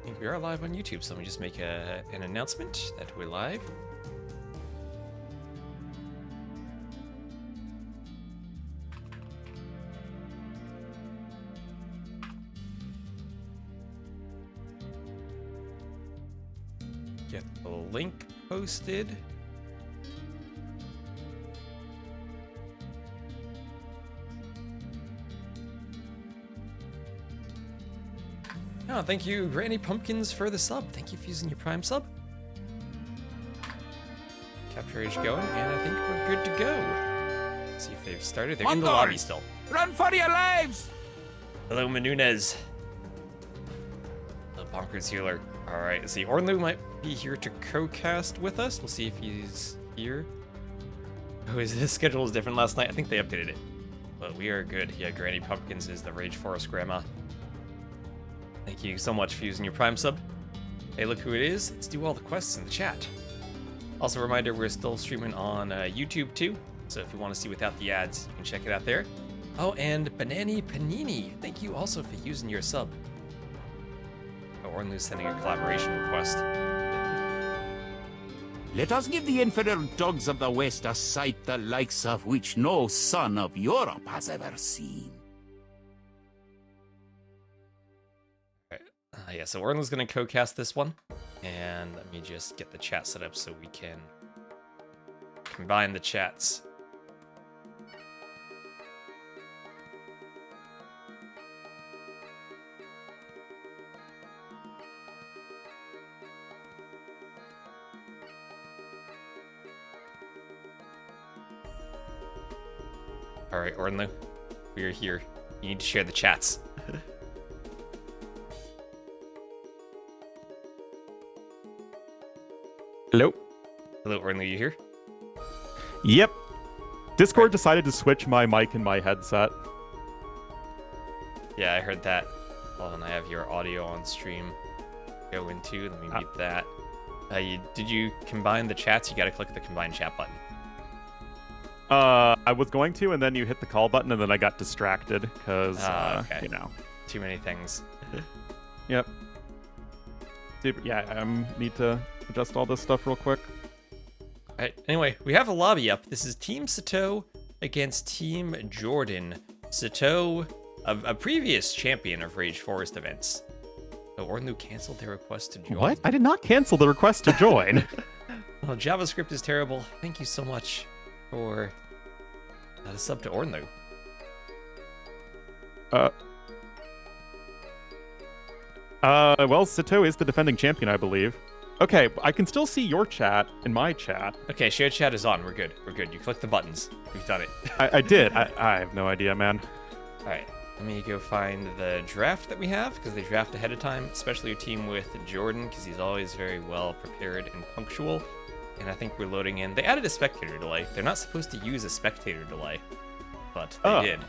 think we are live on YouTube, so let me just make an announcement that we're live. Get the link posted. Oh, thank you, Granny Pumpkins, for the sub. Thank you for using your Prime sub. Capture age going, and I think we're good to go. Let's see if they've started. They're in the lobby still. Run for your lives! Hello, Menunez. The Bonkers Healer. All right, let's see. Ornlu might be here to co-cast with us. We'll see if he's here. Oh, his schedule was different last night. I think they updated it. But we are good. Yeah, Granny Pumpkins is the Rage Forest Grandma. Thank you so much for using your Prime sub. Hey, look who it is. Let's do all the quests in the chat. Also, a reminder, we're still streaming on YouTube too. So if you want to see without the ads, you can check it out there. Oh, and Banani Panini, thank you also for using your sub. Oh, Ornlu's sending a collaboration request. Let us give the infidel dogs of the West a sight the likes of which no son of Europe has ever seen. Yeah, so Ornlu's going to co-cast this one. And let me just get the chat set up so we can combine the chats. All right, Ornlu, we are here. You need to share the chats. Hello? Hello, Ornlu, you here? Yep. Discord decided to switch my mic and my headset. Yeah, I heard that. Hold on, I have your audio on stream. Go into, let me mute that. Did you combine the chats? You gotta click the combine chat button. I was going to, and then you hit the call button, and then I got distracted, because, okay. you know. Too many things. Yep. Yeah, I need to adjust all this stuff real quick. Alright, anyway, we have a lobby up. This is Team Sitaux against Team JorDan. Sitaux, a previous champion of Rage Forest events. So Ornlu canceled their request to join. What? I did not cancel the request to join. Well, JavaScript is terrible. Thank you so much for the sub to Ornlu. Well, Sitaux is the defending champion, I believe. Okay, I can still see your chat in my chat. Okay, shared chat is on. We're good. We're good. You click the buttons. We've done it. I did. I have no idea, man. Alright, let me go find the draft that we have, because they draft ahead of time, especially your team with JorDan, because he's always very well prepared and punctual. And I think we're loading in. They added a spectator delay. They're not supposed to use a spectator delay, but they did.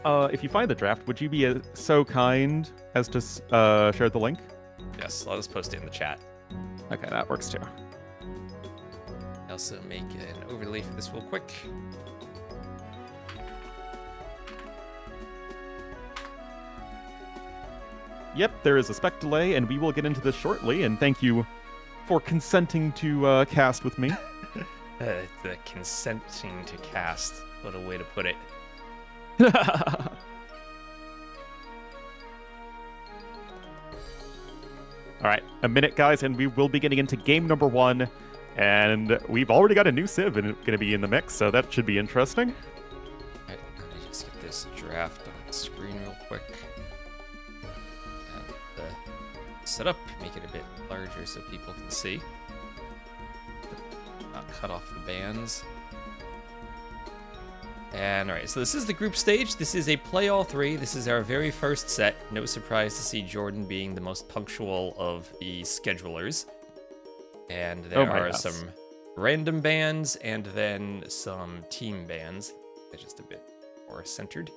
If you find the draft, would you be so kind as to share the link? Yes, let us post it in the chat. Okay, that works too. I also make an overlay for this real quick. Yep, there is a spec delay, and we will get into this shortly, and thank you for consenting to cast with me. The consenting to cast. What a way to put it. Alright, a minute, guys, and we will be getting into game number 1, and we've already got a new civ going to be in the mix, so that should be interesting. Alright, let me just get this draft on the screen real quick. And set up, make it a bit larger so people can see. Not cut off the bands. And alright, so this is the group stage. This is a play all three. This is our very first set. No surprise to see JorDan being the most punctual of the schedulers. And there are some random bands and then some team bands. They're just a bit more centered.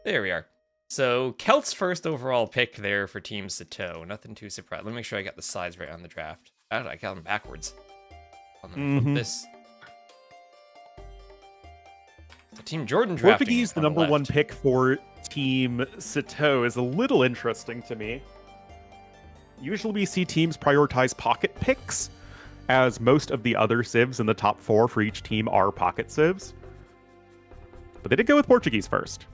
There we are. So Kelt's first overall pick there for Team Sitaux. Nothing too surprising. Let me make sure I got the sides right on the draft. I got them backwards. Let me flip this. The Team JorDan drafting. Wolfiggy's the number 1 pick for Team Sitaux is a little interesting to me. Usually we see teams prioritize pocket picks, as most of the other civs in the top 4 for each team are pocket civs. But they did go with Portuguese first.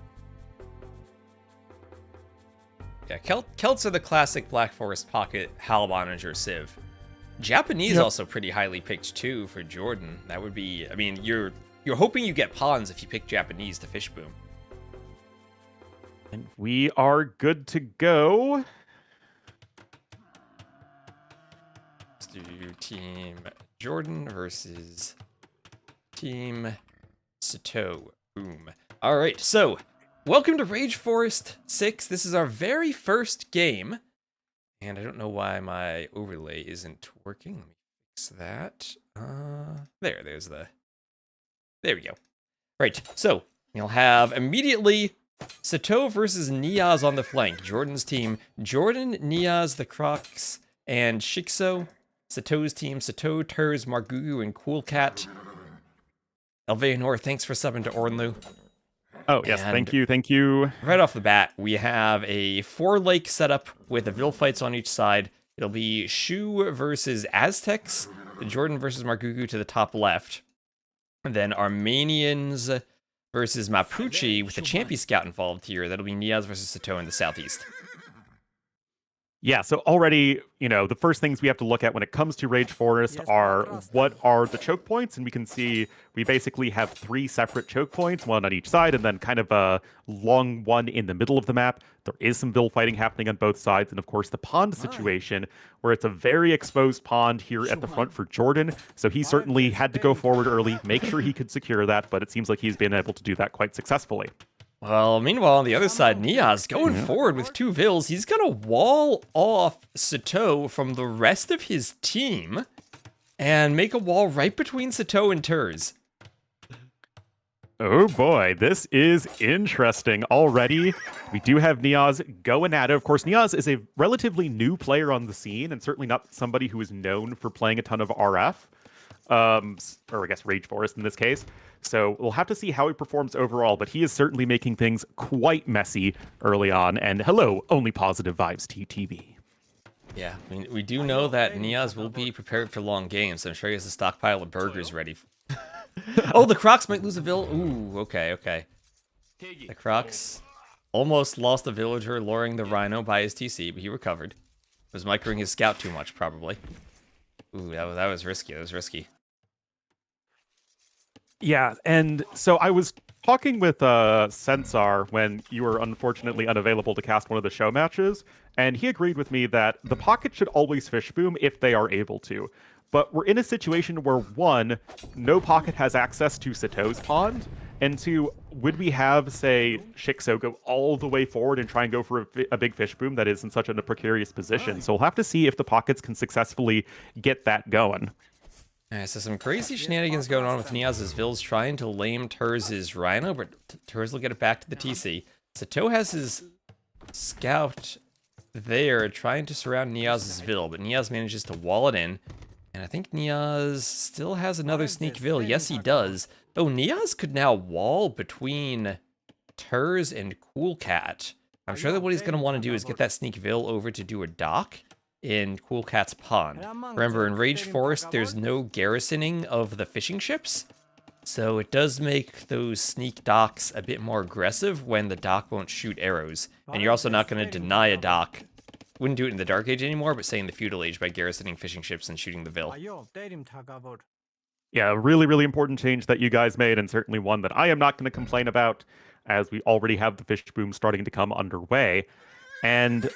Yeah, Celts are the classic Black Forest pocket Halboninger civ. Japanese also pretty highly picked too for JorDan. That would be, I mean, you're hoping you get pawns if you pick Japanese to fish boom. And we are good to go. Let's do Team JorDan versus Team Sitaux. Boom. All right, so welcome to Rage Forest 6. This is our very first game. And I don't know why my overlay isn't working. Let me fix that. There we go. Right, so you'll have immediately Sitaux versus Niaz on the flank. JorDan's team, JorDan, Niaz, the Crocs, and Shikso. Sitau's team, Sitaux, Turs, Margugu, and Cool Cat. Elveonor, thanks for subbing to Ornlu. Oh, yes, And thank you. right off the bat, we have a 4-lake setup with the Vil fights on each side. It'll be Shu versus Aztecs, JorDan versus Margugu to the top left. And then Armenians versus Mapuche with the Champion Scout involved here. That'll be Niaz versus Sitaux in the southeast. Yeah, so already, the first things we have to look at when it comes to Rage Forest are what are the choke points, and we can see we basically have 3 separate choke points, one on each side, and then kind of a long one in the middle of the map. There is some Vil fighting happening on both sides, and of course the pond situation, where it's a very exposed pond here at the front for JorDan, so he certainly had to go forward early, make sure he could secure that, but it seems like he's been able to do that quite successfully. Well, meanwhile, on the other side, Niaz going forward with 2 Vils. He's going to wall off Sitaux from the rest of his team and make a wall right between Sitaux and Turs. Oh boy, this is interesting already. We do have Niaz going at it. Of course, Niaz is a relatively new player on the scene and certainly not somebody who is known for playing a ton of RF. Or I guess Rage Forest in this case. So we'll have to see how he performs overall, but he is certainly making things quite messy early on. And hello, only positive vibes TTV. Yeah, I mean, we do know that Niaz will be prepared for long games, so I'm sure he has a stockpile of burgers ready. Oh, the Crocs might lose a Vil. Ooh, okay. The Crocs almost lost a villager luring the Rhino by his TC, but he recovered. Was microing his scout too much, probably. Ooh, that was risky. Yeah, and so I was talking with Sensar when you were unfortunately unavailable to cast one of the show matches, and he agreed with me that the pocket should always fish boom if they are able to. But we're in a situation where, 1, no pocket has access to Sitau's pond, and 2, would we have, say, Shikso go all the way forward and try and go for a big fish boom that is in such a precarious position? So we'll have to see if the pockets can successfully get that going. Alright, so some crazy shenanigans going on with Niaz's Vils trying to lame Turs' Rhino, but Turs will get it back to the TC. Sitaux has his scout there trying to surround Niaz's Vil, but Niaz manages to wall it in. And I think Niaz still has another sneak Vil. Yes, he does. Though Niaz could now wall between Turs and Cool Cat. I'm sure that what he's going to want to do is get that sneak Vil over to do a dock in Cool Cat's pond. Remember, in Rage Forest, there's no garrisoning of the fishing ships, so it does make those sneak docks a bit more aggressive when the dock won't shoot arrows. And you're also not going to deny a dock. Wouldn't do it in the Dark Age anymore, but say in the Feudal Age by garrisoning fishing ships and shooting the Vil. Yeah, really, really important change that you guys made, and certainly one that I am not going to complain about, as we already have the fish boom starting to come underway. And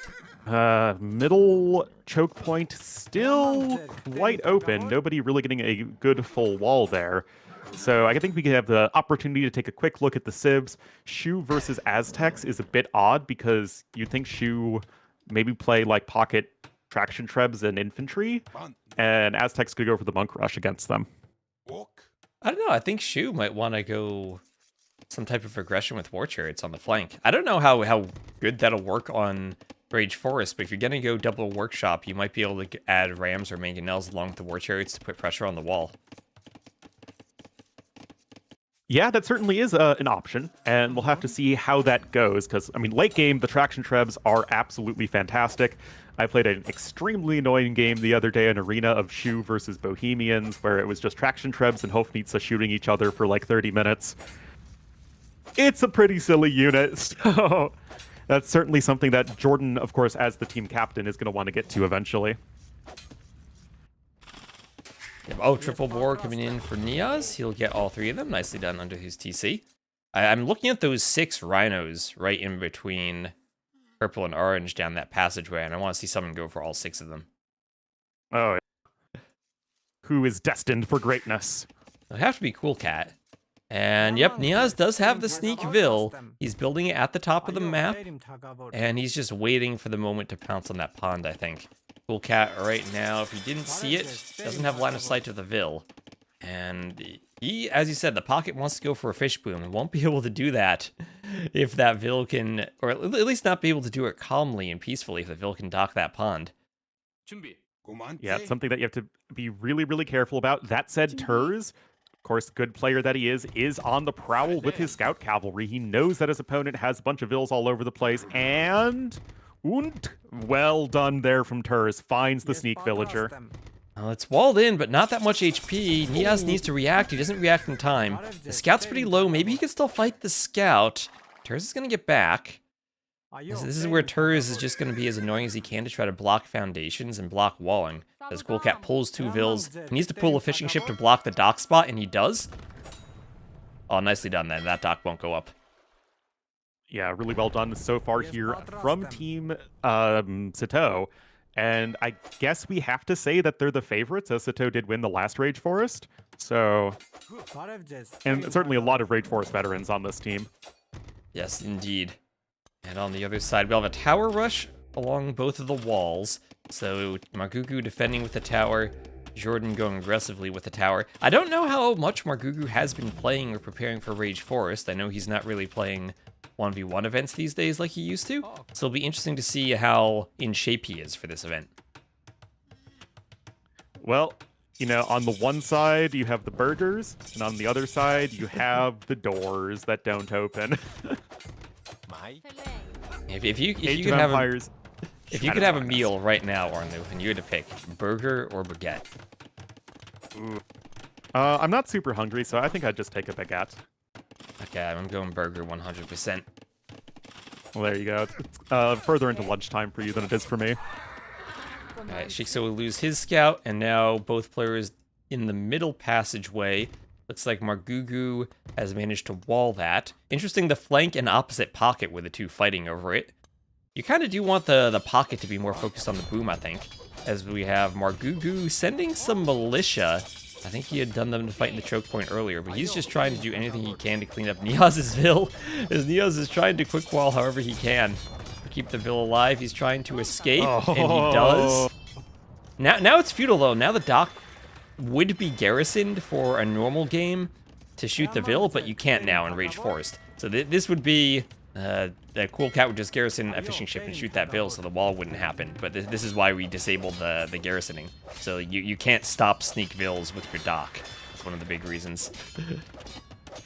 middle choke point still quite open. Nobody really getting a good full wall there. So I think we could have the opportunity to take a quick look at the civs. Shu versus Aztecs is a bit odd because you'd think Shu maybe play like pocket traction trebs and infantry, and Aztecs could go for the monk rush against them. I don't know. I think Shu might want to go some type of aggression with war chariots on the flank. I don't know how good that'll work on Rage Forest, but if you're going to go double workshop, you might be able to add rams or mangonels along with the war chariots to put pressure on the wall. Yeah, that certainly is an option, and we'll have to see how that goes, because, I mean, late game, the traction trebs are absolutely fantastic. I played an extremely annoying game the other day, an arena of Shu versus Bohemians, where it was just traction trebs and Hofnitsa shooting each other for like 30 minutes. It's a pretty silly unit, so that's certainly something that JorDan, of course, as the team captain, is going to want to get to eventually. Oh, triple boar coming in for Niaz. He'll get all 3 of them. Nicely done under his TC. I'm looking at those 6 rhinos right in between purple and orange down that passageway, and I want to see someone go for all 6 of them. Oh, yeah. Who is destined for greatness? It'll have to be Cool Cat. And yep, Niaz does have the Sneak Vil. He's building it at the top of the map, and he's just waiting for the moment to pounce on that pond, I think. Cool Cat right now, if he didn't see it, doesn't have line of sight to the Vil. And he, as you said, the pocket wants to go for a fish boom and won't be able to do that if that Vil can, or at least not be able to do it calmly and peacefully if the Vil can dock that pond. Yeah, it's something that you have to be really, really careful about. That said, Turs, of course, good player that he is on the prowl with his scout cavalry. He knows that his opponent has a bunch of Vils all over the place, and well done there from Turs. Finds the sneak villager. Well, it's walled in, but not that much HP. Niaz needs to react. He doesn't react in time. The scout's pretty low. Maybe he can still fight the scout. Turs is going to get back. This is where Turs is just going to be as annoying as he can to try to block foundations and block walling. As Cool Cat pulls 2 Vils, he needs to pull a fishing ship to block the dock spot, and he does. Oh, nicely done then. That dock won't go up. Yeah, really well done so far here from Team Sitaux. And I guess we have to say that they're the favorites, as Sitaux did win the last Rage Forest. So, and certainly a lot of Rage Forest veterans on this team. Yes, indeed. And on the other side, we'll have a tower rush along both of the walls. So Margugu defending with the tower, JorDan going aggressively with the tower. I don't know how much Margugu has been playing or preparing for Rage Forest. I know he's not really playing 1v1 events these days like he used to. So it'll be interesting to see how in shape he is for this event. Well, you know, on the one side you have the burgers, and on the other side you have the doors that don't open. If you could have a meal right now, Arnu, and you had to pick burger or baguette. Ooh. I'm not super hungry, so I think I'd just take a baguette. Okay, I'm going burger 100%. Well, there you go. It's further into lunchtime for you than it is for me. Alright, Shikso will lose his scout, and now both players in the middle passageway. Looks like Margugu has managed to wall that. Interesting, the flank and opposite pocket were the 2 fighting over it. You kind of do want the pocket to be more focused on the boom, I think. As we have Margugu sending some militia. I think he had done them to fight in the choke point earlier, but he's just trying to do anything he can to clean up Niaz's Vil. As Niaz is trying to quick wall however he can. Keep the Vil alive, he's trying to escape, and he does. Now it's futile though. Now the dock would be garrisoned for a normal game to shoot the Vil, but you can't now in Rage Forest. So this would be that Cool Cat would just garrison a fishing ship and shoot that Vil, so the wall wouldn't happen. But this is why we disabled the garrisoning. So you can't stop sneak Vils with your dock. That's one of the big reasons.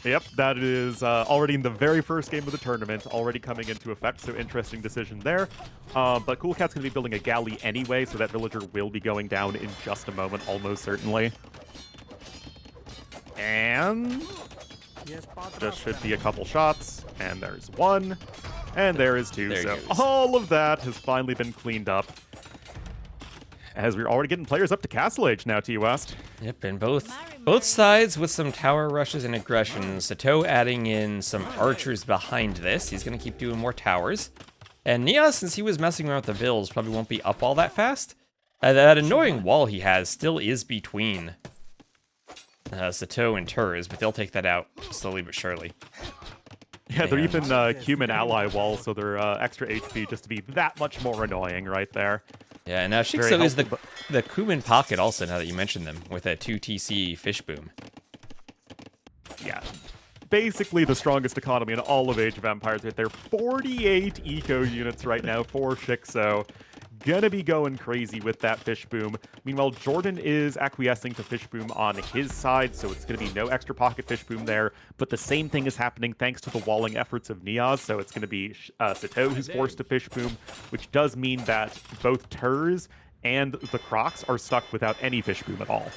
Yep, that is already in the very first game of the tournament, already coming into effect, so interesting decision there. But Cool Cat's going to be building a galley anyway, so that villager will be going down in just a moment, almost certainly. And just should be a couple shots, and there's 1, and there is 2, so all of that has finally been cleaned up. As we're already getting players up to Castle Age now, T-West. Yep, and both sides with some tower rushes and aggression. Sitaux adding in some archers behind this. He's going to keep doing more towers. And Niaz, since he was messing around with the Vils, probably won't be up all that fast. That annoying wall he has still is between Sitaux and Turs, but they'll take that out slowly but surely. Yeah, they're even human ally walls, so they're extra HP just to be that much more annoying right there. Yeah, and Shikso is the Kuman pocket also, now that you mentioned them, with a 2 TC fish boom. Yeah, basically the strongest economy in all of Age of Empires right there. 48 eco units right now for Shikso. gonna be going crazy with that Fish Boom. Meanwhile, JorDan is acquiescing to Fish Boom on his side, so it's gonna be no extra pocket Fish Boom there. But the same thing is happening thanks to the walling efforts of Niaz, so it's gonna be Sitaux who's forced to Fish Boom, which does mean that both Turs and the Crocs are stuck without any Fish Boom at all.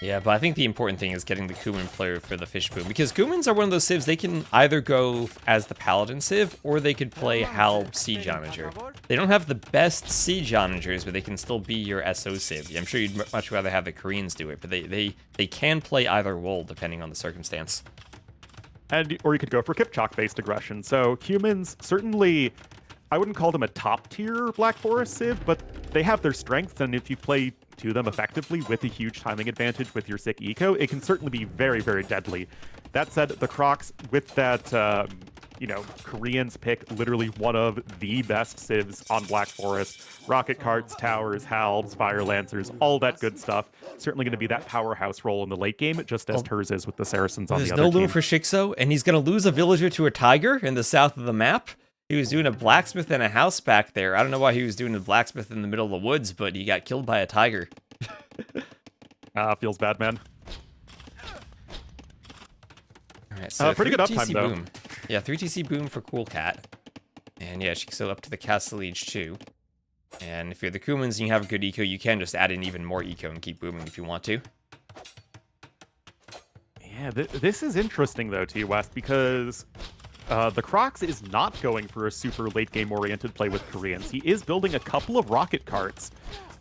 Yeah, but I think the important thing is getting the Kuman player for the Fish Boom, because Kumans are one of those civs, they can either go as the Paladin civ, or they could play Halb Siege Onager. They don't have the best Siege Onagers, but they can still be your SO civ. I'm sure you'd much rather have the Koreans do it, but they can play either role depending on the circumstance. Or you could go for Kipchak-based aggression. So humans, certainly, I wouldn't call them a top-tier Black Forest civ, but they have their strengths, and if you play to them effectively with a huge timing advantage with your sick eco, it can certainly be very, very deadly. That said, the Crocs, with that, Koreans pick literally one of the best civs on Black Forest. Rocket carts, towers, halbs, fire lancers, all that good stuff. Certainly going to be that powerhouse role in the late game, just as Turs is with the Saracens on the other team. There's no loom for Shixo, and he's going to lose a villager to a tiger in the south of the map. He was doing a blacksmith in a house back there. I don't know why he was doing a blacksmith in the middle of the woods, but he got killed by a tiger. Feels bad, man. Alright, so pretty good uptime, though. Boom. Yeah, 3TC boom for Cool Cat. And yeah, Shixo up to the Castle Liege too. And if you're the Kumans and you have a good eco, you can just add in even more eco and keep booming if you want to. Yeah, this is interesting, though, T-West, because the Crocs is not going for a super late-game-oriented play with Koreans. He is building a couple of rocket carts.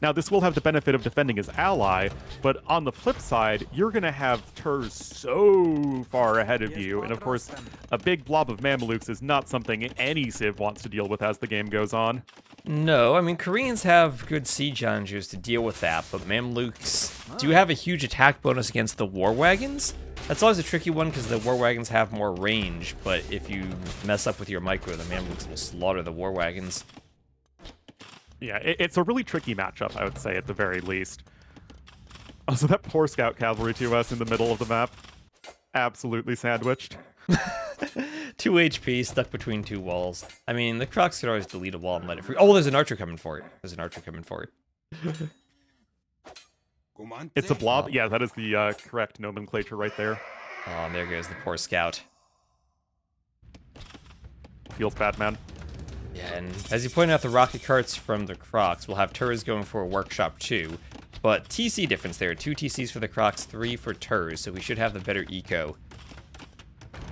Now, this will have the benefit of defending his ally, but on the flip side, you're going to have Turs so far ahead of you, and of course, a big blob of Mamelukes is not something any civ wants to deal with as the game goes on. No, I mean, Koreans have good siege onagers to deal with that, but Mamluks do have a huge attack bonus against the war wagons. That's always a tricky one because the war wagons have more range, but if you mess up with your micro, the Mamluks will slaughter the war wagons. Yeah, it's a really tricky matchup, I would say, at the very least. Also, that poor scout cavalry to us in the middle of the map. Absolutely sandwiched. 2 HP, stuck between two walls. I mean, the Crocs could always delete a wall and let it free. Oh, there's an archer coming for it. There's an archer coming for it. It's a blob? Yeah, that is the correct nomenclature right there. Oh, and there goes the poor scout. Feels bad, man. Yeah, and as you pointed out, the rocket carts from the Crocs will have Turs going for a workshop too. But TC difference there, 2 TCs for the Crocs, 3 for Turs, so we should have the better eco.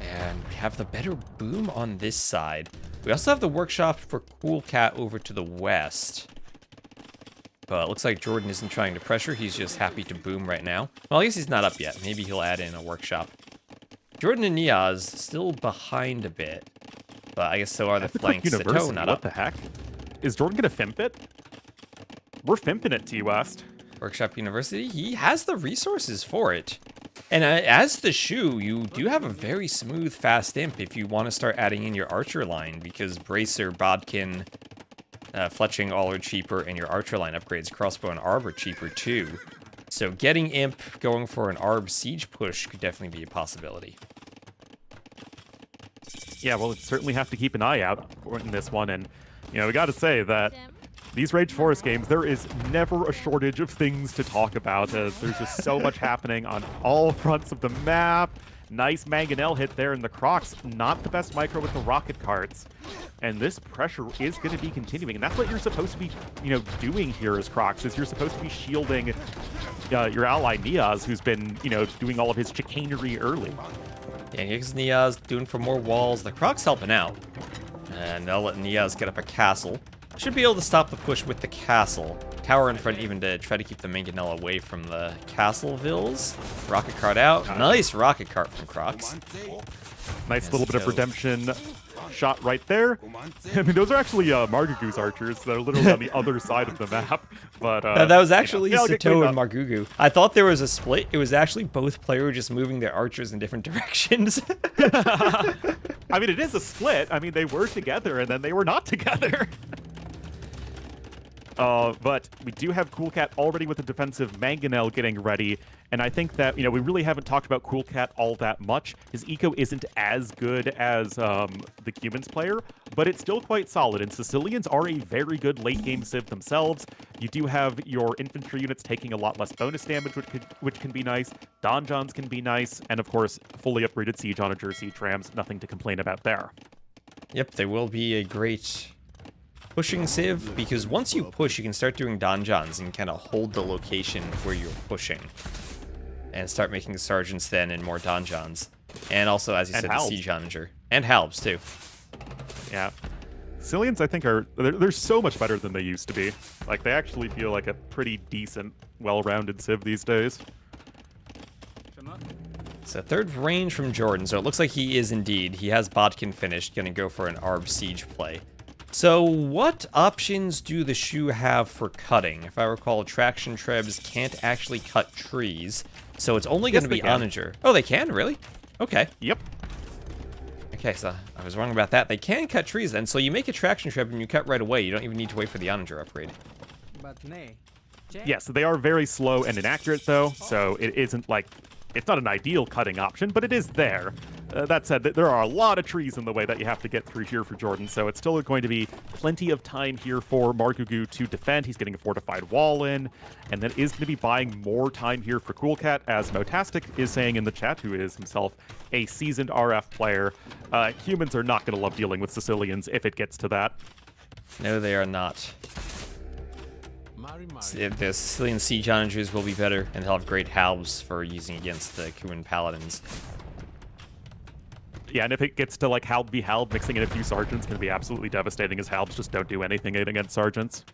And we have the better boom on this side. We also have the workshop for Cool Cat over to the west. But it looks like JorDan isn't trying to pressure, he's just happy to boom right now. Well, I guess he's not up yet, maybe he'll add in a workshop. JorDan and Niaz still behind a bit. But I guess so are the flanks. Sitaux not up. What the heck? Is JorDan gonna Fimp it? We're Fimping it, T-West. Workshop University, he has the resources for it. And as the shoe, you do have a very smooth, fast imp if you want to start adding in your archer line, because Bracer, Bodkin, Fletching all are cheaper, and your archer line upgrades, Crossbow and Arb are cheaper too. So getting imp going for an Arb siege push could definitely be a possibility. Yeah, well, we'll certainly have to keep an eye out in this one, and, you know, we gotta say that these Rage Forest games, there is never a shortage of things to talk about, as there's just so much happening on all fronts of the map. Nice Mangonel hit there in the Crocs, not the best micro with the rocket carts. And this pressure is going to be continuing, and that's what you're supposed to be, doing here as Crocs, is you're supposed to be shielding your ally Niaz, who's been, doing all of his chicanery early. Yeah, here's Niaz doing for more walls. The Crocs helping out. And they'll let Niaz get up a castle. Should be able to stop the push with the castle. Tower in front even to try to keep the Mangonel away from the Castlevilles. Rocket cart out. Nice rocket cart from Crocs. Nice little bit of redemption shot right there. I mean, those are actually Margugu's archers that are literally on the other side of the map. But that was actually Sitaux and Margugu. I thought there was a split. It was actually both players just moving their archers in different directions. I mean, it is a split. I mean, they were together and then they were not together. But we do have Cool Cat already with a defensive Mangonel getting ready, and I think that, we really haven't talked about Cool Cat all that much. His eco isn't as good as the Cumans player, but it's still quite solid, and Sicilians are a very good late-game civ themselves. You do have your infantry units taking a lot less bonus damage, which can be nice. Donjons can be nice, and of course, fully upgraded Siege Onager, Siege Rams, nothing to complain about there. Yep, they will be a great pushing civ, because once you push, you can start doing donjons and kind of hold the location where you're pushing. And start making sergeants then and more donjons. And also, as you said, the Siege Onager. And halbs, too. Yeah. Sicilians, I think, they're so much better than they used to be. Like, they actually feel like a pretty decent, well-rounded civ these days. So third range from JorDan, so it looks like he is indeed. He has Bodkin finished, gonna go for an Arb Siege play. So what options do the Shu have for cutting? If I recall, traction trebs can't actually cut trees, so it's only gonna be Onager. Oh, they can? Really? Okay. Yep. Okay, so I was wrong about that. They can cut trees then, so you make a traction treb and you cut right away. You don't even need to wait for the Onager upgrade. Yes, they are very slow and inaccurate, though, so it isn't like... It's not an ideal cutting option, but it is there. That said, there are a lot of trees in the way that you have to get through here for JorDan, so it's still going to be plenty of time here for Margugu to defend. He's getting a fortified wall in, and that is going to be buying more time here for Cool Cat, as Motastic is saying in the chat, who is himself a seasoned RF player. Humans are not going to love dealing with Sicilians if it gets to that. No, they are not. The Sicilian Siege Onagers will be better, and they'll have great halbs for using against the Kuman Paladins. Yeah, and if it gets to, like, halb v halb, mixing in a few sergeants can be absolutely devastating, as halbs just don't do anything against sergeants.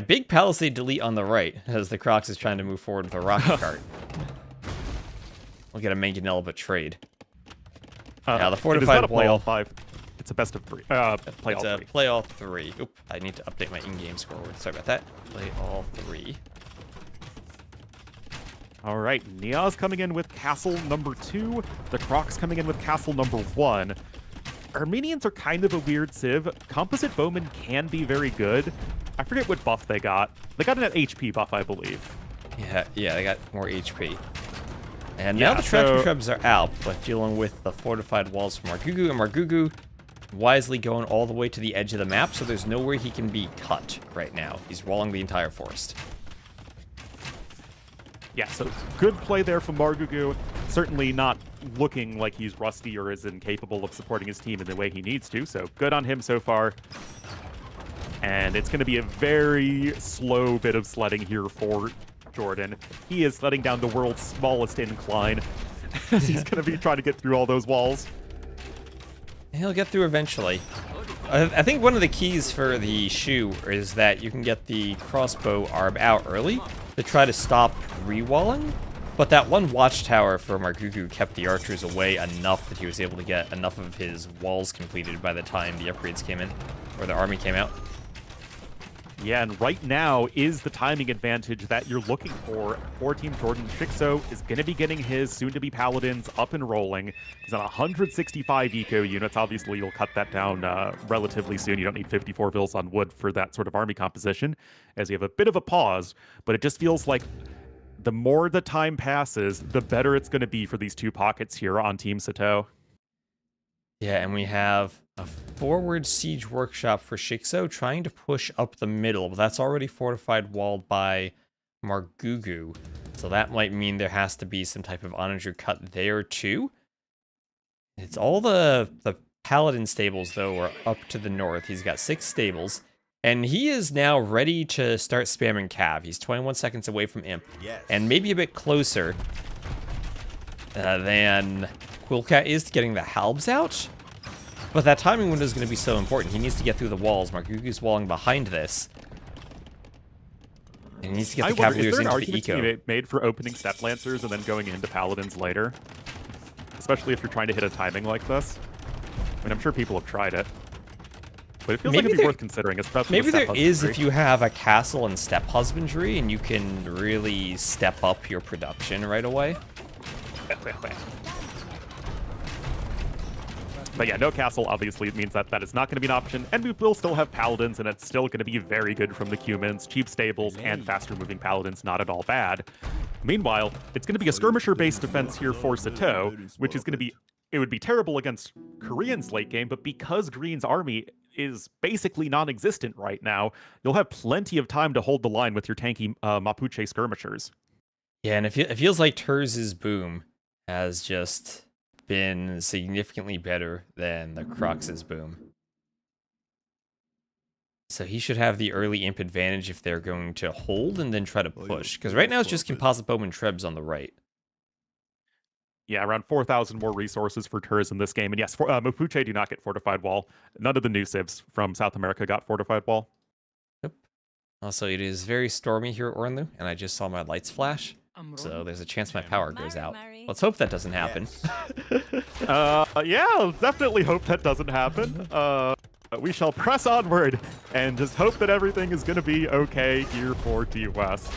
Big palisade delete on the right, as the Crocs is trying to move forward with a rocket cart. We'll get a Mangonel betrayed. Now, the fortified play all wall... 5. It's a best of 3. Play all 3. Play all 3. Oop, I need to update my in-game scoreboard. Sorry about that. Play all 3. All right, Nia's coming in with castle number 2. The Crocs coming in with castle number 1. Armenians are kind of a weird civ. Composite bowmen can be very good. I forget what buff they got. They got an HP buff, I believe. Yeah, they got more HP. And now the traction trebs are out, but dealing with the fortified walls from Margugu, and Margugu wisely going all the way to the edge of the map, so there's nowhere he can be cut right now. He's walling the entire forest. Yeah, so good play there from Margugu. Certainly not looking like he's rusty or is incapable of supporting his team in the way he needs to, so good on him so far. And it's going to be a very slow bit of sledding here for JorDan. He is sledding down the world's smallest incline. He's going to be trying to get through all those walls. He'll get through eventually. I think one of the keys for the Shu is that you can get the crossbow arb out early to try to stop rewalling, but that one watchtower for Margugu kept the archers away enough that he was able to get enough of his walls completed by the time the upgrades came in, or the army came out. Yeah, and right now is the timing advantage that you're looking for Team JorDan. Sitaux is going to be getting his soon-to-be paladins up and rolling. He's on 165 eco units. Obviously, you'll cut that down relatively soon. You don't need 54 vills on wood for that sort of army composition, as you have a bit of a pause. But it just feels like the more the time passes, the better it's going to be for these two pockets here on Team Sitaux. Yeah, and we have a forward siege workshop for Sitaux trying to push up the middle, but that's already fortified walled by Margugu. So that might mean there has to be some type of onager cut there too. It's all the paladin stables though are up to the north. He's got 6 stables, and he is now ready to start spamming cav. He's 21 seconds away from imp, and maybe a bit closer than Quillcat is to getting the halbs out. But that timing window is going to be so important. He needs to get through the walls. Margugu's walling behind this. And he needs to get the Cavaliers into the eco. To be made for opening Step Lancers and then going into Paladins later? Especially if you're trying to hit a timing like this. I mean, I'm sure people have tried it. But it feels like it'd be worth considering, especially maybe there is if you have a castle and step husbandry and you can really step up your production right away. But yeah, no castle obviously means that that is not going to be an option, and we will still have paladins, and it's still going to be very good from the Cumans. Cheap stables and faster moving paladins, not at all bad. Meanwhile, it's going to be a skirmisher-based defense here for Sitaux, which is going to be, it would be terrible against Koreans late game, but because Green's army is basically non-existent right now, you'll have plenty of time to hold the line with your tanky Mapuche skirmishers. Yeah, and it feels like Terz's boom has just been significantly better than the Crox's boom. So he should have the early imp advantage if they're going to hold and then try to push. Because right now it's just Composite Bowman Trebs on the right. Yeah, around 4,000 more resources for Terz in this game. And yes, Mapuche do not get Fortified Wall. None of the new civs from South America got Fortified Wall. Yep. Also, it is very stormy here at Ornlu, and I just saw my lights flash. So there's a chance my power goes out. Let's hope that doesn't happen. Yeah, definitely hope that doesn't happen. We shall press onward and just hope that everything is going to be okay here for T West.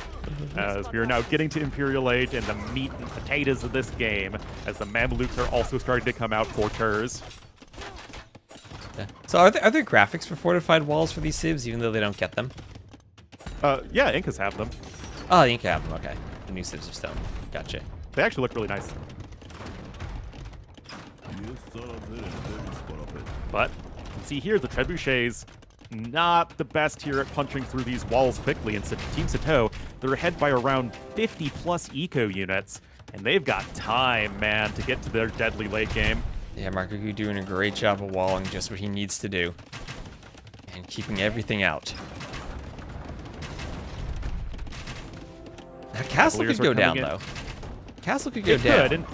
As we are now getting to Imperial Age and the meat and potatoes of this game, as the Mamelukes are also starting to come out for Terz. Yeah. So are there graphics for fortified walls for these civs, even though they don't get them? Yeah, Incas have them. Oh, the Inca have them, okay. The new civs of stone. Gotcha. They actually look really nice. But see here, the trebuchets not the best here at punching through these walls quickly. And Team Sitaux, they're ahead by around 50 plus eco units, and they've got time, man, to get to their deadly late game. Yeah, Markuku doing a great job of walling just what he needs to do and keeping everything out. That castle could go down, though. Castle could go down. And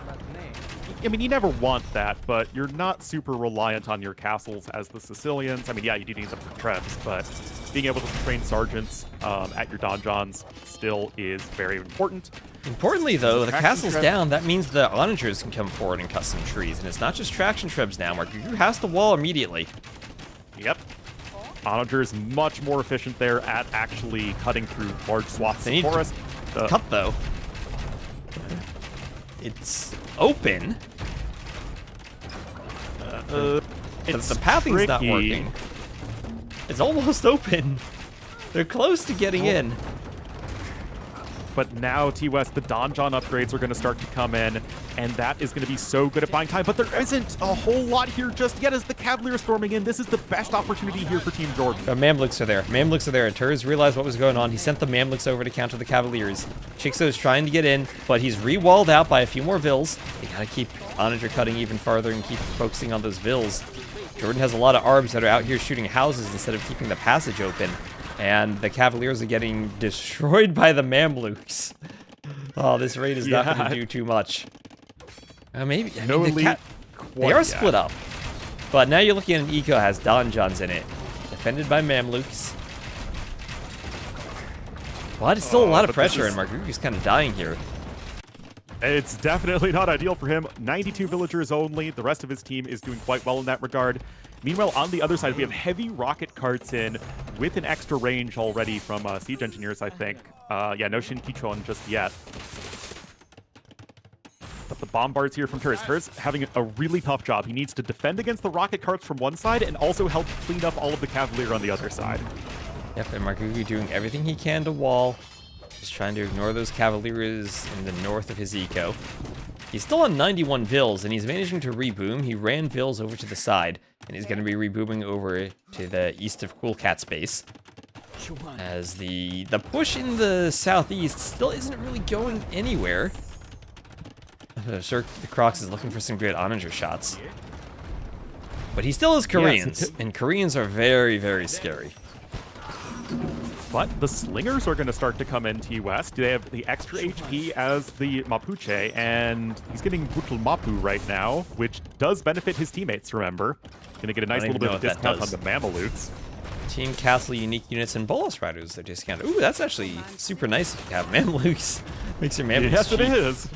I mean, you never want that, but you're not super reliant on your castles as the Sicilians. I mean, yeah, you do need them for trebs, but being able to train sergeants at your donjons still is very important. Importantly, though, the castle's down. That means the onagers can come forward and cut some trees, and it's not just traction trebs now. Markuku has to wall immediately. Yep. Onager is much more efficient there at actually cutting through large swaths of forest. Cut, though. It's open. The pathing's not working. It's almost open. They're close to getting in. But now, T-West, the donjon upgrades are going to start to come in, and that is going to be so good at buying time. But there isn't a whole lot here just yet as the Cavalier is storming in. This is the best opportunity here for Team JorDan. The Mamluks are there. Mamluks are there. And Terz realized what was going on. He sent the Mamluks over to counter the Cavaliers. Chixo is trying to get in, but he's re-walled out by a few more vills. They got to keep Onager cutting even farther and keep focusing on those vills. JorDan has a lot of arbs that are out here shooting houses instead of keeping the passage open. And the Cavaliers are getting destroyed by the Mamluks. Oh, this raid is not going to do too much. Maybe. I mean, they are split up. But now you're looking at an eco has donjons in it. Defended by Mamluks. But it's still a lot of pressure, and Markuku's kind of dying here. It's definitely not ideal for him. 92 villagers only. The rest of his team is doing quite well in that regard. Meanwhile, on the other side, we have heavy rocket carts in with an extra range already from siege engineers, I think. Yeah, no Shinkichon just yet. But the bombards here from Terz. Terz having a really tough job. He needs to defend against the rocket carts from one side and also help clean up all of the Cavalier on the other side. Yep, and Markuku doing everything he can to wall. Just trying to ignore those Cavaliers in the north of his eco. He's still on 91 vills, and he's managing to reboom. He ran vills over to the side, and he's going to be rebooming over to the east of Cool Cat's base. As the push in the southeast still isn't really going anywhere. I'm sure the Crocs is looking for some good Onager shots. But he still has Koreans, and Koreans are very, very scary. But the Slingers are going to start to come in T-West. They have the extra HP as the Mapuche, and he's getting Butul Mapu right now, which does benefit his teammates, remember. Going to get a nice little bit of discount on the Mamelukes. Team Castle unique units and Bolas Riders are discounted. Ooh, that's actually super nice if you have Mamelukes. Makes your Mamelukes Yes, cheap. it is.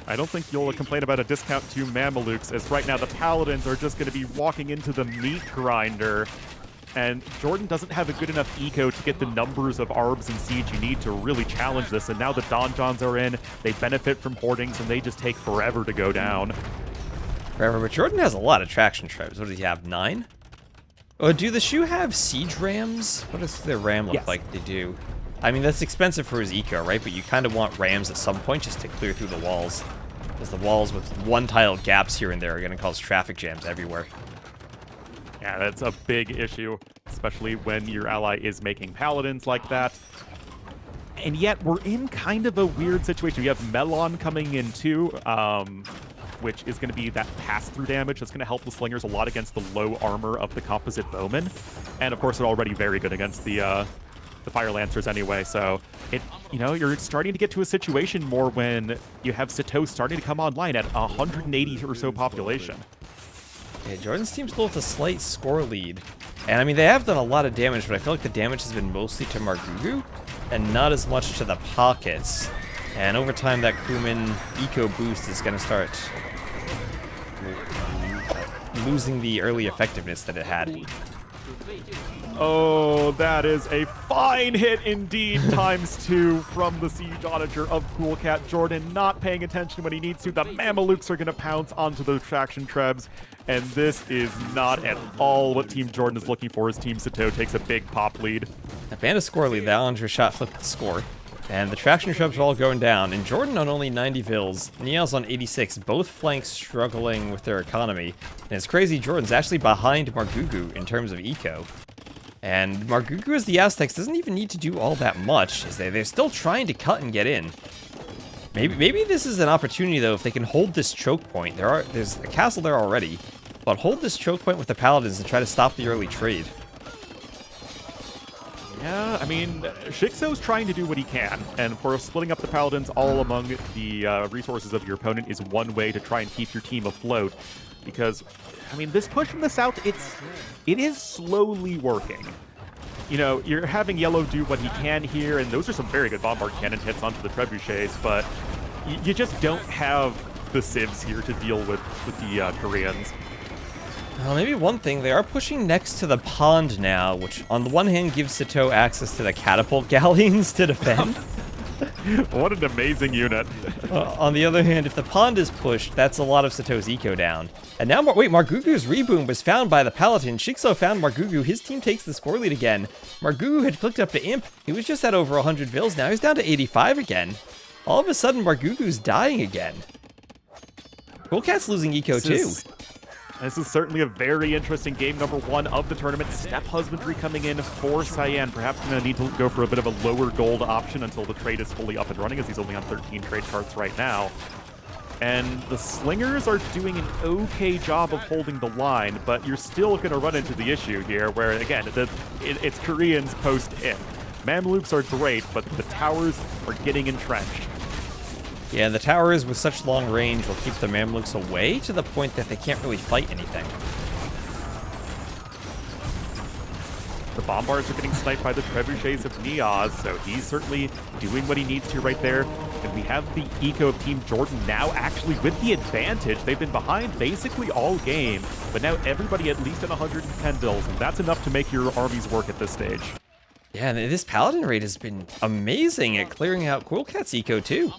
I don't think you'll complain about a discount to Mamelukes, as right now the Paladins are just going to be walking into the meat grinder. And JorDan doesn't have a good enough eco to get the numbers of arbs and siege you need to really challenge this. And now the donjons are in, they benefit from hoardings, and they just take forever to go down. forever, but JorDan has a lot of traction trebs. What does he have, 9? Oh, do the Shu have siege rams? What does their ram look like they do? I mean, that's expensive for his eco, right? But you kind of want rams at some point just to clear through the walls. Because the walls with one-tiled gaps here and there are going to cause traffic jams everywhere. Yeah, that's a big issue, especially when your ally is making paladins like that. And yet, we're in kind of a weird situation. We have Melon coming in too, which is going to be that pass-through damage that's going to help the slingers a lot against the low armor of the composite bowmen. And of course, they're already very good against the fire lancers anyway. So you're starting to get to a situation more when you have Sitaux starting to come online at 180 or so population. Yeah, JorDan's team's still with a slight score lead. And I mean, they have done a lot of damage, but I feel like the damage has been mostly to Margugu and not as much to the pockets. And over time, that crewman eco boost is going to start losing the early effectiveness that it had. Oh, that is a fine hit indeed, ×2 from the siege onager of Coolcat. JorDan not paying attention when he needs to. The Mamelukes are going to pounce onto those traction trebs, and this is not at all what Team JorDan is looking for as Team Sitaux takes a big pop lead. A Bandit score lead, the Onager shot flipped the score. And the traction trebs are all going down, and JorDan on only 90 vils, Nial's on 86, both flanks struggling with their economy. And it's crazy, JorDan's actually behind Margugu in terms of eco. And Margugu as the Aztecs doesn't even need to do all that much, as they're still trying to cut and get in. Maybe this is an opportunity, though, if they can hold this choke point. There's a castle there already, but hold this choke point with the Paladins and try to stop the early trade. Yeah, I mean, Shixo's trying to do what he can, and of course, splitting up the Paladins all among the resources of your opponent is one way to try and keep your team afloat, because, I mean, this push from the south, it is slowly working. You know, you're having Yellow do what he can here, and those are some very good bombard cannon hits onto the trebuchets, but you just don't have the civs here to deal with the Koreans. Well, maybe one thing, they are pushing next to the pond now, which on the one hand gives Sitaux access to the catapult galleons to defend. What an amazing unit. On the other hand, if the pond is pushed, that's a lot of Sitau's eco down. And now, wait, Margugu's reboom was found by the Paladin. Shixo found Margugu. His team takes the score lead again. Margugu had clicked up to Imp. He was just at over 100 vils. Now he's down to 85 again. All of a sudden, Margugu's dying again. Coolcat's losing eco too. This is certainly a very interesting game number 1 of the tournament. Step Husbandry coming in for Cyan. Perhaps going to need to go for a bit of a lower gold option until the trade is fully up and running, as he's only on 13 trade cards right now. And the Slingers are doing an okay job of holding the line, but you're still going to run into the issue here where, again, it's Koreans post-in. Mamelukes are great, but the towers are getting entrenched. Yeah, the towers with such long range will keep the Mamluks away to the point that they can't really fight anything. The Bombards are getting sniped by the trebuchets of Niaz, so he's certainly doing what he needs to right there. And we have the eco of Team JorDan now actually with the advantage. They've been behind basically all game, but now everybody at least at 110 vils, and that's enough to make your armies work at this stage. Yeah, and this Paladin raid has been amazing at clearing out Coolcat's eco too.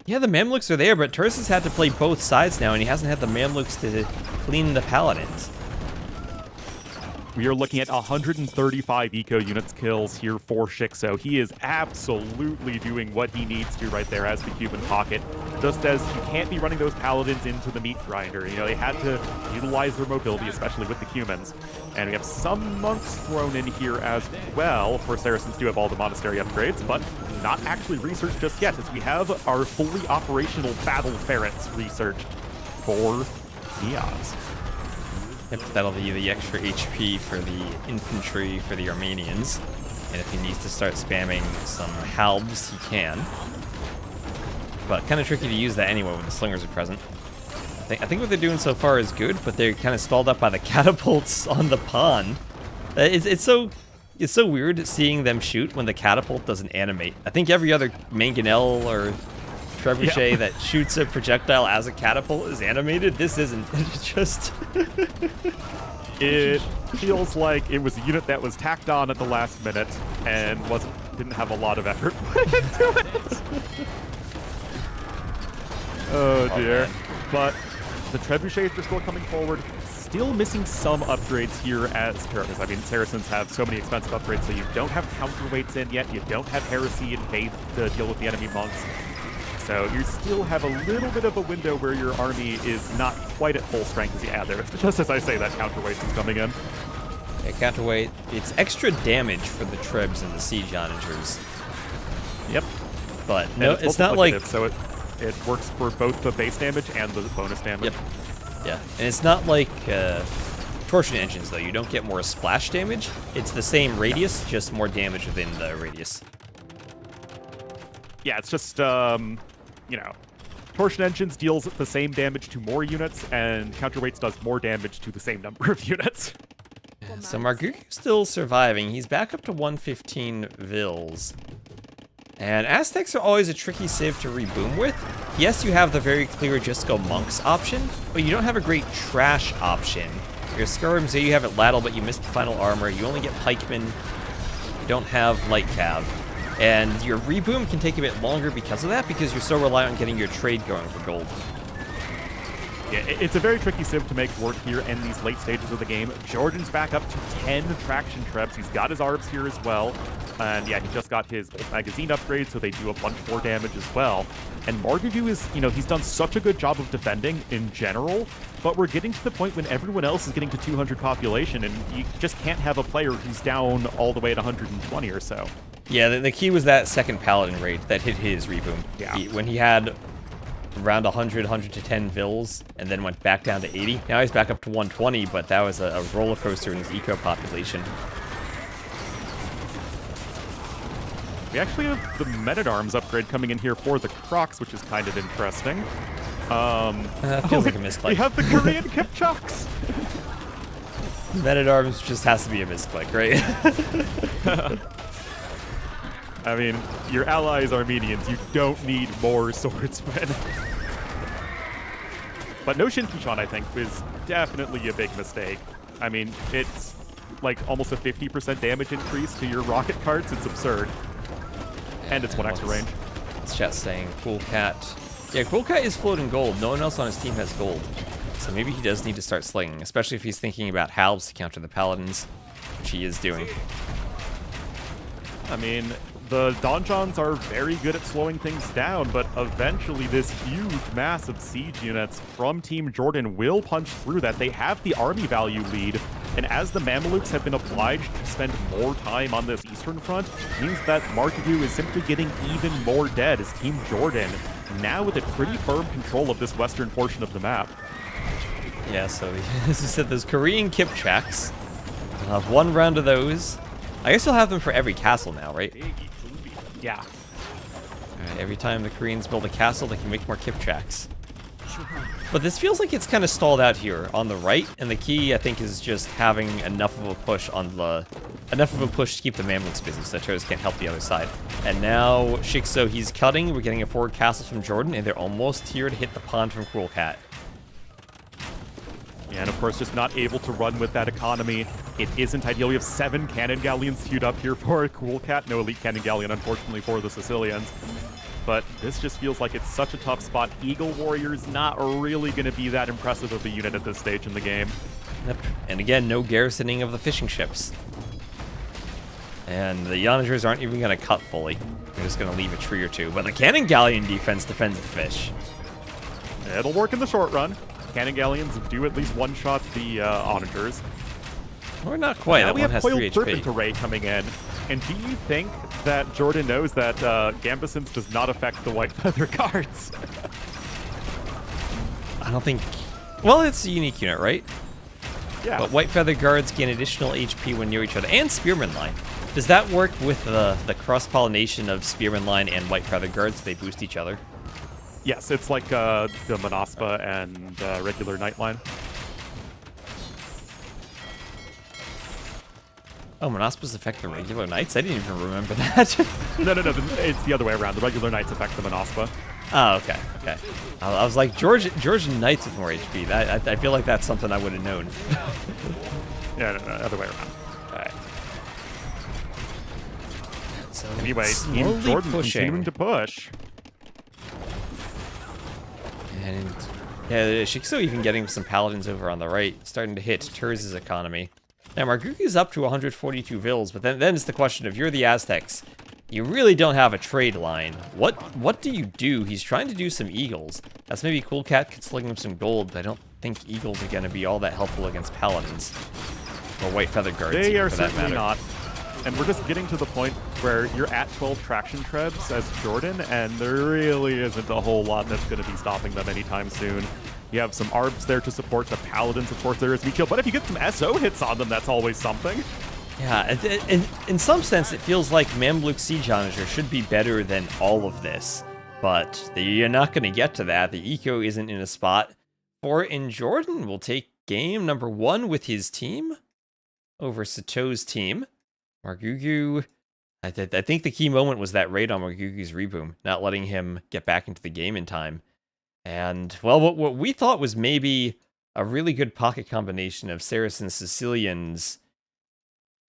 Yeah, the Mamluks are there, but Turris has had to play both sides now, and he hasn't had the Mamluks to clean the Paladins. We are looking at 135 eco units kills here for Shixo. He is absolutely doing what he needs to right there as the Cuban pocket. Just as you can't be running those Paladins into the meat grinder. You know, they had to utilize their mobility, especially with the Cumans. And we have some monks thrown in here as well. Of course, Saracens do have all the monastery upgrades, but not actually researched just yet, as we have our fully operational battle ferrets researched for Niaz. Yep, that'll be the extra HP for the infantry for the Armenians. And if he needs to start spamming some halbs, he can. But kind of tricky to use that anyway when the slingers are present. I think what they're doing so far is good, but they're kind of stalled up by the catapults on the pond. It's so weird seeing them shoot when the catapult doesn't animate. I think every other mangonel or trebuchet that shoots a projectile as a catapult is animated. This isn't. It's just... It feels like it was a unit that was tacked on at the last minute and didn't have a lot of effort put into it. Oh dear. But the trebuchets are still coming forward. Still missing some upgrades here as Saracens. I mean, Saracens have so many expensive upgrades, so you don't have counterweights in yet. You don't have Heresy and Faith to deal with the enemy monks. So you still have a little bit of a window where your army is not quite at full strength as you add there. Just as I say that, counterweights is coming in. Yeah, counterweight. It's extra damage for the Trebs and the Siege Onagers. Yep. But no, it's not like... So it works for both the base damage and the bonus damage. Yep. Yeah, and it's not like torsion engines, though. You don't get more splash damage. It's the same radius, just more damage within the radius. Yeah, it's just, you know, torsion engines deals the same damage to more units, and counterweights does more damage to the same number of units. So Marguerite's still surviving. He's back up to 115 Vils. And Aztecs are always a tricky civ to reboom with. Yes, you have the very clear just go monks option, but you don't have a great trash option. Your skirms, you have it ladle, but you missed the final armor. You only get pikemen. You don't have light cav. And your reboom can take a bit longer because of that, because you're so reliant on getting your trade going for gold. Yeah, it's a very tricky civ to make work here in these late stages of the game. JorDan's back up to 10 traction trebs. He's got his arbs here as well. And yeah, he just got his magazine upgrade, so they do a bunch more damage as well. And Marguerite is, you know, he's done such a good job of defending in general, but we're getting to the point when everyone else is getting to 200 population, and you just can't have a player who's down all the way at 120 or so. Yeah, the key was that second paladin raid that hit his reboom. Yeah. When he had around 100 to 10 Vils, and then went back down to 80. Now he's back up to 120, but that was a roller coaster in his eco population. We actually have the Men-at-Arms upgrade coming in here for the Crocs, which is kind of interesting. Feels like a misclick. We have the Korean Kipchucks! Men-at-Arms just has to be a misclick, right? I mean, your ally is Armenians. You don't need more swordsmen. But no Shin-Kishan, I think, is definitely a big mistake. I mean, it's like almost a 50% damage increase to your rocket carts. It's absurd. And it's 1 extra range. This chat's saying Cool Cat. Yeah, Cool Cat is floating gold. No one else on his team has gold. So maybe he does need to start slinging, especially if he's thinking about halves to counter the paladins, which he is doing. I mean, the donjons are very good at slowing things down, but eventually this huge mass of siege units from Team JorDan will punch through that. They have the army value lead, and as the Mamelukes have been obliged to spend more time on this eastern front, means that Markidu is simply getting even more dead as Team JorDan, now with a pretty firm control of this western portion of the map. Yeah, so as you said, those Korean Kipchaks. I'll have one round of those. I guess you'll have them for every castle now, right? Yeah. Alright, every time the Koreans build a castle, they can make more Kipchaks. But this feels like it's kind of stalled out here on the right, and the key, I think, is just having enough of a push on the... enough of a push to keep the Mamluks busy so that Toes can't help the other side. And now, Shikso, he's cutting. We're getting a forward castle from JorDan, and they're almost here to hit the pond from Cruel Cat. Yeah, and of course, just not able to run with that economy. It isn't ideal. We have 7 cannon galleons queued up here for a Cool Cat. No elite cannon galleon, unfortunately, for the Sicilians. But this just feels like it's such a tough spot. Eagle Warrior's not really going to be that impressive of a unit at this stage in the game. Yep. And again, no garrisoning of the fishing ships. And the Onagers aren't even going to cut fully. They're just going to leave a tree or two. But the cannon galleon defense defends the fish. It'll work in the short run. Cannon galleons do at least one-shot the Onagers. Or not quite. Now That we one have has 3 Coiled HP. Serpent Array coming in. And do you think that JorDan knows that Gambesons does not affect the White Feather Guards? I don't think... Well, it's a unique unit, right? Yeah. But White Feather Guards gain additional HP when near each other. And Spearman Line. Does that work with the cross-pollination of Spearman Line and White Feather Guards? They boost each other? Yes, it's like the Manaspa and regular Nightline. Oh, Manaspas affect the regular knights? I didn't even remember that. No, it's the other way around. The regular Knights affect the Manaspa. Oh, okay, okay. I was like, Georgian knights with more HP. I feel like that's something I would have known. Yeah, no, other way around. Alright. So Anyway, Team slowly JorDan pushing. continuing to push. And Yeah, Shikso even getting some paladins over on the right, starting to hit Terz's economy. Now, Marguki's up to 142 vills, but then it's the question of, you're the Aztecs. You really don't have a trade line. What do you do? He's trying to do some eagles. That's maybe Cool Cat could sling him some gold, but I don't think eagles are going to be all that helpful against paladins. Or white feather guards, They are for that certainly matter. not. And we're just getting to the point where you're at 12 traction trebs as JorDan, and there really isn't a whole lot that's going to be stopping them anytime soon. You have some ARBs there to support the paladins, of course there is Michiel, but if you get some SO hits on them, that's always something. Yeah, in some sense, it feels like Mamluk Siege Onager should be better than all of this. But you're not going to get to that. The eco isn't in a spot for it, and JorDan will take game number 1 with his team over Sitaux's team. Margugu, I think the key moment was that raid on Margugu's reboom, not letting him get back into the game in time. And, well, what we thought was maybe a really good pocket combination of Saracen Sicilians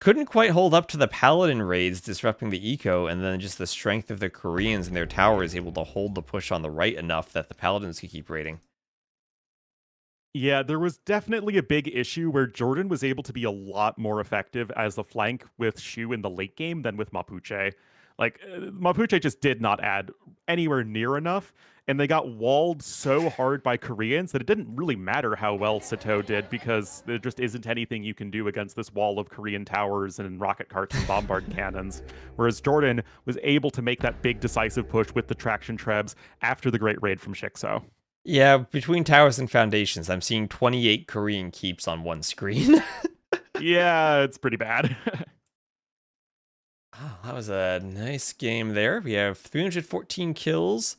couldn't quite hold up to the Paladin raids disrupting the eco, and then just the strength of the Koreans and their towers able to hold the push on the right enough that the Paladins could keep raiding. Yeah, there was definitely a big issue where JorDan was able to be a lot more effective as a flank with Shu in the late game than with Mapuche. Like, Mapuche just did not add anywhere near enough, and they got walled so hard by Koreans that it didn't really matter how well Sitaux did, because there just isn't anything you can do against this wall of Korean towers and rocket carts and bombard cannons. Whereas JorDan was able to make that big decisive push with the traction trebs after the great raid from Shikso. Yeah, between towers and foundations, I'm seeing 28 Korean keeps on one screen. Yeah, it's pretty bad. Oh, that was a nice game there. We have 314 kills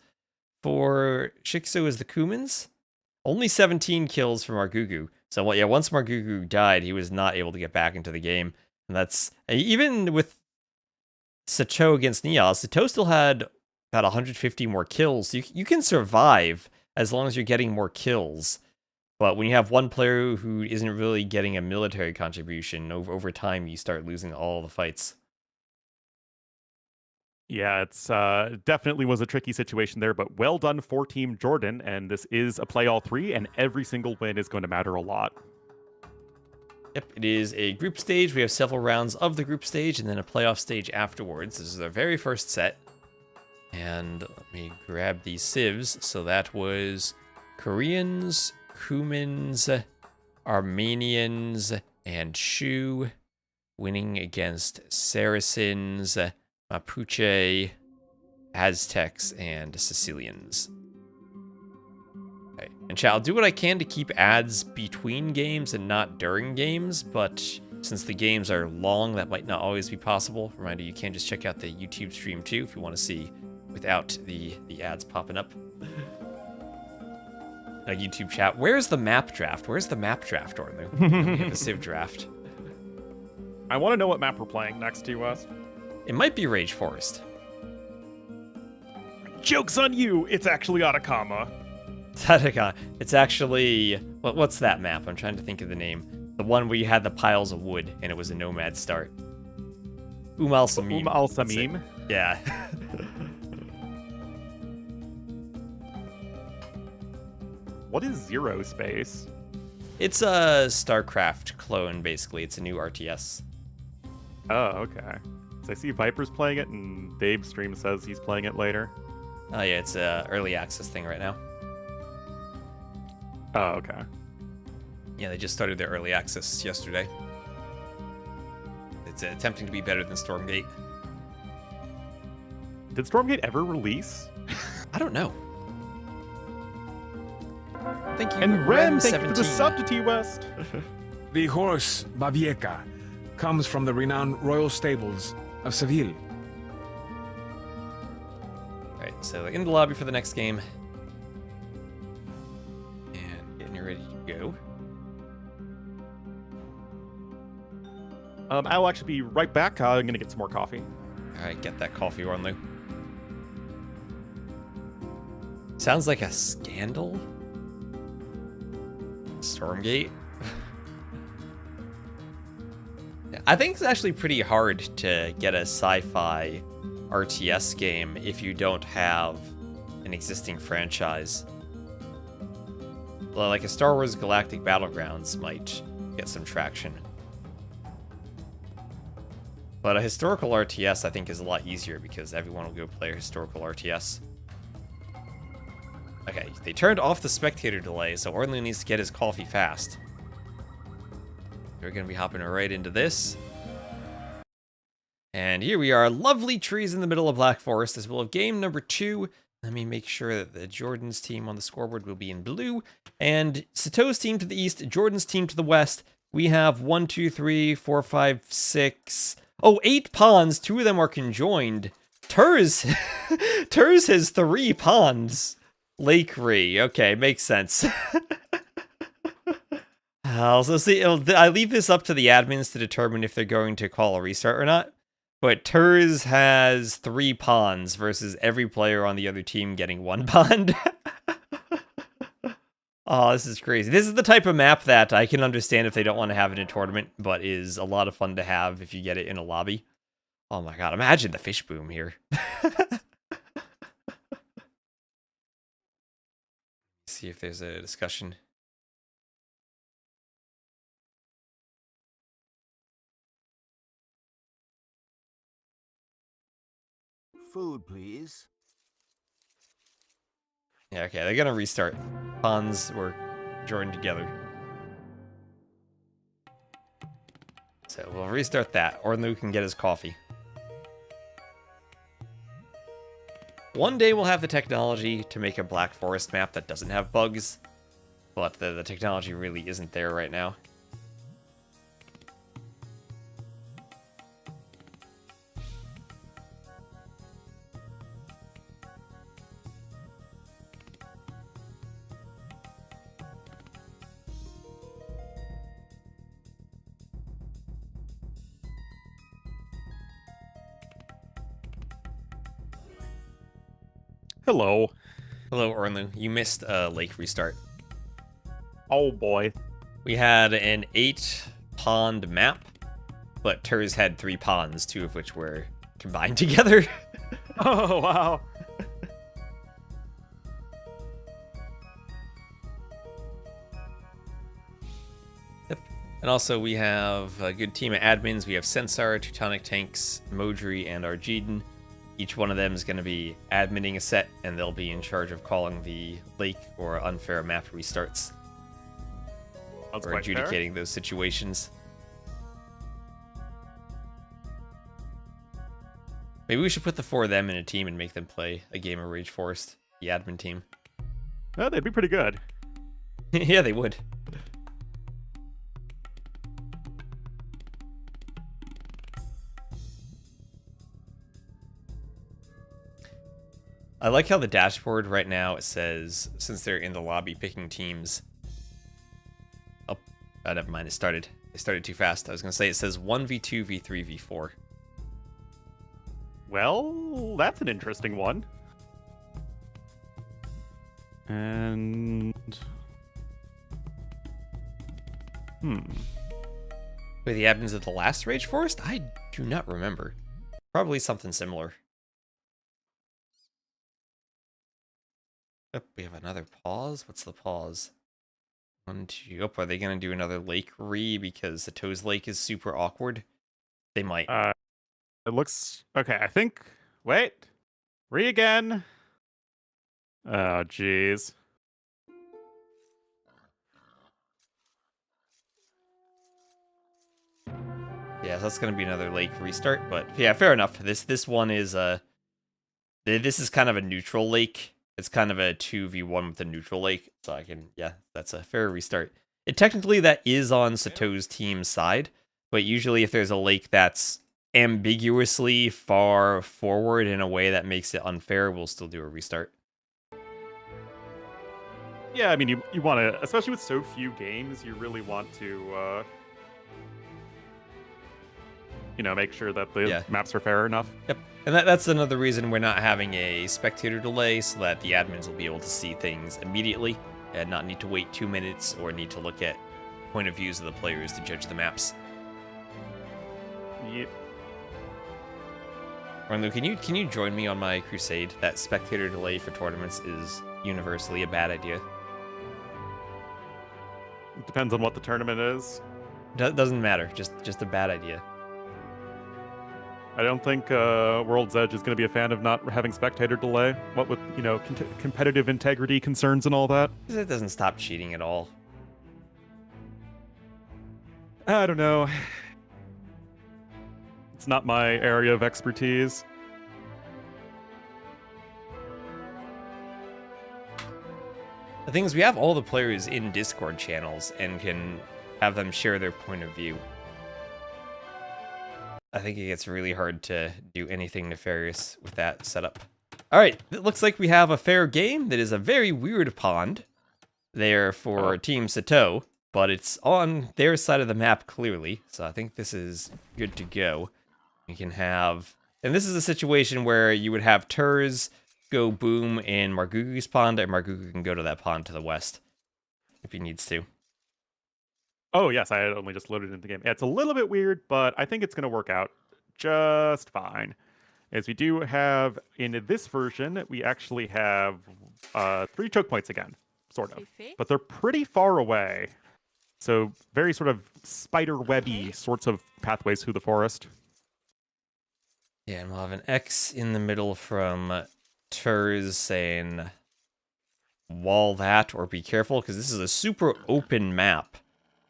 for Shikso as the Kumans. Only 17 kills for Margugu. So, well, yeah, once Margugu died, he was not able to get back into the game. And that's, even with Sitaux against Nias, Sitaux still had about 150 more kills. So you can survive as long as you're getting more kills. But when you have one player who isn't really getting a military contribution, over time you start losing all the fights. Yeah, it's definitely was a tricky situation there, but well done for Team JorDan, and this is a play all 3, and every single win is going to matter a lot. Yep, it is a group stage. We have several rounds of the group stage, and then a playoff stage afterwards. This is our very first set. And let me grab these civs. So that was Koreans, Kumans, Armenians, and Shu winning against Saracens, Mapuche, Aztecs, and Sicilians. Okay. And chat, I'll do what I can to keep ads between games and not during games, but since the games are long, that might not always be possible. Reminder, you can just check out the YouTube stream too if you want to see without the ads popping up. YouTube chat, where's the map draft? Where's the map draft, Orlu? We have the Civ draft. I want to know what map we're playing next to us. It might be Rage Forest. Joke's on you! It's actually Atacama. It's actually... What's that map? I'm trying to think of the name. The one where you had the piles of wood and it was a nomad start. Al Samim. Al Samim? Yeah. What is Zero Space? It's a StarCraft clone, basically. It's a new RTS. Oh, okay. So I see Viper's playing it, and Dave's stream says he's playing it later. Oh yeah, it's a early access thing right now. Oh, okay. Yeah, they just started their early access yesterday. It's attempting to be better than Stormgate. Did Stormgate ever release? I don't know. Thank you, And Ren, thank you for the 17. sub to T-West. The horse, Babieca, comes from the renowned royal stables of Seville. Alright, so in the lobby for the next game. And getting ready to go. I'll actually be right back. I'm going to get some more coffee. Alright, get that coffee, Ornlu. Sounds like a scandal? Stormgate? I think it's actually pretty hard to get a sci-fi RTS game if you don't have an existing franchise. like a Star Wars Galactic Battlegrounds might get some traction. But a historical RTS, I think, is a lot easier because everyone will go play a historical RTS. Okay, they turned off the spectator delay, so Ornlu needs to get his coffee fast. We're going to be hopping right into this. And here we are, lovely trees in the middle of Black Forest, as well as game number 2. Let me make sure that the JorDan's team on the scoreboard will be in blue. And Sitau's team to the east, JorDan's team to the west. We have 1, 2, 3, 4, 5, 6... Oh, 8 ponds. 2 of them are conjoined. Turs has 3 ponds. Lake Ree. Okay, makes sense. Also, see, I leave this up to the admins to determine if they're going to call a restart or not. But Turs has 3 ponds versus every player on the other team getting 1 pond. Oh, this is crazy. This is the type of map that I can understand if they don't want to have it in a tournament, but is a lot of fun to have if you get it in a lobby. Oh my god, imagine the fish boom here. See if there's a discussion. Food, please. Yeah, okay, they're gonna restart. Ponds were joined together. So we'll restart that. Ornlu can get his coffee. One day we'll have the technology to make a Black Forest map that doesn't have bugs, but the technology really isn't there right now. Hello. Hello, Ornlu. You missed a lake restart. Oh boy. We had an 8-pond map, but Turs had 3 ponds, 2 of which were combined together. Oh wow. Yep. And also we have a good team of admins. We have Sensar, Teutonic Tanks, Modri, and Arjiden. Each one of them is going to be adminning a set, and they'll be in charge of calling the lake or unfair map restarts. Sounds Or quite fair. adjudicating those situations. Maybe we should put the 4 of them in a team and make them play a game of Rage Forest, the admin team. Oh, they'd be pretty good. Yeah, they would. I like how the dashboard right now, it says, since they're in the lobby picking teams... Oh, never mind, it started too fast. I was going to say it says 1v2, v3, v4. Well, that's an interesting one. And... Were the admins of the last Rage Forest? I do not remember. Probably something similar. Oh, we have another pause? What's the pause? 1, 2... Oh, are they going to do another lake re because the Toes Lake is super awkward? They might. It looks... Okay, I think... Wait. Re again. Oh, jeez. Yeah, that's going to be another lake restart, but yeah, fair enough. This one is this is kind of a neutral lake. It's kind of a 2v1 with a neutral lake, so I can, yeah, that's a fair restart. Technically that is on Sitau's team's side, but usually if there's a lake that's ambiguously far forward in a way that makes it unfair, we'll still do a restart. Yeah, I mean, you want to, especially with so few games, you really want to, you know, make sure that the maps are fair enough. Yep. And that's another reason we're not having a spectator delay, so that the admins will be able to see things immediately and not need to wait 2 minutes or need to look at point of views of the players to judge the maps. Yep. Ornlu, can you join me on my crusade? That spectator delay for tournaments is universally a bad idea. It depends on what the tournament is. Doesn't matter. Just a bad idea. I don't think World's Edge is going to be a fan of not having spectator delay. What with, competitive integrity concerns and all that. It doesn't stop cheating at all. I don't know. It's not my area of expertise. The thing is, we have all the players in Discord channels and can have them share their point of view. I think it gets really hard to do anything nefarious with that setup. Alright, it looks like we have a fair game that is a very weird pond there for Team Sitaux, but it's on their side of the map clearly, so I think this is good to go. We can have... And this is a situation where you would have Turs go boom in Margugu's pond, and Margugu can go to that pond to the west if he needs to. Oh, yes, I had only just loaded into the game. It's a little bit weird, but I think it's going to work out just fine. As we do have, in this version, we actually have 3 choke points again, sort of. But they're pretty far away. So very sort of spider-webby sorts of pathways through the forest. Yeah, and we'll have an X in the middle from Turs saying wall that or be careful, because this is a super open map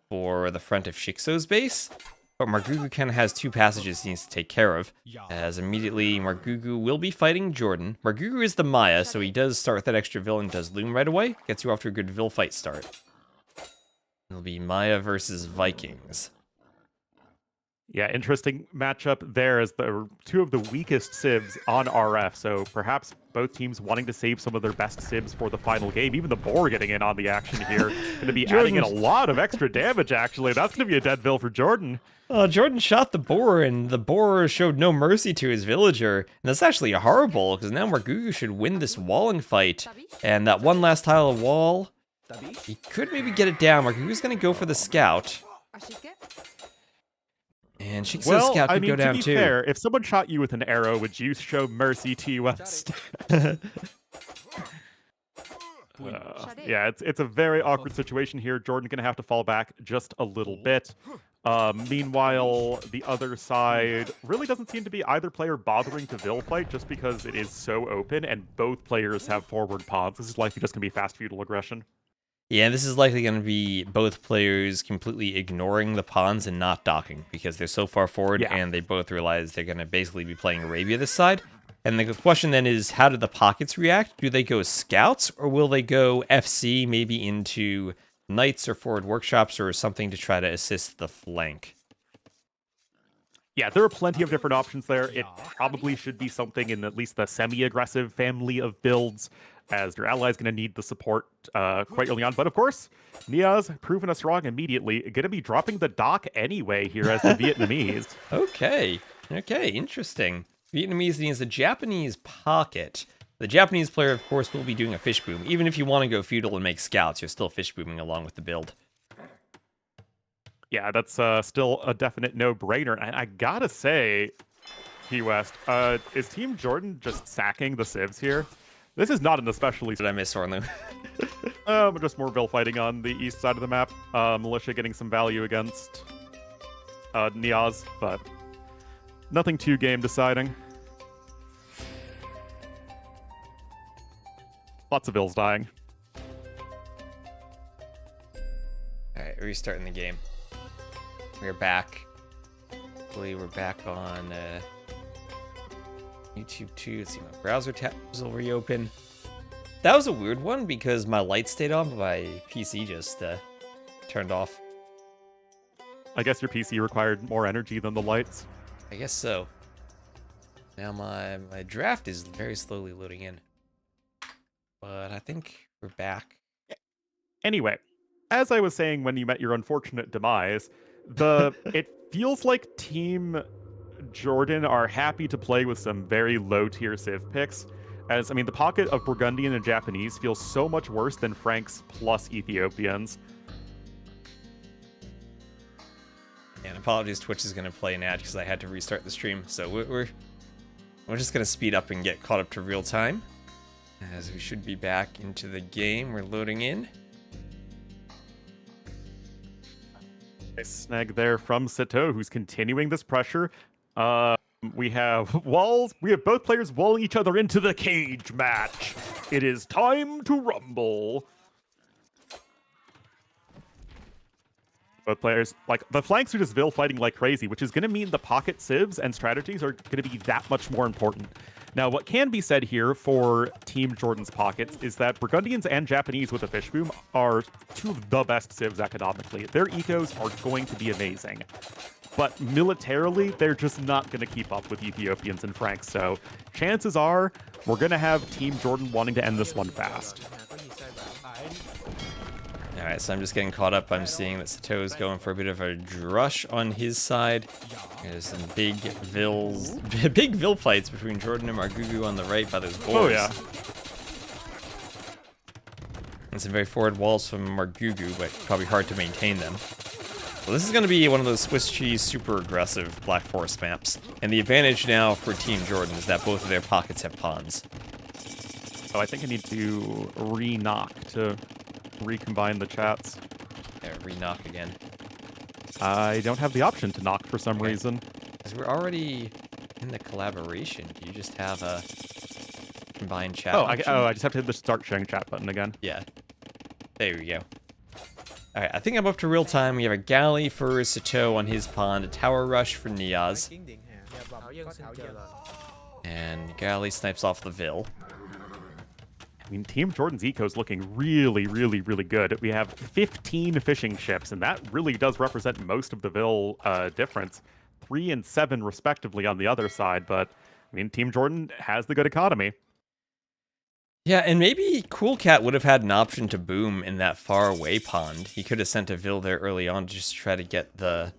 for the front of Shixo's base. But Margugu kind of has 2 passages he needs to take care of, as immediately Margugu will be fighting JorDan. Margugu is the Maya, so he does start with that extra Vil and does Loom right away. Gets you off to a good Vil fight start. It'll be Maya versus Vikings. Yeah, interesting matchup there as the 2 of the weakest civs on RF, so perhaps both teams wanting to save some of their best civs for the final game. Even the boar getting in on the action here. Going to be adding in a lot of extra damage, actually. That's going to be a dead Vil for JorDan. JorDan shot the boar, and the boar showed no mercy to his villager. And that's actually horrible, because now Margugu should win this walling fight. And that one last tile of wall, he could maybe get it down. Margugu's going to go for the scout. And Shixo's scout could go down to be too. Fair, if someone shot you with an arrow, would you show mercy to you? Yeah, it's a very awkward situation here. JorDan gonna have to fall back just a little bit. Meanwhile, the other side really doesn't seem to be either player bothering to Vil fight just because it is so open and both players have forward pods. This is likely just gonna be fast feudal aggression. Yeah, this is likely going to be both players completely ignoring the pawns and not docking because they're so far forward and they both realize they're going to basically be playing Arabia this side. And the question then is, how do the pockets react? Do they go scouts or will they go FC maybe into knights or forward workshops or something to try to assist the flank? Yeah, there are plenty of different options there. It probably should be something in at least the semi-aggressive family of builds, as your ally is going to need the support quite early on. But of course, Nia's proving us wrong immediately. Going to be dropping the dock anyway here as the Vietnamese. Okay, interesting. Vietnamese needs a Japanese pocket. The Japanese player, of course, will be doing a fish boom. Even if you want to go feudal and make scouts, you're still fish booming along with the build. Yeah, that's still a definite no-brainer. And I gotta say, Key West, is Team JorDan just sacking the civs here? This is not an especially... Did I miss Ornlu? Just more Vil fighting on the east side of the map. Militia getting some value against Niaz, but nothing too game deciding. Lots of Vils dying. Alright, restarting the game. We're back. Hopefully we're back on YouTube too. Let's see, my browser tabs will reopen. That was a weird one because my light stayed on, but my PC just turned off. I guess your PC required more energy than the lights. I guess so. Now my draft is very slowly loading in. But I think we're back. Anyway, as I was saying when you met your unfortunate demise, it feels like Team JorDan are happy to play with some very low-tier Civ picks. As, I mean, the pocket of Burgundian and Japanese feels so much worse than Franks plus Ethiopians. And apologies, Twitch is going to play an ad because I had to restart the stream. So we're just going to speed up and get caught up to real time. As we should be back into the game. We're loading in. Nice snag there from Sitaux, who's continuing this pressure. We have walls. We have both players walling each other into the cage match. It is time to rumble. Both players, like, the flanks are just Vil fighting like crazy, which is going to mean the pocket civs and strategies are going to be that much more important. Now, what can be said here for Team JorDan's pockets is that Burgundians and Japanese with a Fishboom are two of the best civs economically. Their ecos are going to be amazing. But militarily, they're just not going to keep up with Ethiopians and Franks. So chances are we're going to have Team JorDan wanting to end this one fast. All right, so I'm just getting caught up. I'm seeing that Sitaux is going for a bit of a drush on his side. There's some big Vil fights between JorDan and Margugu on the right by those boars. Oh, yeah. And some very forward walls from Margugu, but probably hard to maintain them. Well, this is going to be one of those Swiss cheese super aggressive Black Forest maps. And the advantage now for Team JorDan is that both of their pockets have pawns. Oh, I think I need to re-knock to recombine the chats. There, re-knock again. I don't have the option to knock for some reason. Because we're already in the collaboration. Do you just have a combined chat Oh, option? I just have to hit the start sharing chat button again. Yeah. There we go. Alright, I think I'm up to real time. We have a galley for Sitaux on his pond, a tower rush for Niaz. And galley snipes off the Vil. I mean, Team JorDan's eco is looking really, really, really good. We have 15 fishing ships, and that really does represent most of the Vil difference. 3 and 7 respectively on the other side, but I mean, Team JorDan has the good economy. Yeah, and maybe Cool Cat would have had an option to boom in that far away pond. He could have sent a Vil there early on to just try to get the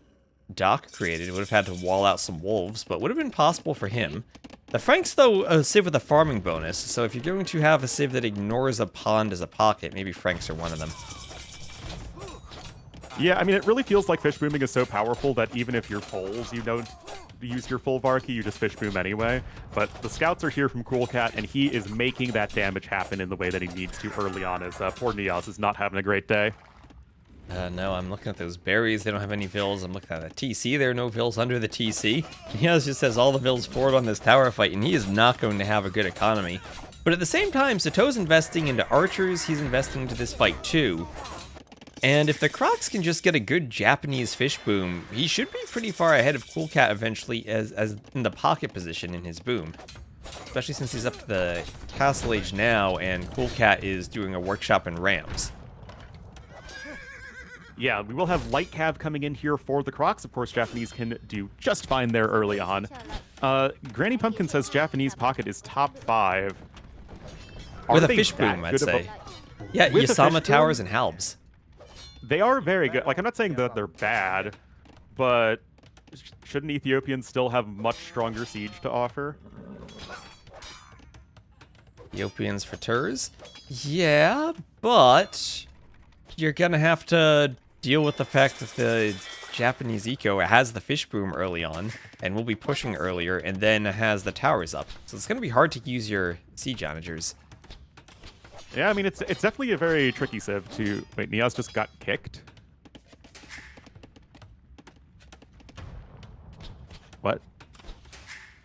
dock created. Would have had to wall out some wolves, but would have been possible for him. The Franks, though, a civ with a farming bonus, so if you're going to have a civ that ignores a pond as a pocket, maybe Franks are one of them. Yeah, I mean, it really feels like fish booming is so powerful that even if you're poles, you don't use your full Varki, you just fish boom anyway. But the scouts are here from Cool Cat, and he is making that damage happen in the way that he needs to early on, as poor Niaz is not having a great day. No, I'm looking at those berries. They don't have any Vils. I'm looking at the TC. There are no Vils under the TC. Niaz just has all the Vils forward on this tower fight, and he is not going to have a good economy. But at the same time, Sitau's investing into archers. He's investing into this fight, too. And if the Crocs can just get a good Japanese fish boom, he should be pretty far ahead of Cool Cat eventually as in the pocket position in his boom. Especially since he's up to the Castle Age now, and Cool Cat is doing a workshop in Rams. Yeah, we will have Light Cav coming in here for the Crocs. Of course, Japanese can do just fine there early on. Granny Pumpkin says Japanese pocket is top 5. With a fish boom, I'd say. Yeah, Yasama Towers and Halbs. They are very good. Like, I'm not saying that they're bad, but shouldn't Ethiopians still have much stronger siege to offer? Ethiopians for Turs? Yeah, but you're gonna have to deal with the fact that the Japanese eco has the fish boom early on, and will be pushing earlier, and then has the towers up. So it's gonna be hard to use your siege onagers. Yeah, I mean, it's definitely a very tricky civ to... Wait, Niaz just got kicked? What?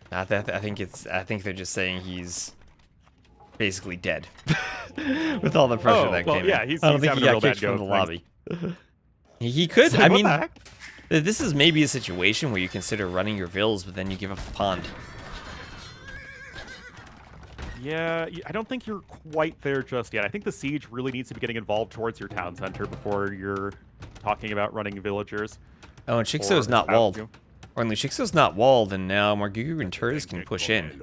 I think they're just saying he's basically dead. With all the pressure that came yeah, in. I don't think he got kicked from the lobby. He could. So I mean, the heck? This is maybe a situation where you consider running your Vils, but then you give up the pond. Yeah, I don't think you're quite there just yet. I think the siege really needs to be getting involved towards your town center before you're talking about running villagers. Oh, and Chicxo's not walled. Or only Chicxo's not walled, and now Margugu and Turs can push in.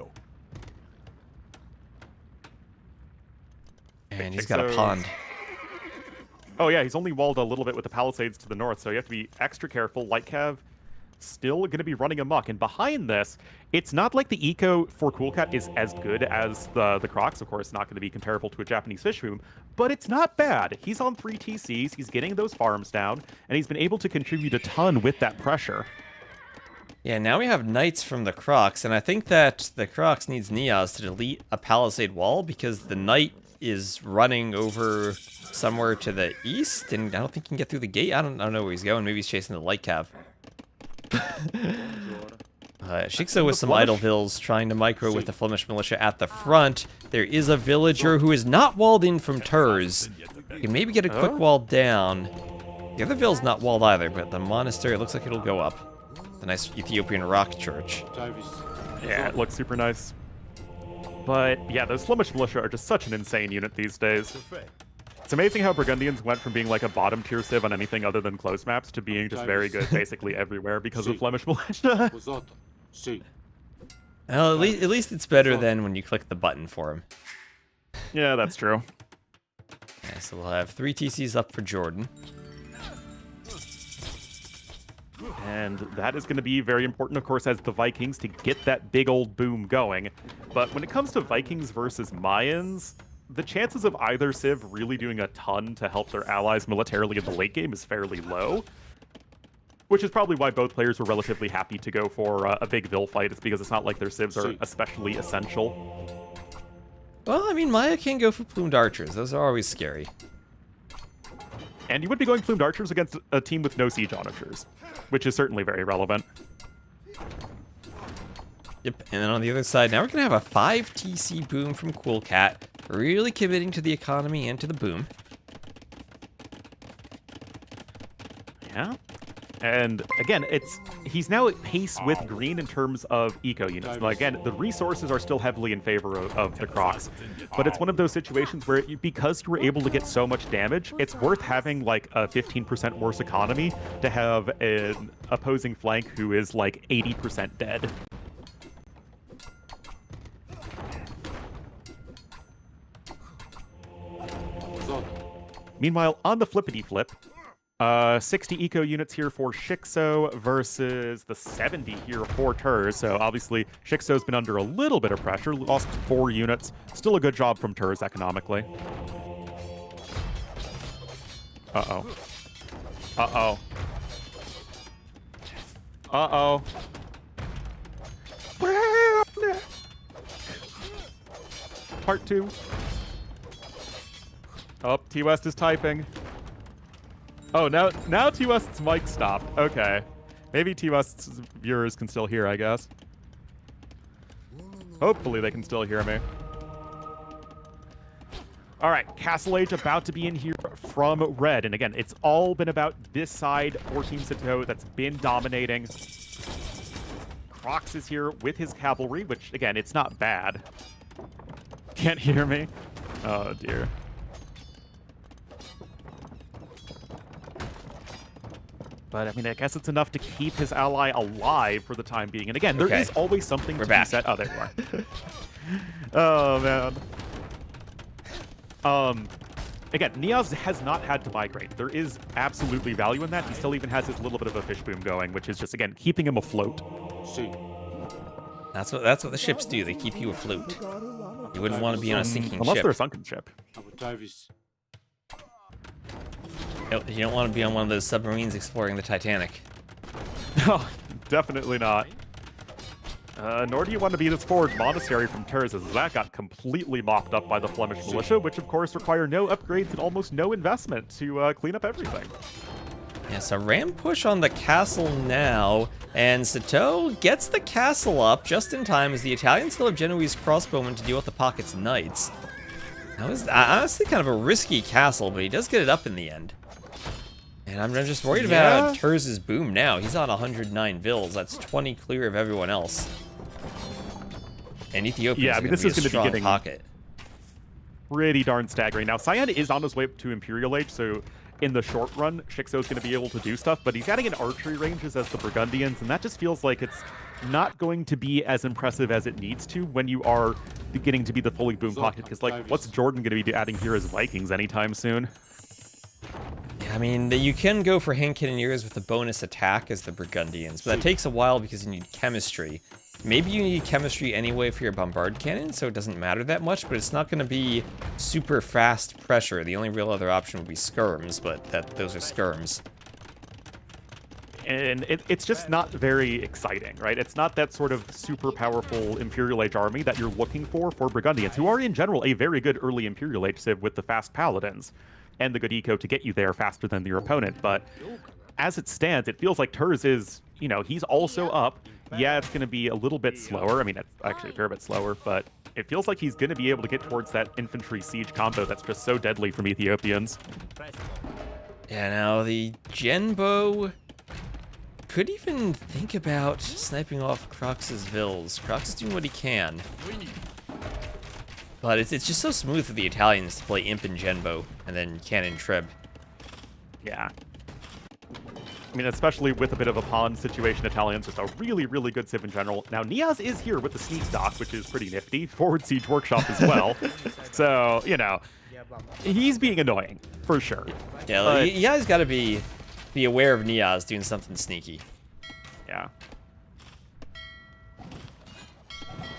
And he's got a pond. Oh yeah, he's only walled a little bit with the palisades to the north, so you have to be extra careful. Light Cav still going to be running amok. And behind this, it's not like the eco for Cool Cat is as good as the Crocs. Of course, not going to be comparable to a Japanese fish boom, but it's not bad. He's on 3 TCs, he's getting those farms down, and he's been able to contribute a ton with that pressure. Yeah, now we have Knights from the Crocs, and I think that the Crocs needs Niaz to delete a palisade wall, because the Knight is running over somewhere to the east, and I don't think he can get through the gate. I don't know where he's going. Maybe he's chasing the light cav. Sitaux with some idle vills trying to micro with the Flemish militia at the front. There is a villager who is not walled in from Turs. You can maybe get a quick wall down. The other vill's not walled either, but the monastery looks like it'll go up. The nice Ethiopian rock church. Yeah, it looks super nice. But yeah, those Flemish militia are just such an insane unit these days. It's amazing how Burgundians went from being like a bottom tier civ on anything other than close maps to being just very good basically everywhere because of Flemish militia. Well, at least it's better than when you click the button for him. Yeah, that's true. Okay, so we'll have 3 TCs up for JorDan. And that is going to be very important, of course, as the Vikings to get that big old boom going. But when it comes to Vikings versus Mayans, the chances of either civ really doing a ton to help their allies militarily in the late game is fairly low. Which is probably why both players were relatively happy to go for a big Vil fight. It's because it's not like their civs are especially essential. Well, I mean, Maya can go for plumed archers. Those are always scary. And you would be going plumed archers against a team with no siege onagers, which is certainly very relevant. Yep, and then on the other side, now we're going to have a 5 TC boom from Cool Cat, really committing to the economy and to the boom. Yeah. And again, he's now at pace with green in terms of eco units. Now again, the resources are still heavily in favor of the Crocs, but it's one of those situations where because you were able to get so much damage, it's worth having like a 15% worse economy to have an opposing flank who is like 80% dead. Meanwhile, on the flippity flip, 60 eco units here for Sitaux versus the 70 here for Turs. So obviously, Sitaux's been under a little bit of pressure, lost 4 units. Still a good job from Turs economically. Uh-oh. Uh-oh. Uh-oh. Part 2. Oh, T-West is typing. Oh, now T-West's mic stopped. Okay. Maybe T-West's viewers can still hear, I guess. Hopefully they can still hear me. All right, Castle Age about to be in here from red. And again, it's all been about this side for Team Sitaux that's been dominating. Crocs is here with his cavalry, which, again, it's not bad. Can't hear me? Oh, dear. But, I mean, I guess it's enough to keep his ally alive for the time being. And again, there is always something to be said. Oh, there you are. Oh, man. Again, Niaz has not had to migrate. There is absolutely value in that. He still even has his little bit of a fish boom going, which is just, again, keeping him afloat. That's what the ships do. They keep you afloat. You wouldn't want to be on a sinking unless ship. they're a sunken ship. You don't want to be on one of those submarines exploring the Titanic. No, definitely not. Nor do you want to be this forward monastery from Turs, as that got completely mopped up by the Flemish militia, which of course require no upgrades and almost no investment to clean up everything. Yeah, so ram push on the castle now, and Sitaux gets the castle up just in time as the Italians still have Genoese crossbowmen to deal with the Pocket's knights. That was honestly kind of a risky castle, but he does get it up in the end. And I'm just worried about Turs' boom now. He's on 109 vills. That's 20 clear of everyone else. And Ethiopia's going to be a strong pocket. Pretty darn staggering. Now, Cyan is on his way up to Imperial Age, so in the short run, Sitaux's going to be able to do stuff, but he's adding in archery ranges as the Burgundians, and that just feels like it's not going to be as impressive as it needs to when you are beginning to be the fully boom pocket, because, like, what's JorDan going to be adding here as Vikings anytime soon? I mean, you can go for hand cannoneers with a bonus attack as the Burgundians, but that takes a while because you need chemistry. Maybe you need chemistry anyway for your bombard cannon, so it doesn't matter that much, but it's not going to be super fast pressure. The only real other option would be skirms, but those are skirms. And it's just not very exciting, right? It's not that sort of super powerful Imperial Age army that you're looking for Burgundians, who are in general a very good early Imperial Age civ with the fast Paladins and the good eco to get you there faster than your opponent. But as it stands, it feels like Turs is, you know, he's also up. Yeah, it's going to be a little bit slower. I mean, it's actually a fair bit slower, but it feels like he's going to be able to get towards that infantry siege combo that's just so deadly from Ethiopians. Yeah, now the Genbo could even think about sniping off Crox's Vills. Crox is doing what he can. But it's just so smooth for the Italians to play Imp and Genbo, and then Cannon Treb. Yeah. I mean, especially with a bit of a pawn situation, Italians just a really, really good civ in general. Now, Niaz is here with the sneak dock, which is pretty nifty. Forward Siege Workshop as well. So, you know, he's being annoying, for sure. Yeah, like, you guys gotta be aware of Niaz doing something sneaky. Yeah.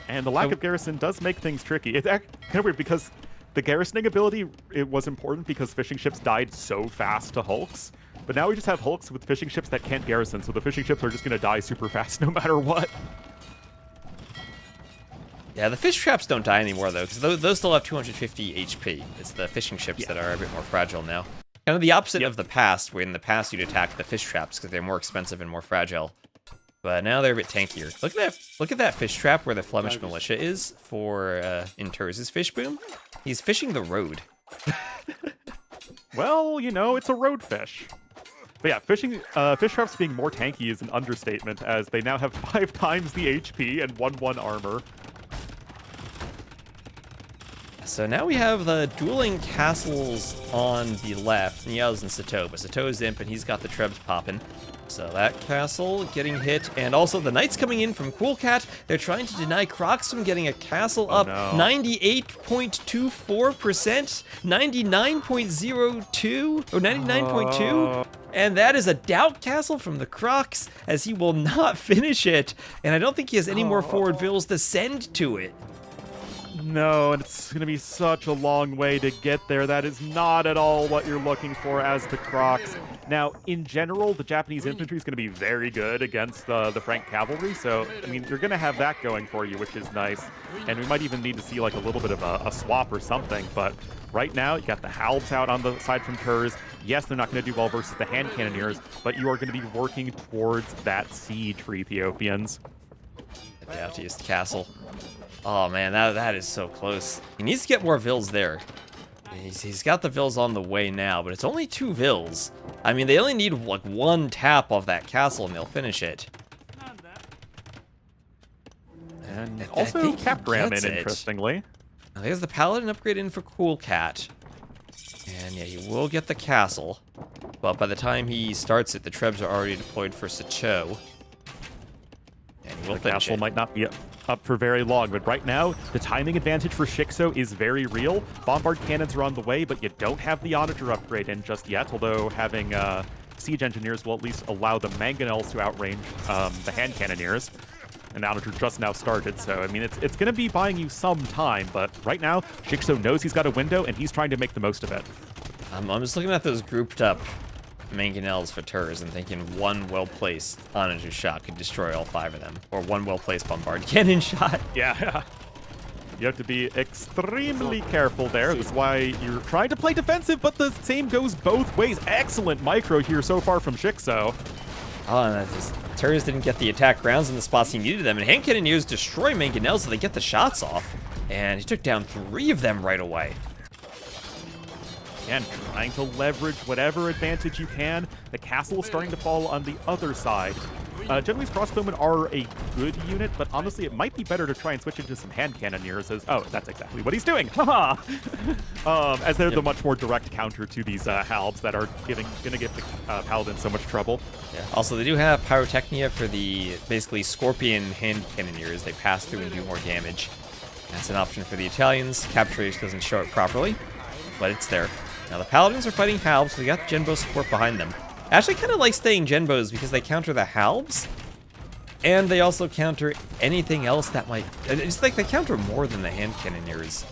And the lack of garrison does make things tricky. It's kind of weird because the garrisoning ability, it was important because fishing ships died so fast to hulks. But now we just have hulks with fishing ships that can't garrison, so the fishing ships are just going to die super fast no matter what. Yeah, the fish traps don't die anymore, though, because those still have 250 HP. It's the fishing ships that are a bit more fragile now. Kind of the opposite of the past, where in the past you'd attack the fish traps because they're more expensive and more fragile. But now they're a bit tankier. Look at that fish trap where the Flemish militia is for in Turs' fish boom. He's fishing the road. Well, you know, it's a road fish. But yeah, fish traps being more tanky is an understatement, as they now have 5 times the HP and 1/1 armor. So now we have the dueling castles on the left, Niaz and Sitaux. But Sitaux's Imp, and he's got the Trebs popping. So that castle getting hit, and also the knights coming in from Coolcat. They're trying to deny Crocs from getting a castle up 98.24%, 99.02, or 99.2. And that is a doubt castle from the Crocs, as he will not finish it. And I don't think he has any more forward vills to send to it. No, and it's going to be such a long way to get there. That is not at all what you're looking for as the Crocs. Now, in general, the Japanese infantry is going to be very good against the Frank cavalry, so, I mean, you're going to have that going for you, which is nice. And we might even need to see, like, a little bit of a swap or something, but right now, you got the Halbs out on the side from Turs. Yes, they're not going to do well versus the hand cannoneers, but you are going to be working towards that siege for Ethiopians. The Baptist castle. Oh man, that is so close. He needs to get more vills there. He's got the vills on the way now, but it's only 2 vills. I mean, they only need like 1 tap of that castle and they'll finish it. And also Capram in, interestingly. Now, there's the Paladin upgrade in for Coolcat. And yeah, he will get the castle. But by the time he starts it, the Trebs are already deployed for Sitaux. And he will the finish castle it. might not be up for very long, but right now, the timing advantage for Sitaux is very real. Bombard cannons are on the way, but you don't have the Onager upgrade in just yet, although having siege engineers will at least allow the mangonels to outrange the hand cannoneers. And Onager just now started, so I mean, it's going to be buying you some time, but right now, Sitaux knows he's got a window, and he's trying to make the most of it. I'm just looking at those grouped up mangonels for Turs and thinking one well-placed Onager shot could destroy all 5 of them. Or one well-placed bombard cannon shot. Yeah. You have to be extremely careful there. That's why you're trying to play defensive, but the same goes both ways. Excellent micro here so far from Sitaux. Oh, and that's just, Turs didn't get the attack rounds in the spots he needed them, and hand cannoneers destroy mangonels so they get the shots off. And he took down 3 of them right away. Again, trying to leverage whatever advantage you can. The castle is starting to fall on the other side. Genoese crossbowmen are a good unit, but honestly, it might be better to try and switch into some hand cannoneers as... Oh, that's exactly what he's doing! Haha! As they're the much more direct counter to these Halbs that are gonna give the Paladin so much trouble. Yeah. Also, they do have Pyrotechnia for the, basically, Scorpion hand cannoneers. They pass through and do more damage. That's an option for the Italians. Capture Rage doesn't show it properly, but it's there. Now, the Paladins are fighting Halbs, so they got Genbo support behind them. I actually kind of like staying Genbos because they counter the Halbs, and they also counter anything else that might... It's like they counter more than the hand cannoneers.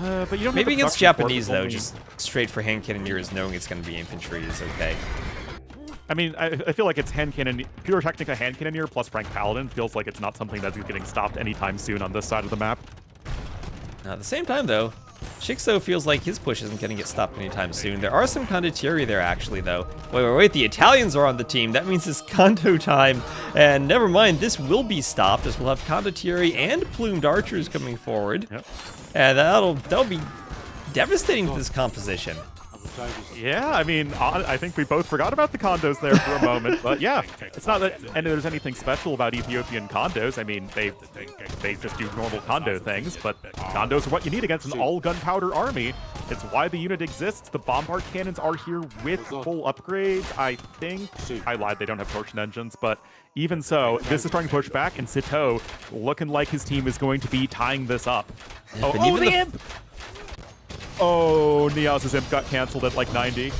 But you don't Maybe have against production Japanese, force, though, only... just straight for hand cannoneers, knowing it's going to be infantry is okay. I mean, I feel like it's hand cannon, pure Technica hand cannoneer plus Frank Paladin feels like it's not something that's getting stopped anytime soon on this side of the map. Now, at the same time, though, Sitaux feels like his push isn't going to get stopped anytime soon. There are some condottieri there, actually, though. Wait, the Italians are on the team. That means it's condo time. And never mind, this will be stopped, as we'll have condottieri and plumed archers coming forward. Yep. And that'll be devastating to this composition. Yeah, I mean, I think we both forgot about the condos there for a moment, but yeah, it's not that there's anything special about Ethiopian condos. I mean, they just do normal condo things, but condos are what you need against an all-gunpowder army. It's why the unit exists. The bombard cannons are here with full upgrades, I think. I lied, they don't have torsion engines, but even so, this is starting to push back, and Sitaux looking like his team is going to be tying this up. Even the imp! Oh, Niaz's imp got canceled at like 90.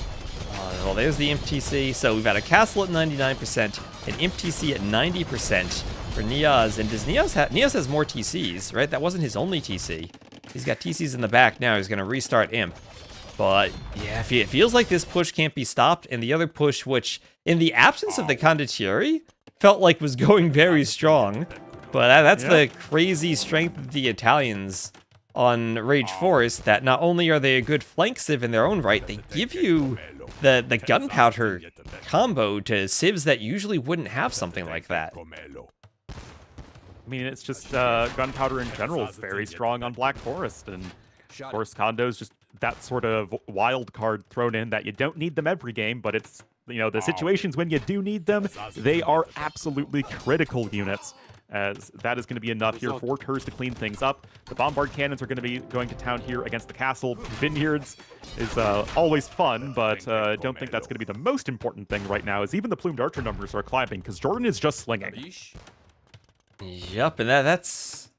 Well, there's the imp TC. So we've got a castle at 99%, an imp TC at 90% for Niaz. And does Niaz has more TCs, right? That wasn't his only TC. He's got TCs in the back now. He's going to restart imp. But yeah, it feels like this push can't be stopped. And the other push, which in the absence of the condottieri, felt like was going very strong. But that's the crazy strength of the Italians on Rage Forest, that not only are they a good flank civ in their own right, they give you the gunpowder combo to civs that usually wouldn't have something like that. I mean, it's just gunpowder in general is very strong on Black Forest, and of course condos just that sort of wild card thrown in that you don't need them every game, but it's, you know, the situations when you do need them, they are absolutely critical units, as that is going to be enough here for Turs to clean things up. The bombard cannons are going to be going to town here against the castle. Vineyards is always fun, but don't think that's going to be the most important thing right now, as even the plumed archer numbers are climbing, because JorDan is just slinging. Yup, and that's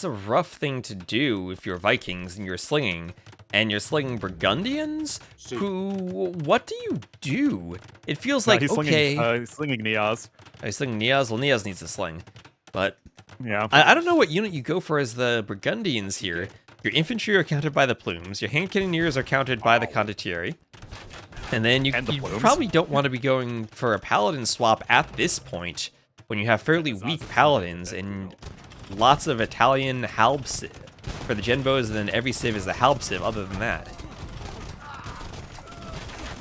a rough thing to do if you're Vikings and you're slinging. And you're slinging Burgundians? Who, what do you do? It feels like, he's okay. He's slinging Niaz. Oh, he's slinging Niaz? Well, Niaz needs to sling. But yeah, I don't know what unit you go for as the Burgundians here. Your infantry are countered by the plumes. Your hand cannoneers are countered by the condottieri. And then you probably don't want to be going for a paladin swap at this point, when you have fairly weak paladins and lots of Italian halbs for the Genbos, and then every civ is a halb civ other than that.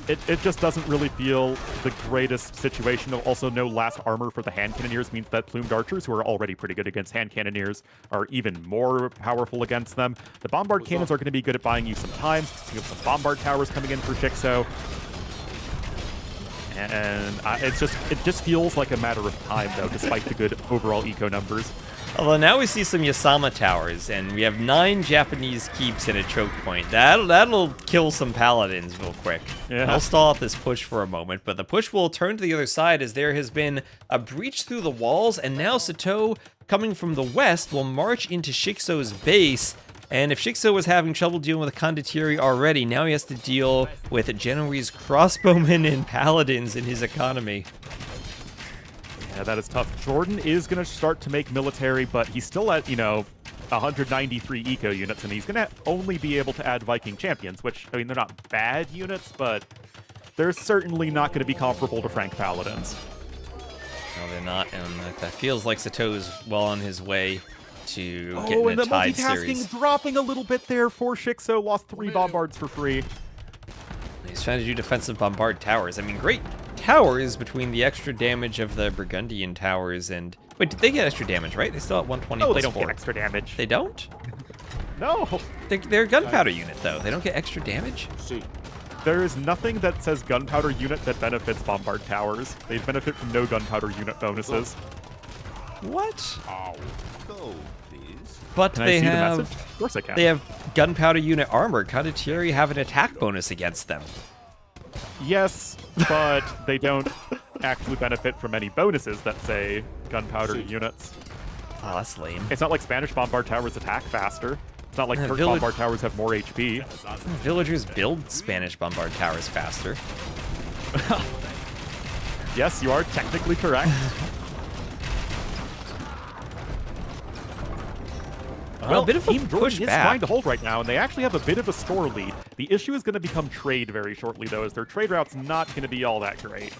It just doesn't really feel the greatest situation. Also, no last armor for the hand cannoneers means that plumed archers, who are already pretty good against hand cannoneers, are even more powerful against them. The bombard cannons are going to be good at buying you some time. You have some bombard towers coming in for Sitaux. And it just feels like a matter of time, though, despite the good overall eco numbers. Although now we see some Yasama towers, and we have 9 Japanese keeps in a choke point. That'll kill some paladins real quick. Yeah. I'll stall out this push for a moment, but the push will turn to the other side as there has been a breach through the walls, and now Sitaux, coming from the west, will march into Sitaux's base. And if Sitaux was having trouble dealing with a condottieri already, now he has to deal with Genoese crossbowmen and paladins in his economy. Yeah, that is tough. JorDan is going to start to make military, but he's still at, 193 eco units, and he's going to only be able to add Viking champions, which, I mean, they're not bad units, but they're certainly not going to be comparable to Frank Paladins. No, they're not, and that feels like Sitaux is well on his way to getting and a the tied multitasking series. dropping a little bit there for Sitaux, lost 3 bombards for free. He's trying to do defensive bombard towers. I mean, great towers between the extra damage of the Burgundian towers and... Wait, did they get extra damage, right? They still at 120 No, plus they don't 4. get extra damage. They don't? No. They're a gunpowder unit, though. They don't get extra damage? There is nothing that says gunpowder unit that benefits bombard towers. They benefit from no gunpowder unit bonuses. What? Go, please. But Can they I see have... the message? Of course I can. They have gunpowder unit armor. Condottieri have an attack bonus against them. Yes, but they don't actually benefit from any bonuses that say gunpowder units. Oh, that's lame. It's not like Spanish bombard towers attack faster. It's not like Turk bombard towers have more HP. Villagers build Spanish bombard towers faster. Yes, you are technically correct. Well, a bit of a Team Jordan push is back. trying to hold right now, and they actually have a bit of a score lead. The issue is going to become trade very shortly, though, as their trade route's not going to be all that great.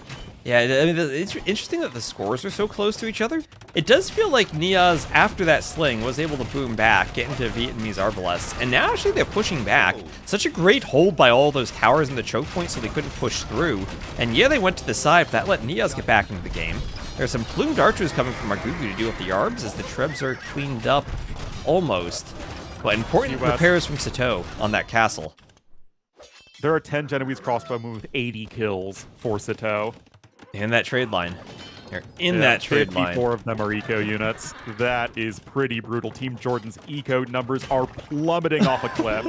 Yeah, I mean, it's interesting that the scores are so close to each other. It does feel like Niaz, after that sling, was able to boom back, get into Vietnamese arbalests, and now actually they're pushing back. Such a great hold by all those towers in the choke point so they couldn't push through. And yeah, they went to the side, but that let Niaz get back into the game. There's some plumed archers coming from Argugu to deal with the Arbs as the Trebs are cleaned up almost. But important repairs from Sitaux on that castle. There are 10 Genoese crossbowmen with 80 kills for Sitaux. In that trade line. They're in that trade line. 54 of them are eco units. That is pretty brutal. Team Jordan's eco numbers are plummeting off a cliff.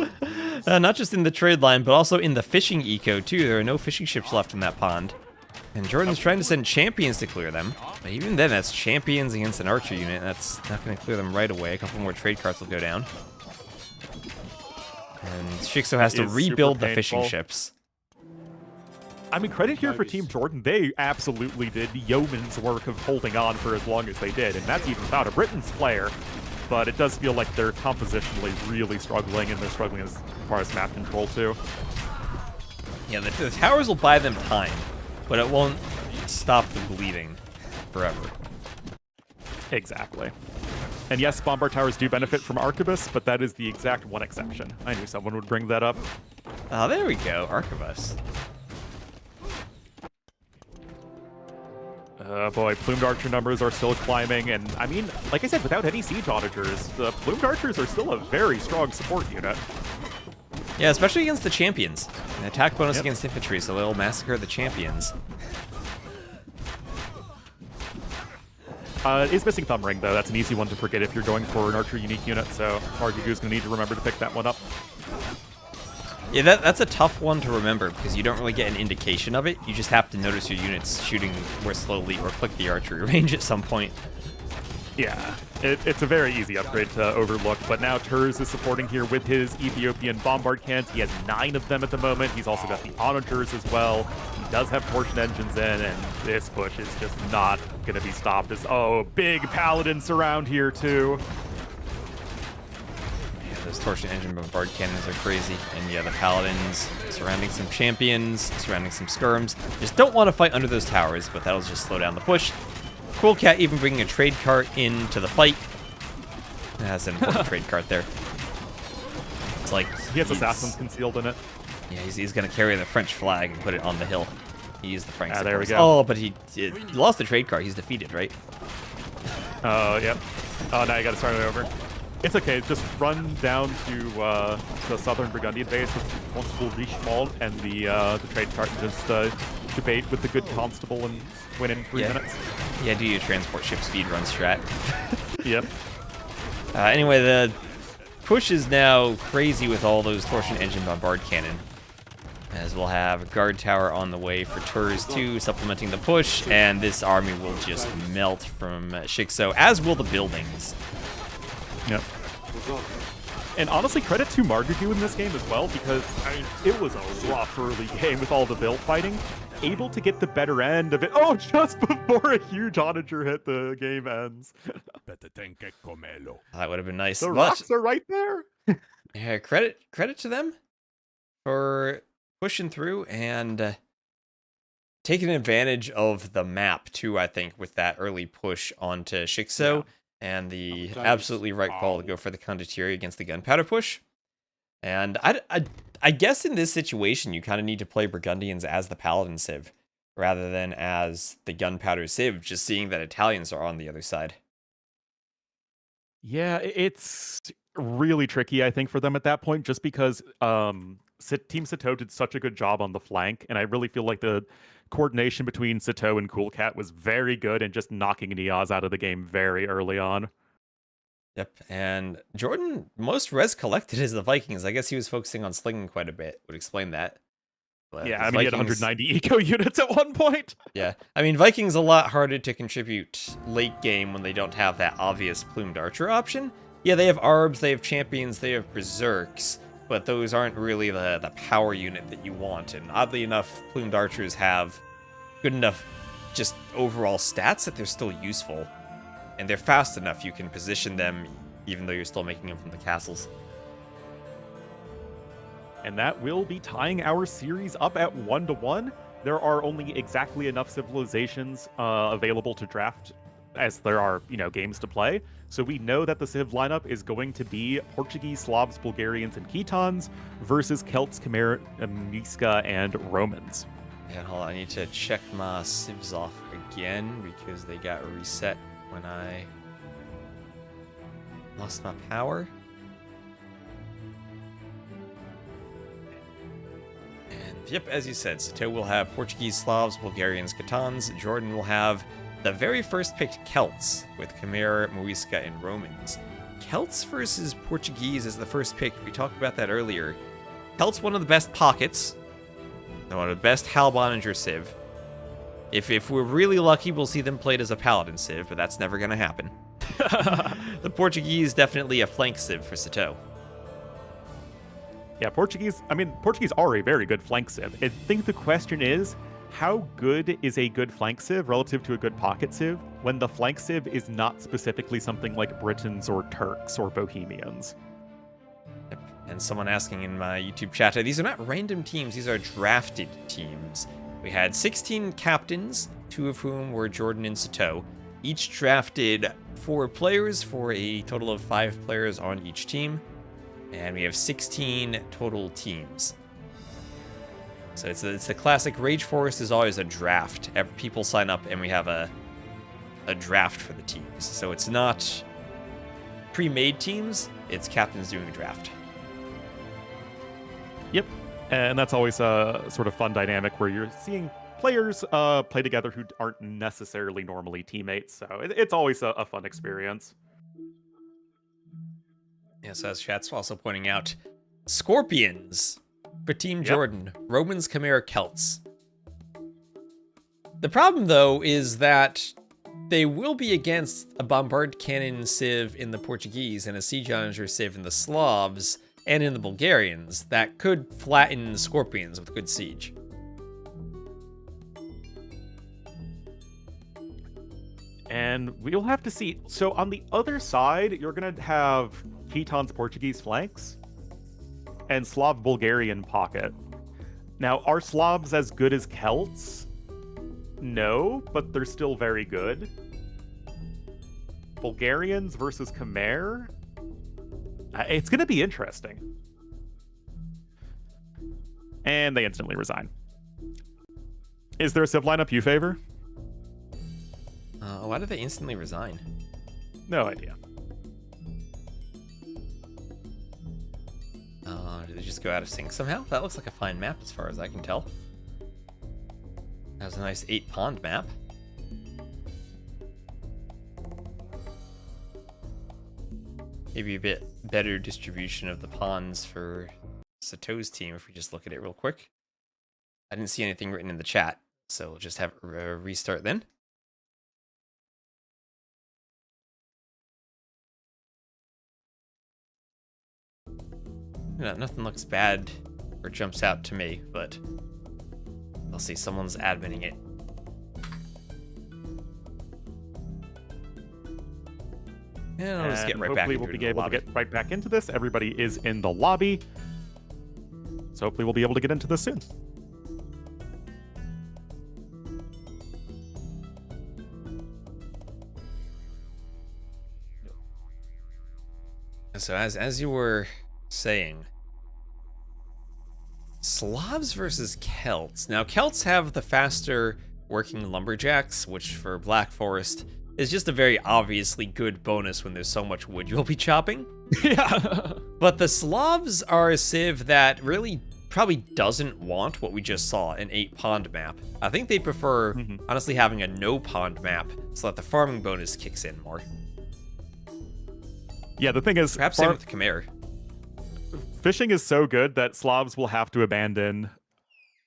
Not just in the trade line, but also in the fishing eco, too. There are no fishing ships left in that pond. And Jordan's trying to send champions to clear them. But even then, that's champions against an archer unit. That's not going to clear them right away. A couple more trade carts will go down. And Sitaux has to rebuild the fishing ships. I mean, credit here for Team Jordan. They absolutely did yeoman's work of holding on for as long as they did, and that's even without a Britain's player. But it does feel like they're compositionally really struggling, and they're struggling as far as map control, too. Yeah, the towers will buy them time, but it won't stop the bleeding forever. Exactly. And yes, Bombard Towers do benefit from Arquebus, but that is the exact one exception. I knew someone would bring that up. Oh, there we go, Arquebus. Boy, Plumed Archer numbers are still climbing, and I mean, like I said, without any Siege Auditors, the Plumed Archers are still a very strong support unit. Yeah, especially against the champions. An attack bonus against infantry, so they'll massacre the champions. It is missing Thumb Ring, though. That's an easy one to forget if you're going for an Archer unique unit, so Argugu's going to need to remember to pick that one up. Yeah, that's a tough one to remember because you don't really get an indication of it. You just have to notice your units shooting more slowly or click the archery range at some point. Yeah, it's a very easy upgrade to overlook, but now Turs is supporting here with his Ethiopian Bombard cans. He has 9 of them at the moment. He's also got the Onagers as well. He does have torsion engines in, and this push is just not going to be stopped. Big Paladins around here, too. Those torsion engine bombard cannons are crazy, and yeah, the paladins surrounding some champions, surrounding some skirms. Just don't want to fight under those towers, but that'll just slow down the push. Cool Cat even bringing a trade cart into the fight. That's an important trade cart there. It's like he has assassins concealed in it. Yeah, he's gonna carry the French flag and put it on the hill. He used the Franks. There we go. Oh, but he lost the trade cart. He's defeated, right? Oh, yep. Oh, now you got to start it over. It's okay, just run down to the southern Burgundian base with Constable Richemont and the trade cart and just debate with the good constable and win in 3 minutes. Yeah, do your transport ship speed run strat. Yep. Anyway, the push is now crazy with all those torsion engine bombard cannon. As we'll have a guard tower on the way for Turs 2, supplementing the push, and this army will just melt from Sitaux, as will the buildings. Yep. And honestly, credit to Marguerite in this game as well, because, I mean, it was a rough early game with all the build fighting. Able to get the better end of it. Oh, just before a huge onager hit, the game ends. That would have been nice. The rocks are right there. Yeah, credit to them for pushing through and taking advantage of the map, too, I think, with that early push onto Sitaux. Yeah. And the absolutely right call to go for the condottieri against the gunpowder push. And I guess in this situation, you kind of need to play Burgundians as the Paladin Civ, rather than as the gunpowder Civ, just seeing that Italians are on the other side. Yeah, it's really tricky, I think, for them at that point, just because Team Sitaux did such a good job on the flank, and I really feel like the coordination between Sitaux and Cool Cat was very good and just knocking Niaz out of the game very early on. Yep, and Jordan, most res collected is the Vikings. I guess he was focusing on slinging quite a bit. Would explain that. But yeah, I mean, he had 190 eco units at one point. Yeah, I mean, Vikings a lot harder to contribute late game when they don't have that obvious plumed archer option. Yeah, they have Arbs, they have champions, they have berserks, but those aren't really the power unit that you want. And oddly enough, plumed archers have good enough just overall stats that they're still useful. And they're fast enough, you can position them even though you're still making them from the castles. And that will be tying our series up at 1-1. There are only exactly enough civilizations available to draft as there are, games to play. So we know that the Civ lineup is going to be Portuguese, Slavs, Bulgarians, and Khitans versus Celts, Khmer, Miska, and Romans. And hold on, I need to check my civs off again because they got reset when I lost my power. And yep, as you said, Sitaux will have Portuguese, Slavs, Bulgarians, Khitans. JorDan will have the very first picked Celts with Khmer, Muisca, and Romans. Celts versus Portuguese is the first pick. We talked about that earlier. Celts, one of the best pockets. One of the best Halboninger Civ. If we're really lucky, we'll see them played as a Paladin Civ, but that's never going to happen. The Portuguese, definitely a flank Civ for Sitaux. Yeah, Portuguese are a very good flank Civ. I think the question is, how good is a good flank Civ relative to a good pocket Civ when the flank Civ is not specifically something like Britons or Turks or Bohemians? Yep. And someone asking in my YouTube chat, these are not random teams, these are drafted teams. We had 16 captains, 2 of whom were JorDan and Sitaux. Each drafted 4 players for a total of 5 players on each team. And we have 16 total teams. So it's the classic Rage Forest is always a draft. People sign up and we have a draft for the teams. So it's not pre-made teams, it's captains doing a draft. Yep. And that's always a sort of fun dynamic where you're seeing players play together who aren't necessarily normally teammates. So it's always a fun experience. Yes, as chat's also pointing out, Scorpions for Team JorDan, Romans, Khmer, Celts. The problem, though, is that they will be against a Bombard Cannon Civ in the Portuguese and a Siege Onager Civ in the Slavs and in the Bulgarians that could flatten Scorpions with good siege. And we'll have to see. So on the other side, you're going to have Khitans Portuguese flanks and Slav Bulgarian pocket. Now, are Slavs as good as Celts? No, but they're still very good. Bulgarians versus Khmer? It's going to be interesting. And they instantly resign. Is there a Civ lineup you favor? Why did they instantly resign? No idea. Did they just go out of sync somehow? That looks like a fine map as far as I can tell. That was a nice 8-pond map. Maybe a bit better distribution of the pawns for Sitau's team if we just look at it real quick. I didn't see anything written in the chat, so we'll just have a restart then. Nothing looks bad or jumps out to me, but I'll see someone's adminning it. And I'll just get right back hopefully into we'll be the able lobby. to get right back into this. Everybody is in the lobby. So hopefully we'll be able to get into this soon. So as you were saying, Slavs versus Celts. Now, Celts have the faster working lumberjacks, which for Black Forest is just a very obviously good bonus when there's so much wood you'll be chopping. Yeah. But the Slavs are a civ that really probably doesn't want what we just saw, an 8-pond map. I think they prefer, honestly, having a no-pond map so that the farming bonus kicks in more. Yeah, the thing is, Perhaps same with the Khmer. Fishing is so good that Slavs will have to abandon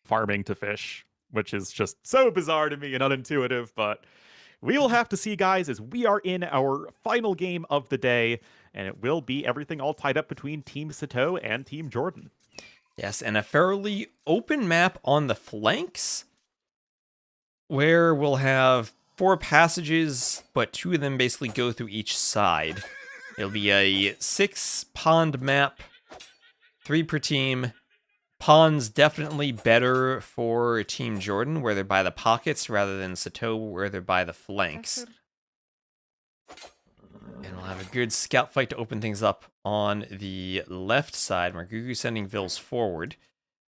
farming to fish, which is just so bizarre to me and unintuitive, but we will have to see, guys, as we are in our final game of the day, and it will be everything all tied up between Team Sitaux and Team JorDan. Yes, and a fairly open map on the flanks, where we'll have 4 passages, but 2 of them basically go through each side. It'll be a 6-pond map, 3 per team. Ponds definitely better for Team JorDan, where they're by the pockets, rather than Sitaux, where they're by the flanks. And we'll have a good scout fight to open things up on the left side. Margugu sending Vils forward.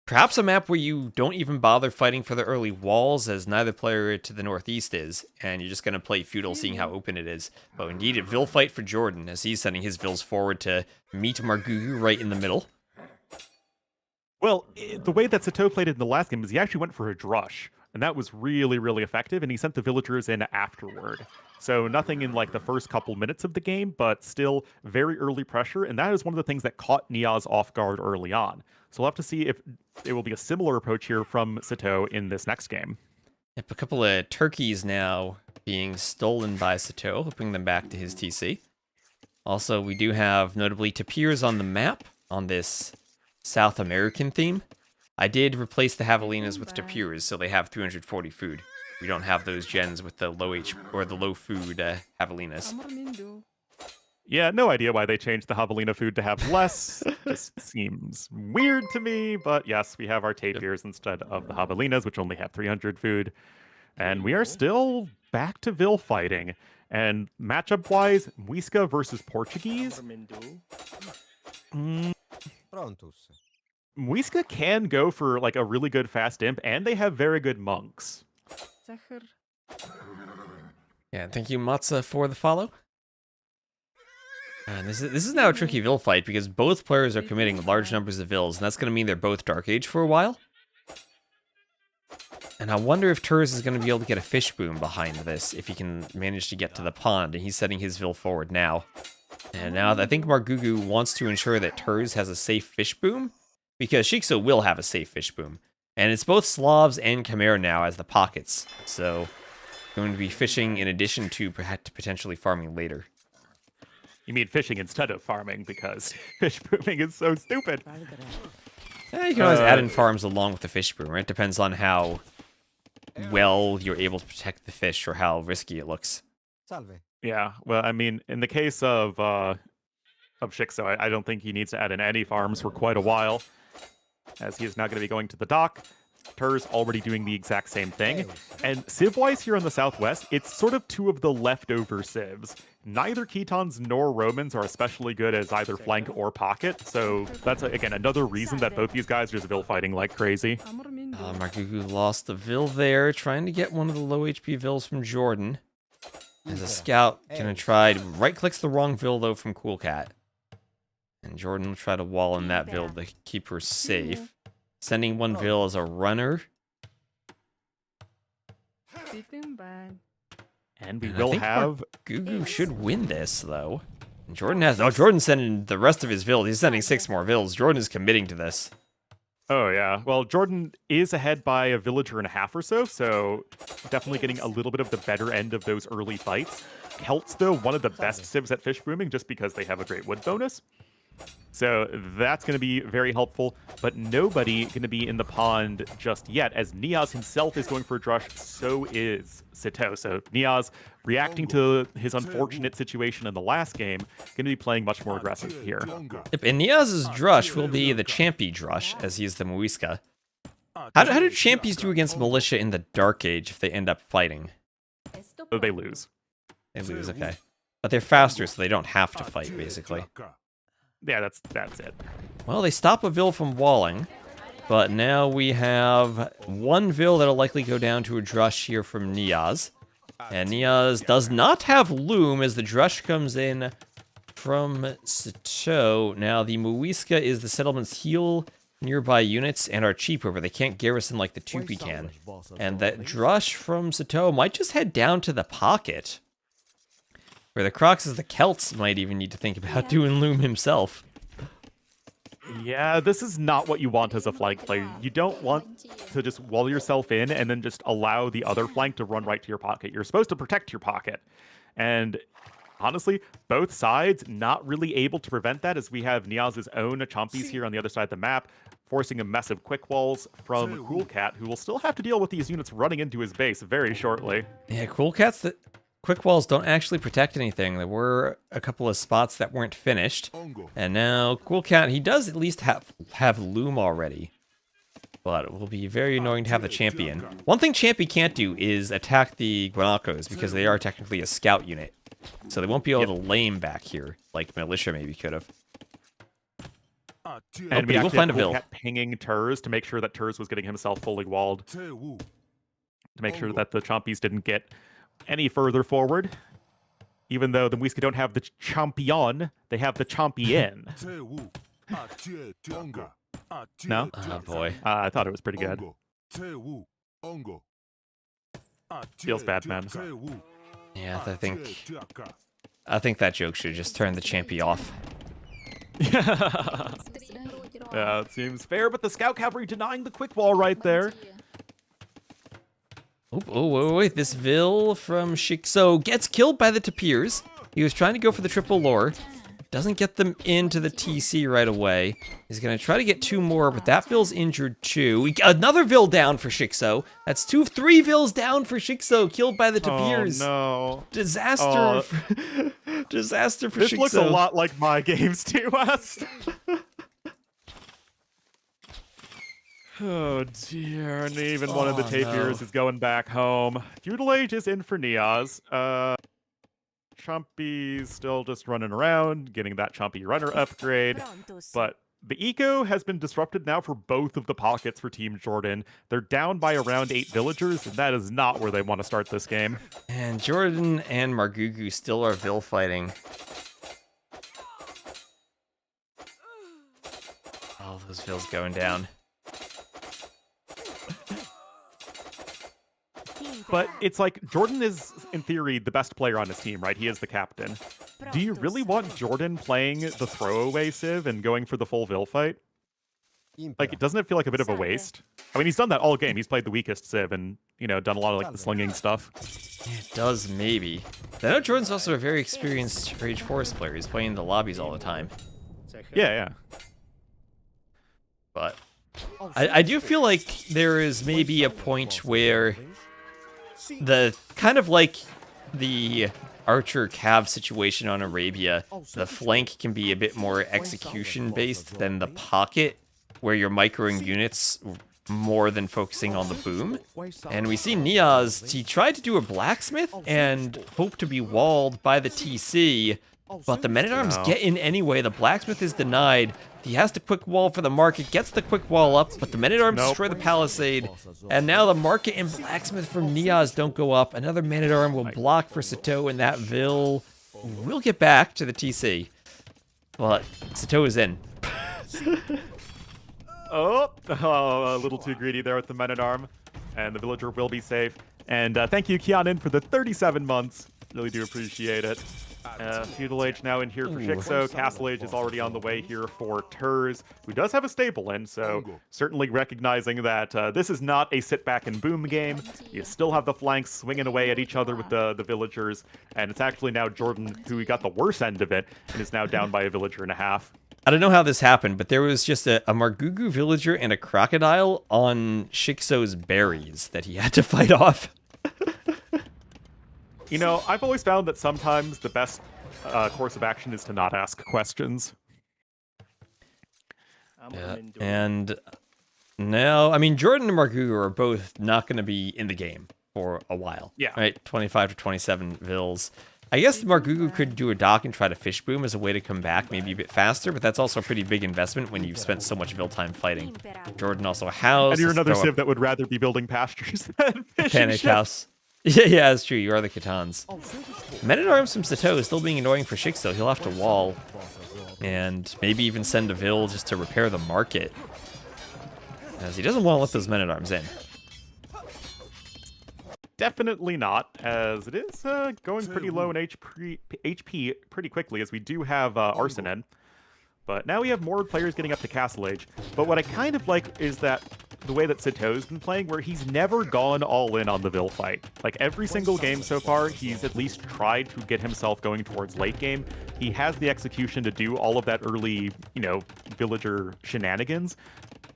Perhaps a map where you don't even bother fighting for the early walls, as neither player to the northeast is, and you're just going to play feudal, seeing how open it is. But indeed, a Vil fight for JorDan, as he's sending his Vils forward to meet Margugu right in the middle. Well, the way that Sitaux played it in the last game is he actually went for a drush, and that was really, really effective, and he sent the villagers in afterward. So nothing in like the first couple minutes of the game, but still very early pressure, and that is one of the things that caught Niaz off guard early on. So we'll have to see if it will be a similar approach here from Sitaux in this next game. Yep, a couple of turkeys now being stolen by Sitaux. He'll bring them back to his TC. Also, we do have notably tapirs on the map on this South American theme. I did replace the javelinas with tapirs, so they have 340 food. We don't have those gens with the low low food javelinas. Yeah, no idea why they changed the javelina food to have less. Just seems weird to me, but yes, we have our tapirs instead of the javelinas, which only have 300 food. And we are still back to Vil fighting. And matchup-wise, Muisca versus Portuguese. Muisca can go for like a really good fast imp, and they have very good monks. Yeah, thank you, Matza, for the follow. And this is now a tricky Vil fight, because both players are committing large numbers of Vils, and that's going to mean they're both Dark Age for a while. And I wonder if Turs is going to be able to get a fish boom behind this, if he can manage to get to the pond, and he's setting his Vil forward now. And now I think Margugu wants to ensure that Turs has a safe fish boom, because Shikso will have a safe fish boom. And it's both Slavs and Khmer now as the pockets, so going to be fishing in addition to potentially farming later. You mean fishing instead of farming, because fish booming is so stupid. Yeah, you can always add in farms along with the fish boom, right? It depends on how well you're able to protect the fish or how risky it looks. Yeah, well, I mean, in the case of Shikso, I don't think he needs to add in any farms for quite a while, as he is now going to be going to the dock. Turs already doing the exact same thing. And civ-wise here on the southwest, it's sort of two of the leftover civs. Neither Khitans nor Romans are especially good as either flank or pocket, so that's, again, another reason that both these guys are just Vil fighting like crazy. Margugu lost the Vil there, trying to get one of the low HP Vils from JorDan. As a scout, gonna try, right-clicks the wrong Vil though from Cool Cat. And JorDan will try to wall in that Vil to keep her safe. Sending one Vil as a runner. And we will have... Gugu should win this, though. And JorDan has... Oh, JorDan's sending the rest of his Vils. He's sending 6 more Vils. JorDan is committing to this. Oh, yeah. Well, JorDan is ahead by a villager and a half or so definitely getting a little bit of the better end of those early fights. Celts, though, one of the best civs at fish booming, just because they have a great wood bonus. So that's going to be very helpful, but nobody going to be in the pond just yet, as Niaz himself is going for a drush, so is Sitaux. So Niaz, reacting to his unfortunate situation in the last game, going to be playing much more aggressive here. Yep, and Niaz's drush will be the Champy drush, as he is the Muisca. How do Champies do against Militia in the Dark Age if they end up fighting? So they lose. They lose, okay. But they're faster, so they don't have to fight, basically. Yeah, that's it. Well, they stop a Vil from walling, but now we have one Vil that'll likely go down to a drush here from Niaz. And Niaz does not have Loom as the drush comes in from Sitaux. Now, the Muisca is the settlement's heal nearby units and are cheaper, but they can't garrison like the Tupi can. And that drush from Sitaux might just head down to the pocket. Where the Crocs is the Celts might even need to think about doing Loom himself. Yeah, this is not what you want as a flank player. You don't want to just wall yourself in and then just allow the other flank to run right to your pocket. You're supposed to protect your pocket. And honestly, both sides not really able to prevent that, as we have Niaz's own Chompies here on the other side of the map, forcing a massive quick walls from Cool Cat, who will still have to deal with these units running into his base very shortly. Yeah, Cool Cat's quick walls don't actually protect anything. There were a couple of spots that weren't finished. And now, Cool Cat, he does at least have Loom already. But it will be very annoying to have the champion. One thing Champy can't do is attack the Guanacos, because they are technically a scout unit. So they won't be able to lame back here, like Militia maybe could have. And we will find a Vil. kept pinging Turs to make sure that Turs was getting himself fully walled. To make sure that the Chompies didn't get any further forward. Even though the Muisca don't have the Champion, they have the Champion. No? Oh boy. I thought it was pretty good. Feels bad, man. Yeah, I think that joke should just turn the Champy off. Yeah, it seems fair, but the Scout Cavalry denying the quick wall right there. Oh, wait, this Vil from Sitaux gets killed by the Tapirs. He was trying to go for the triple lore. Doesn't get them into the TC right away. He's going to try to get 2 more, but that Vil's injured too. Another Vil down for Sitaux. That's 3 Vils down for Sitaux, killed by the Tapirs. Oh, no. Disaster. Disaster for Sitaux. This looks a lot like my games too, Wes. Oh dear, and even one of the Tapirs is going back home. Feudal Age is in for Niaz. Chompy's still just running around, getting that Chompy Runner upgrade. But the eco has been disrupted now for both of the pockets for Team JorDan. They're down by around 8 villagers, and that is not where they want to start this game. And JorDan and Margugu still are Vil fighting. All those Vils going down. But it's like, JorDan is, in theory, the best player on his team, right? He is the captain. Do you really want JorDan playing the throwaway Civ and going for the full Vil fight? Like, doesn't it feel like a bit of a waste? I mean, he's done that all game. He's played the weakest Civ and, you know, done a lot of, like, the slinging stuff. It does, maybe. I know JorDan's also a very experienced Rage Forest player. He's playing the lobbies all the time. Yeah. But I do feel like there is maybe a point where the kind of like the Archer Cav situation on Arabia, the flank can be a bit more execution based than the pocket, where you're microing units more than focusing on the boom. And we see Niaz, he tried to do a blacksmith and hoped to be walled by the TC, but the men-at-arms get in anyway. The blacksmith is denied. He has to quick wall for the market, gets the quick wall up, but the men-at-arms destroy the palisade. And now the market and blacksmith from Niaz don't go up. Another men-at-arm will block for Sitaux, and that Vil will get back to the TC. Well, Sitaux is in. A little too greedy there with the men-at-arm. And the villager will be safe. And thank you, Kianan, for the 37 months. Really do appreciate it. Feudal Age now in here for Sitaux. Castle Age is already on the way here for Turs, who does have a stable in, so certainly recognizing that this is not a sit-back and boom game. You still have the flanks swinging away at each other with the villagers, and it's actually now JorDan who got the worst end of it, and is now down by a villager and a half. I don't know how this happened, but there was just a Margugu villager and a crocodile on Sitaux's berries that he had to fight off. You know, I've always found that sometimes the best course of action is to not ask questions. Yeah. And now, I mean, JorDan and Margugu are both not going to be in the game for a while. Yeah. Right? 25 to 27 Vils. I guess Margugu could do a dock and try to fish boom as a way to come back maybe a bit faster, but that's also a pretty big investment when you've spent so much Vil time fighting. JorDan also house. And you're another Civ that would rather be building pastures than fishing Panic ships. House. Yeah, that's true. You are the Catans. Men-at-arms from Sitaux is still being annoying for Sitaux. He'll have to wall. And maybe even send a Vil just to repair the market. As he doesn't want to let those men-at-arms in. Definitely not, as it is going pretty low in HP pretty quickly, as we do have Arsenin. But now we have more players getting up to Castle Age. But what I kind of like is that the way that Sitaux's been playing, where he's never gone all in on the Vil fight. Like, every single game so far, he's at least tried to get himself going towards late game. He has the execution to do all of that early, you know, villager shenanigans,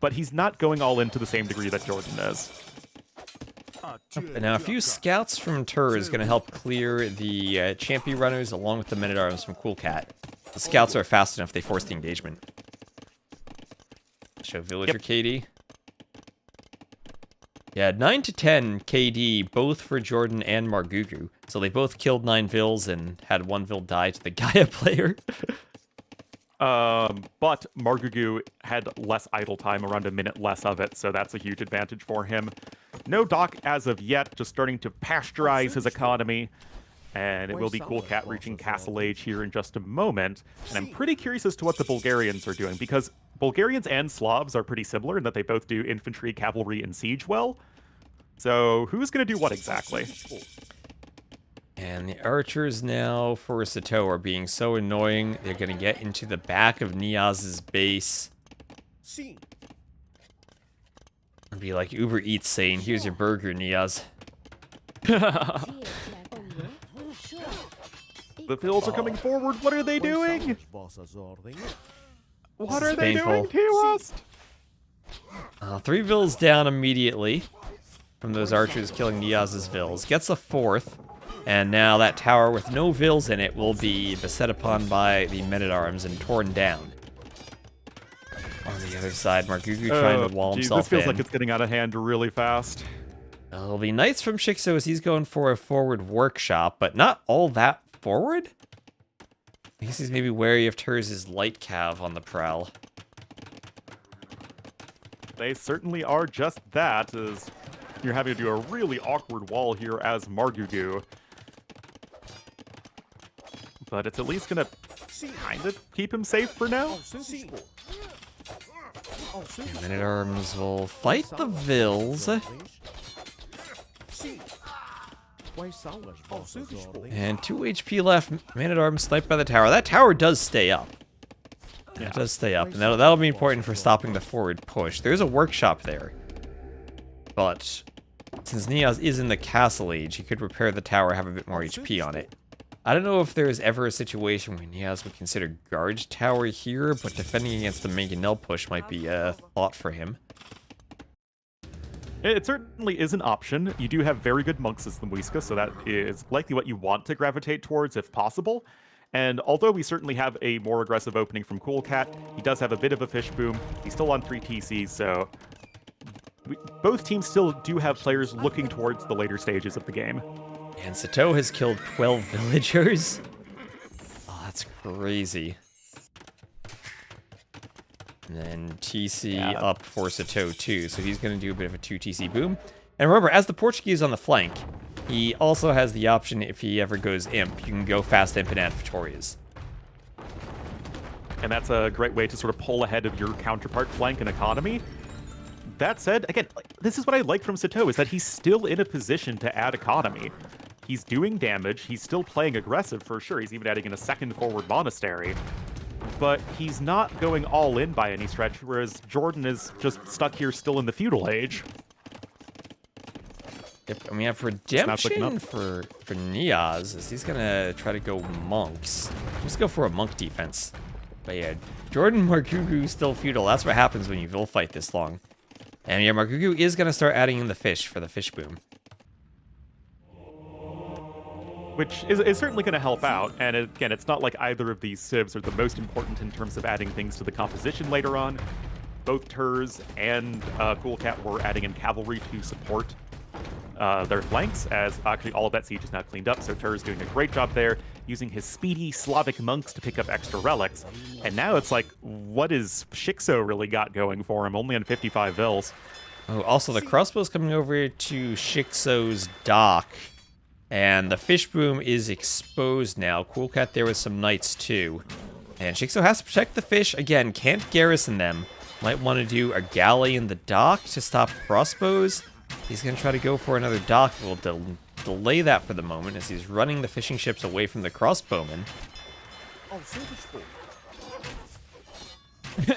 but he's not going all in to the same degree that JorDan is. And now a few scouts from Tur is going to help clear the Champy runners along with the men-at-arms from Cool Cat. The scouts are fast enough, they force the engagement. Show villager KD. Yeah, 9 to 10 KD, both for JorDan and Margugu. So they both killed 9 Vills and had 1 Vill die to the Gaia player. But Margugu had less idle time, around a minute less of it, so that's a huge advantage for him. No Doc as of yet, just starting to pasteurize his economy. And it will be Cool Cat reaching Castle Age here in just a moment. And I'm pretty curious as to what the Bulgarians are doing, because Bulgarians and Slavs are pretty similar in that they both do infantry, cavalry, and siege well. So who's going to do what exactly? And the archers now for Sitaux are being so annoying, they're going to get into the back of Niaz's base. And be like Uber Eats saying, here's your burger, Niaz. The Vills are coming forward. What are they doing? What are they doing to us? 3 Vills down immediately from those archers killing Niaz's Vills. Gets a 4th. And now that tower with no Vills in it will be beset upon by the men-at-arms and torn down. On the other side, Margugu trying to wall himself in. This feels like it's getting out of hand really fast. It'll be nice from Sitaux as he's going for a forward workshop, but not all that forward? I guess he's maybe wary of Tur's light cav on the prowl. They certainly are just that, as you're having to do a really awkward wall here as Margugu. But it's at least gonna kind of keep him safe for now. Men-at-arms will fight the Vills. And 2 HP left. Man-at-arms sniped by the tower. That tower does stay up. Yeah. It does stay up. And that'll be important for stopping the forward push. There's a workshop there. But since Niaz is in the Castle Age, he could repair the tower, have a bit more HP on it. I don't know if there's ever a situation where Niaz would consider guard tower here, but defending against the Mangonel push might be a thought for him. It certainly is an option. You do have very good monks as the Muisca, so that is likely what you want to gravitate towards if possible. And although we certainly have a more aggressive opening from Cool Cat, he does have a bit of a fish boom. He's still on 3 TCs, so both teams still do have players looking towards the later stages of the game. And Sitaux has killed 12 villagers. Oh, that's crazy. And then TC up for Sitaux too, so he's going to do a bit of a 2 TC boom. And remember, as the Portuguese on the flank, he also has the option, if he ever goes imp, you can go fast imp and add Victorias. And that's a great way to sort of pull ahead of your counterpart flank and economy. That said, again, this is what I like from Sitaux, is that he's still in a position to add economy. He's doing damage, he's still playing aggressive for sure, he's even adding in a second forward monastery. But he's not going all in by any stretch, whereas JorDan is just stuck here still in the feudal age. Yep, and we have redemption for Niaz, as he's gonna try to go monks. Just go for a monk defense. But yeah, JorDan Margugu still feudal. That's what happens when you Vil fight this long. And yeah, Margugu is gonna start adding in the fish for the fish boom. Which is certainly going to help out, and again, it's not like either of these civs are the most important in terms of adding things to the composition later on. Both Turs and Cool Cat were adding in cavalry to support their flanks, as actually all of that siege is now cleaned up, so Turs doing a great job there, using his speedy Slavic monks to pick up extra relics. And now it's like, what is Sitaux really got going for him? Only on 55 Vils. Oh, also the crossbow's coming over to Sitau's dock. And the fish boom is exposed now. Cool Cat there with some knights too. And Sitaux has to protect the fish. Again, can't garrison them. Might want to do a galley in the dock to stop crossbows. He's going to try to go for another dock. We'll delay that for the moment as he's running the fishing ships away from the crossbowmen.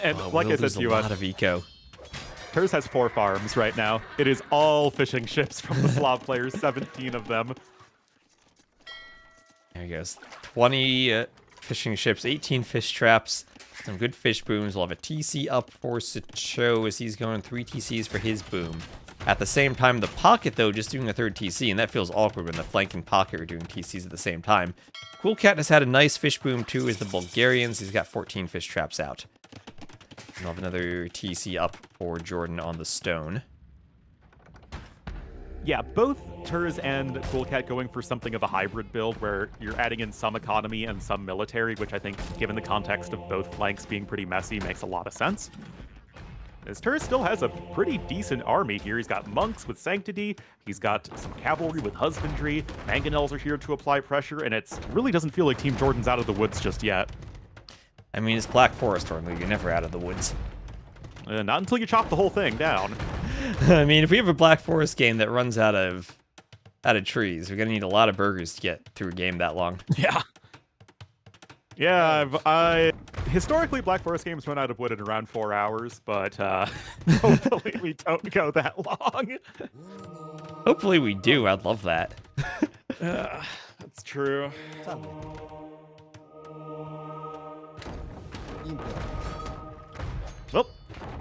And like I said to you, a lot of eco. Turs has 4 farms right now. It is all fishing ships from the Slav players, 17 of them. There he goes. 20 fishing ships, 18 fish traps, some good fish booms. We'll have a TC up for Sitaux as he's going 3 TCs for his boom. At the same time, the pocket, though, just doing a third TC, and that feels awkward when the flanking pocket are doing TCs at the same time. Cool Cat has had a nice fish boom, too, as the Bulgarians. He's got 14 fish traps out. And I'll have another TC up for JorDan on the stone. Yeah, both Turs and Cool Cat going for something of a hybrid build where you're adding in some economy and some military, which I think, given the context of both flanks being pretty messy, makes a lot of sense. As Turs still has a pretty decent army here. He's got monks with sanctity, he's got some cavalry with husbandry, mangonels are here to apply pressure, and it really doesn't feel like Team JorDan's out of the woods just yet. I mean, it's Black Forest, or you're never out of the woods. Not until you chop the whole thing down. I mean, if we have a Black Forest game that runs out of trees, we're gonna need a lot of burgers to get through a game that long. Yeah. Yeah, historically, Black Forest games run out of wood in around 4 hours, but hopefully we don't go that long. Hopefully we do. I'd love that. That's true. Well,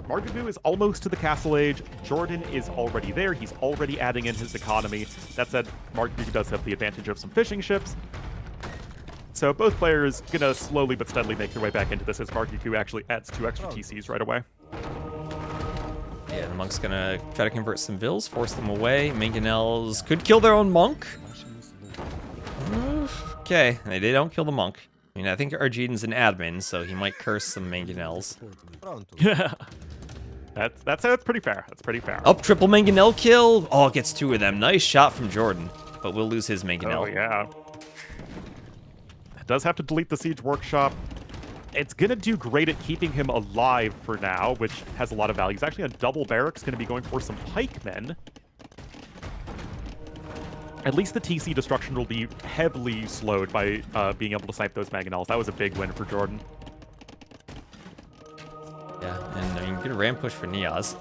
Margabu is almost to the castle age. JorDan is already there. He's already adding in his economy. That said, Margabu does have the advantage of some fishing ships. So both players gonna slowly but steadily make their way back into this as Margabu actually adds 2 extra TCs right away. Yeah, the monk's gonna try to convert some vills, force them away. Mangonels could kill their own monk. Okay, they don't kill the monk. I mean, I think Arjedan's an admin, so he might curse some Mangonels. Yeah. That's pretty fair. That's pretty fair. Oh, triple Mangonel kill! Oh, it gets 2 of them. Nice shot from JorDan, but we'll lose his Mangonel. Oh, yeah. It does have to delete the Siege Workshop. It's going to do great at keeping him alive for now, which has a lot of value. He's actually on double barracks, going to be going for some pikemen. At least the TC destruction will be heavily slowed by being able to snipe those Mangonels. That was a big win for JorDan. Yeah, and I mean, good ram push for Niaz.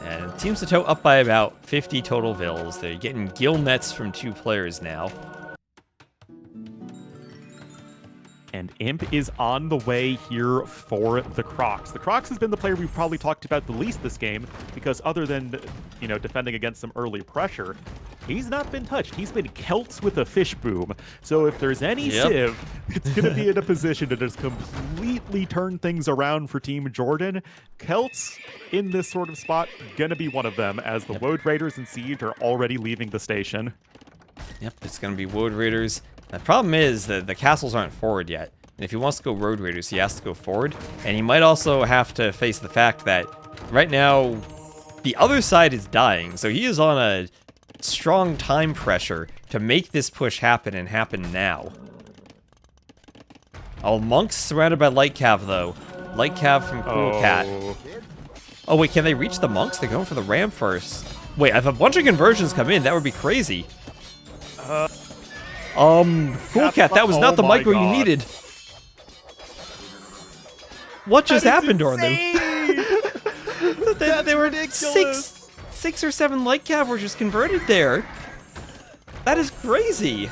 And Team Sitaux up by about 50 total vills. They're getting gill nets from 2 players now. And Imp is on the way here for the Crocs. The Crocs has been the player we've probably talked about the least this game, because other than, you know, defending against some early pressure, he's not been touched. He's been Celts with a fish boom. So if there's any Civ, it's going to be in a position to just completely turn things around for Team JorDan. Celts in this sort of spot, going to be one of them, as the Woad Raiders and Siege are already leaving the station. Yep, it's going to be Woad Raiders. The problem is that the castles aren't forward yet. And if he wants to go Road Raiders, he has to go forward. And he might also have to face the fact that right now, the other side is dying. So he is on a strong time pressure to make this push happen and happen now. Oh, Monk's surrounded by Light Cav, though. Light Cav from Cool Cat. Oh, wait, can they reach the Monks? They're going for the Ram first. Wait, if a bunch of conversions come in, that would be crazy. Cool Cat, that was not the micro you needed. What just happened, Ornu? There were six or seven Light Cav were just converted there. That is crazy.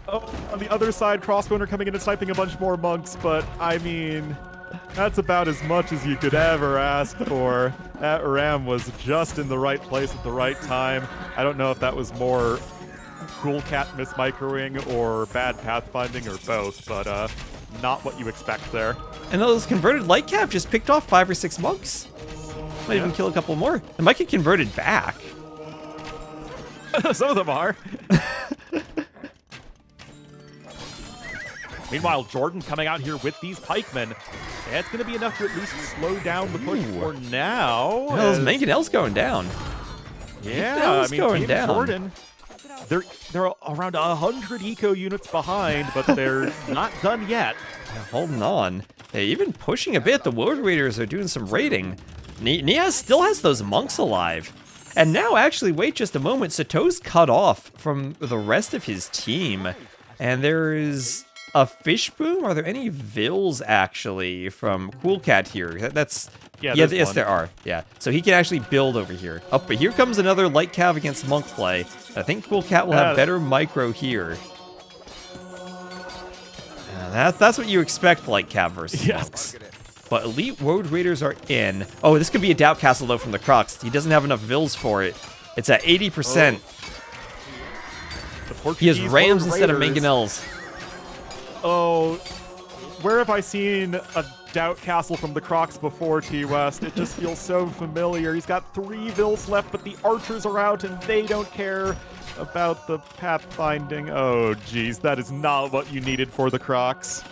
Oh, on the other side, Crossbone are coming in and sniping a bunch more monks, but I mean, that's about as much as you could ever ask for. That Ram was just in the right place at the right time. I don't know if that was more Cool Cat mismicroing or bad pathfinding or both, but not what you expect there. And those converted Light Cav just picked off 5 or 6 monks. Might even kill a couple more. They might get converted back. Some of them are. Meanwhile, JorDan coming out here with these pikemen. That's going to be enough to at least slow down the push for now. Yeah, those Mangonels going down. Yeah, I mean, going Team down. JorDan, they're around 100 eco units behind, but they're not done yet. Yeah, holding on. They're even pushing a bit. The Woad Raiders are doing some raiding. Niaz still has those monks alive. And now, actually, wait just a moment. Sitaux's cut off from the rest of his team. And there is a fish boom? Are there any vills, actually, from Cool Cat here? That's... Yeah, yes, there are. Yeah, so he can actually build over here. Oh, but here comes another Light Cav against Monk play. I think Cool Cat will have better micro here. That's what you expect, Light Cav versus Monks. But Elite Road Raiders are in. Oh, this could be a Doubt Castle, though, from the Crocs. He doesn't have enough Vills for it. It's at 80%. He has Rams instead of Mangonels. Oh, where have I seen a Doubt Castle from the Crocs before, T-West? It just feels so familiar. He's got 3 Vills left, but the archers are out, and they don't care about the pathfinding. Oh, geez, that is not what you needed for the Crocs.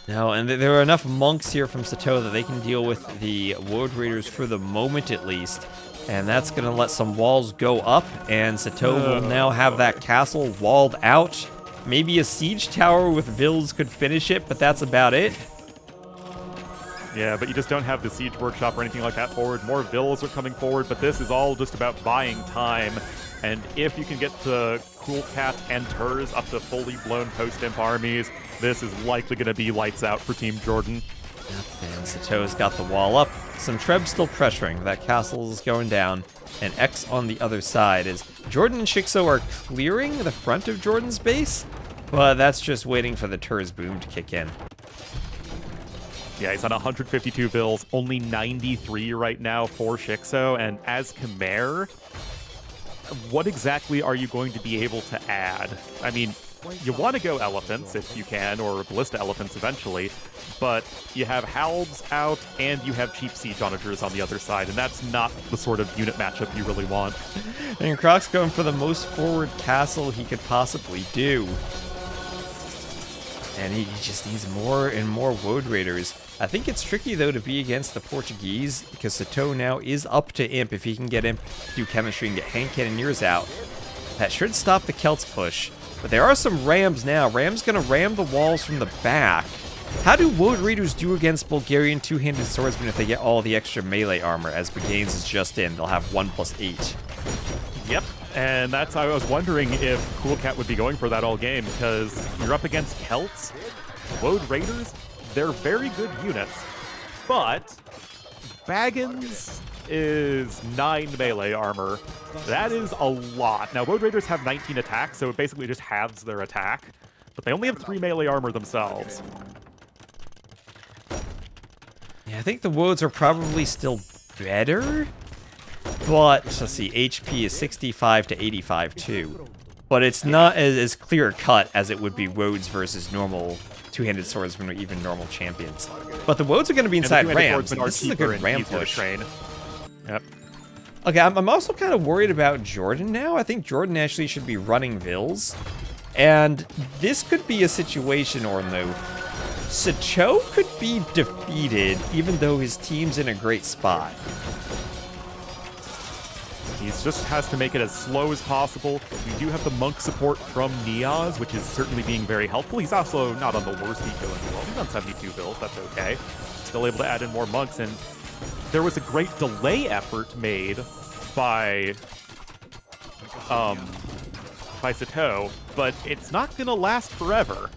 No, and there are enough monks here from Sitaux that they can deal with the Road Raiders for the moment, at least. And that's going to let some walls go up, and Sitaux will now have that castle walled out. Maybe a siege tower with Vills could finish it, but that's about it. Yeah, but you just don't have the siege workshop or anything like that forward. More Vills are coming forward, but this is all just about buying time. And if you can get to Cool Cat and Turs up to fully blown post-imp armies, this is likely going to be lights out for Team JorDan. And Sitau's got the wall up. Some Trebs still pressuring. That castle is going down. And X on the other side is JorDan and Shixo are clearing the front of JorDan's base, but that's just waiting for the Turs boom to kick in. Yeah, he's on 152 Vills, only 93 right now for Shixo, and as Khmer, what exactly are you going to be able to add? I mean, you want to go elephants if you can, or ballista elephants eventually, but you have Halbs out and you have cheap siege onagers on the other side, and that's not the sort of unit matchup you really want. And Croc's going for the most forward castle he could possibly do. And he just needs more and more Road Raiders. I think it's tricky, though, to be against the Portuguese, because Sitaux now is up to Imp. If he can get Imp, do chemistry, and get hand cannoneers out, that should stop the Celts push. But there are some Rams now. Ram's going to ram the walls from the back. How do Road Raiders do against Bulgarian two-handed swordsmen if they get all the extra melee armor, as Brigades is just in? They'll have 1+8. Yep, and that's I was wondering if Cool Cat would be going for that all game, because you're up against Celts, Road Raiders, they're very good units, but Baggins is 9 melee armor. That is a lot. Now, Road Raiders have 19 attacks, so it basically just halves their attack, but they only have 3 melee armor themselves. Yeah, I think the Woads are probably still better, but let's see, HP is 65 to 85 too. But it's not as clear-cut as it would be Woads versus normal two-handed swordsmen or even normal champions. But the Woads are going to be inside Rams, and this is a good Ram push. Yep. Okay, I'm also kind of worried about JorDan now. I think JorDan actually should be running Vills. And this could be a situation, Ornlu. Sitaux could be defeated, even though his team's in a great spot. He just has to make it as slow as possible. We do have the monk support from Niaz, which is certainly being very helpful. He's also not on the worst eco in the world. He's on 72 Vills, that's okay. Still able to add in more monks, and there was a great delay effort made by Sitaux, but it's not going to last forever.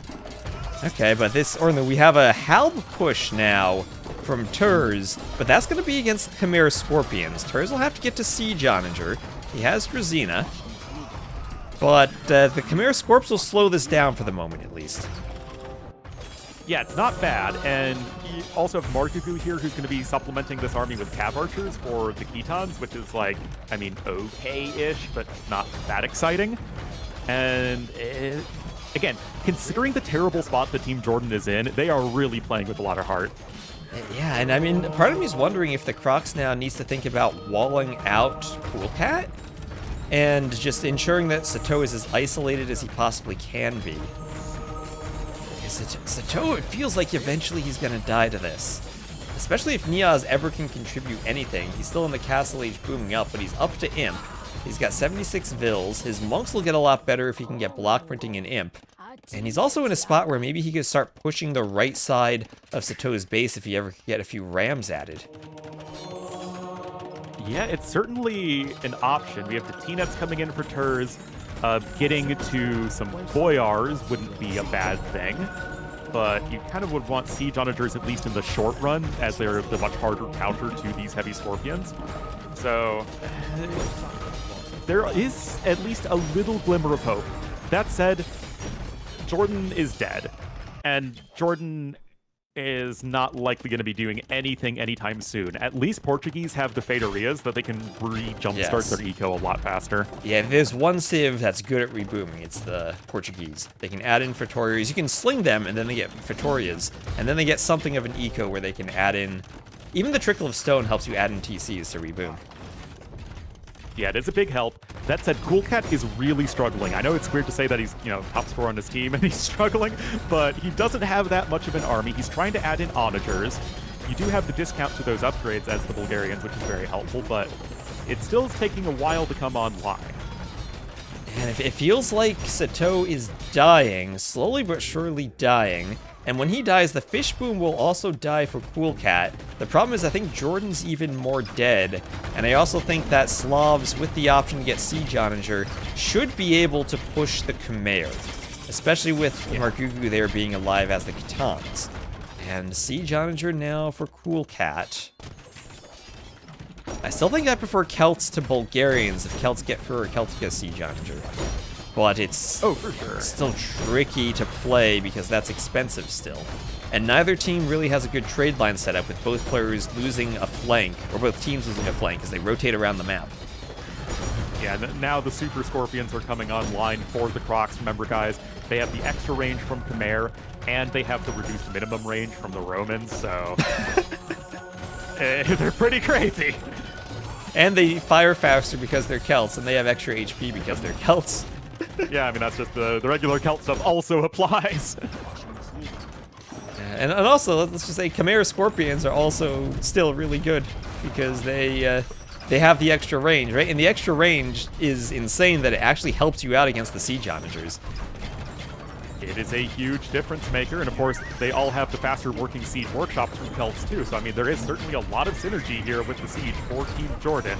Okay, but we have a Halb push now from Turs, but that's going to be against Khmer Scorpions. Turs will have to get to Siege Onager. He has Drazina, but the Khmer Scorps will slow this down for the moment, at least. Yeah, it's not bad, and you also have Markuku here, who's going to be supplementing this army with Cav Archers for the Khitans, which is like, I mean, okay-ish, but not that exciting. And again, considering the terrible spot the Team JorDan is in, they are really playing with a lot of heart. Yeah, and I mean, part of me is wondering if the Crocs now needs to think about walling out Cool Cat and just ensuring that Sitaux is as isolated as he possibly can be. Sitaux, it feels like eventually he's going to die to this. Especially if Niaz ever can contribute anything. He's still in the Castle Age booming up, but he's up to Imp. He's got 76 Vills. His monks will get a lot better if he can get block printing in Imp. And he's also in a spot where maybe he could start pushing the right side of Sitau's base if he ever could get a few Rams added. Yeah, it's certainly an option. We have the T-Nets coming in for Turs. Getting to some Boyars wouldn't be a bad thing, but you kind of would want Siege Onagers at least in the short run, as they're the much harder counter to these heavy Scorpions. So there is at least a little glimmer of hope. That said, JorDan is dead, and JorDan is not likely going to be doing anything anytime soon. At least Portuguese have the Faderias that they can re-jumpstart their eco a lot faster. Yeah, if there's one civ that's good at rebooming, it's the Portuguese. They can add in Fetorias. You can sling them, and then they get Fetorias. And then they get something of an eco where they can add in... Even the Trickle of Stone helps you add in TCs to reboom. Yeah, it is a big help. That said, Coolcat is really struggling. I know it's weird to say that he's, top scorer on his team and he's struggling, but he doesn't have that much of an army. He's trying to add in onagers. You do have the discount to those upgrades as the Bulgarians, which is very helpful, but it still is taking a while to come online. And it feels like Sitaux is dying, slowly but surely dying. And when he dies, the fish boom will also die for Coolcat. The problem is I think JorDan's even more dead. And I also think that Slavs, with the option to get Siege Onager, should be able to push the Khmer. Especially with Margugu there being alive as the Khitans. And Siege Onager now for Coolcat. I still think I prefer Celts to Bulgarians if Celts get for Celtica Siege Onager. But it's for sure. Still tricky to play because that's expensive still. And neither team really has a good trade line set up with both players losing a flank, or both teams losing a flank as they rotate around the map. Yeah, now the Super Scorpions are coming online for the Crocs. Remember, guys, they have the extra range from Khmer, and they have the reduced minimum range from the Romans, so... they're pretty crazy. And they fire faster because they're Celts, and they have extra HP because they're Celts. Yeah, I mean, that's just the regular Celt stuff also applies. And also, let's just say Khmer Scorpions are also still really good because they have the extra range, right? And the extra range is insane that it actually helps you out against the Siege Onagers. It is a huge difference maker, and of course, they all have the faster working Siege workshops from Celts too, so I mean, there is certainly a lot of synergy here with the Siege for Team JorDan,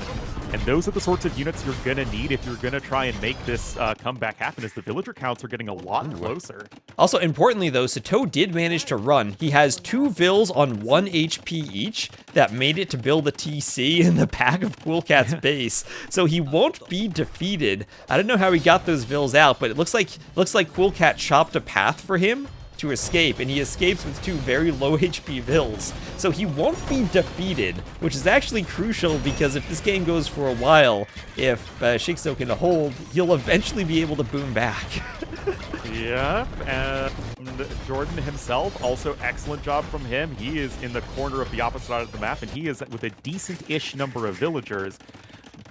and those are the sorts of units you're gonna need if you're gonna try and make this comeback happen, as the villager counts are getting a lot closer. Also, importantly though, Sitaux did manage to run. He has 2 Vils on 1 HP each that made it to build a TC in the back of Coolcat's base, so he won't be defeated. I don't know how he got those Vils out, but it looks like Coolcat chopped a path for him to escape, and he escapes with 2 very low HP Vils. So he won't be defeated, which is actually crucial because if this game goes for a while, if Sitaux can hold, he'll eventually be able to boom back. Yeah, and JorDan himself, also excellent job from him. He is in the corner of the opposite side of the map, and he is with a decent-ish number of villagers.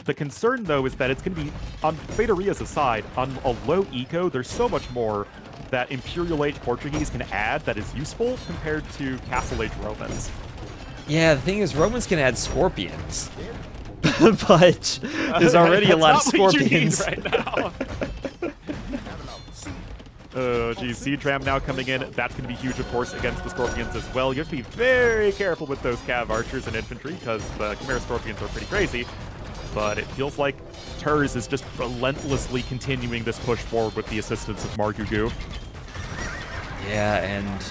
The concern, though, is that it's going to be, on Federia's aside, on a low eco, there's so much more that Imperial Age Portuguese can add that is useful compared to Castle Age Romans. Yeah, the thing is, Romans can add Scorpions. But there's already a lot of Scorpions. Right now. Oh, geez, Siege Ram now coming in. That's going to be huge, of course, against the Scorpions as well. You have to be very careful with those Cav Archers and Infantry, because the Khmer Scorpions are pretty crazy. But it feels like Turs is just relentlessly continuing this push forward with the assistance of Margugu. Yeah, and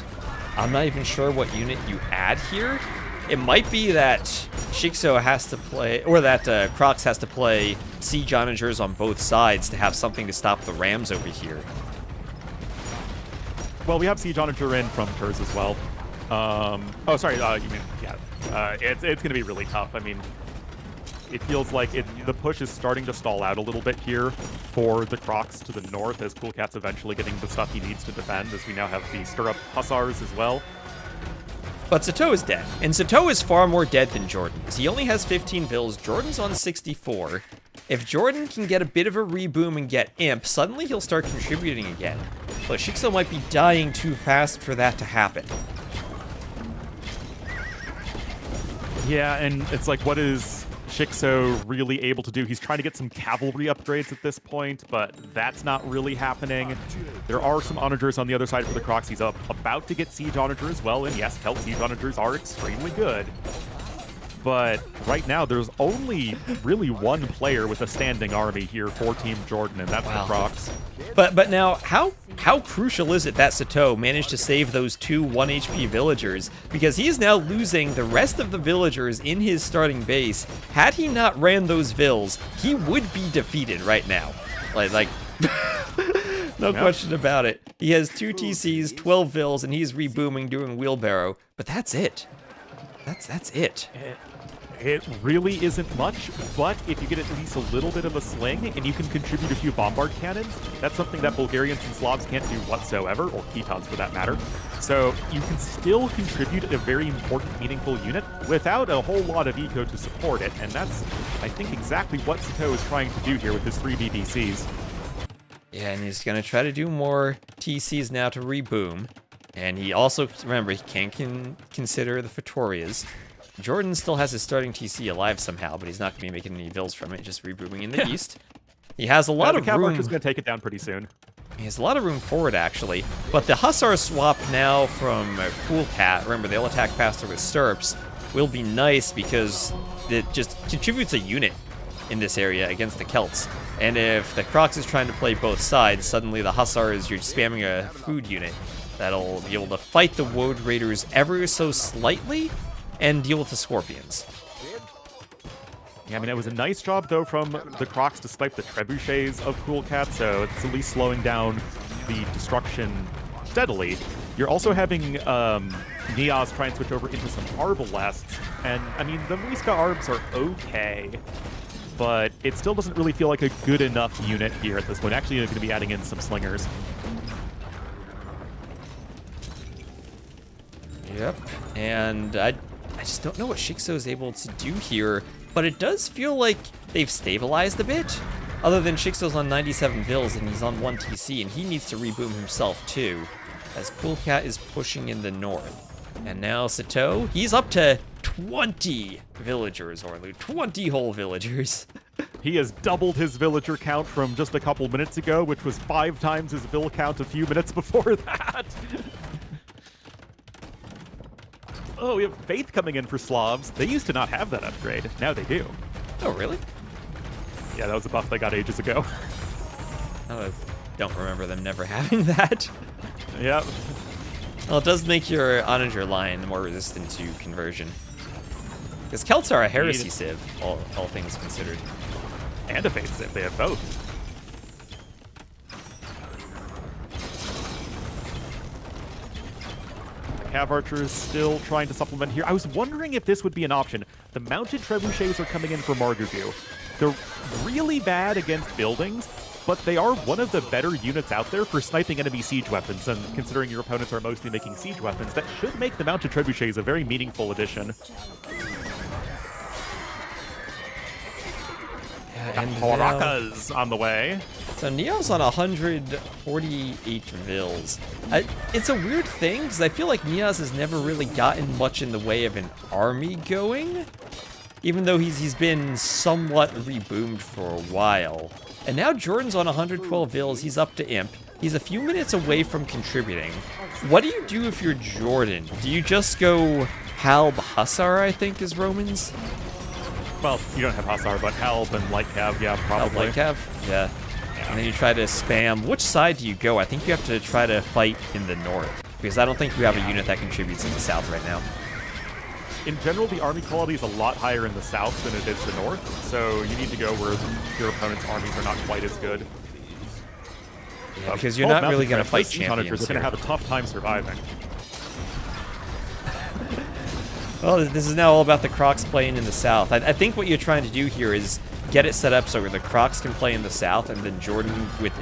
I'm not even sure what unit you add here. It might be that Sitaux has to play, or that Crocs has to play Siege Onagers on both sides to have something to stop the Rams over here. Well, we have Siege Onager in from Turs as well. Oh, sorry, you mean, yeah. It's going to be really tough. I mean, it feels like the push is starting to stall out a little bit here for the Crocs to the north, as Coolcat's eventually getting the stuff he needs to defend, as we now have the Stirrup Hussars as well. But Sitaux is dead, and Sitaux is far more dead than JorDan. He only has 15 Vils, JorDan's on 64. If JorDan can get a bit of a reboom and get Imp, suddenly he'll start contributing again. But Sitaux might be dying too fast for that to happen. Yeah, and it's like, what is Sitaux really able to do? He's trying to get some cavalry upgrades at this point, but that's not really happening. There are some Onagers on the other side for the Crocs. He's about to get Siege Onager as well, and yes, Celt Siege Onagers are extremely good. But right now, there's only really one player with a standing army here for Team JorDan, and that's the Crocs. But now, how crucial is it that Sitaux managed to save those 2 1 HP villagers? Because he is now losing the rest of the villagers in his starting base. Had he not ran those Vils, he would be defeated right now. Like No Yep. question about it. He has 2 TCs, 12 Vils, and he's rebooming, doing wheelbarrow. But that's it. That's it. It really isn't much, but if you get at least a little bit of a sling and you can contribute a few bombard cannons, that's something that Bulgarians and Slavs can't do whatsoever, or Tetons for that matter. So you can still contribute a very important, meaningful unit without a whole lot of eco to support it, and that's, I think, exactly what Sitaux is trying to do here with his 3 BBCs. Yeah, and he's going to try to do more TCs now to reboom. And he also, remember, he can't consider the Fetorias. JorDan still has his starting TC alive somehow, but he's not going to be making any Vils from it, just rebooming in the east. He has a lot of room. Is going to take it down pretty soon. He has a lot of room forward, actually. But the Hussar swap now from Cool Cat, remember, they'll attack faster with Stirrups, will be nice because it just contributes a unit in this area against the Celts. And if the Crocs is trying to play both sides, suddenly the Hussar is you're spamming a food unit that'll be able to fight the Woad Raiders ever so slightly and deal with the Scorpions. Yeah, I mean, it was a nice job, though, from the Crocs to snipe the trebuchets of Cool Cat, so it's at least slowing down the destruction steadily. You're also having Niaz try and switch over into some Arbalests, and, I mean, the Muisca Arbs are okay, but it still doesn't really feel like a good enough unit here at this point. Actually, you're going to be adding in some Slingers. Yep, and I just don't know what Shikso is able to do here, but it does feel like they've stabilized a bit. Other than Shikso's on 97 Vils and he's on 1 TC, and he needs to reboom himself too, as Cool Cat is pushing in the north. And now Sitaux, he's up to 20 villagers, Orlu, 20 whole villagers. He has doubled his villager count from just a couple minutes ago, which was 5 times his vill count a few minutes before that. Oh, we have Faith coming in for Slavs. They used to not have that upgrade. Now they do. Oh, really? Yeah, that was a buff they got ages ago. Oh, I don't remember them never having that. Yep. Well, it does make your Onager line more resistant to conversion. Because Celts are a heresy civ, all things considered. And a Faith Civ, they have both. Cav Archer is still trying to supplement here. I was wondering if this would be an option. The mounted trebuchets are coming in for Margugu. They're really bad against buildings, but they are one of the better units out there for sniping enemy siege weapons, and considering your opponents are mostly making siege weapons, that should make the mounted trebuchets a very meaningful addition. Yeah, and Horaka's on the way. So Neo's on 148 Vils. It's a weird thing, because I feel like Niaz has never really gotten much in the way of an army going, even though he's been somewhat reboomed for a while. And now Jordan's on 112 Vils, he's up to Imp. He's a few minutes away from contributing. What do you do if you're Jordan? Do you just go Halb Hussar, I think, is Romans? Well, you don't have Hussar, but Halb and Light Cav, yeah, probably. Light Cav? Yeah. And then you try to spam. Which side do you go? I think you have to try to fight in the north, because I don't think you have a unit that contributes in the south right now. In general, the army quality is a lot higher in the south than it is the north, so you need to go where your opponent's armies are not quite as good. Yeah, because you're not really going to fight champions. We're going to have a tough time surviving. Well, this is now all about the Crocs playing in the south. I think what you're trying to do here is get it set up so the Crocs can play in the south, and then Jordan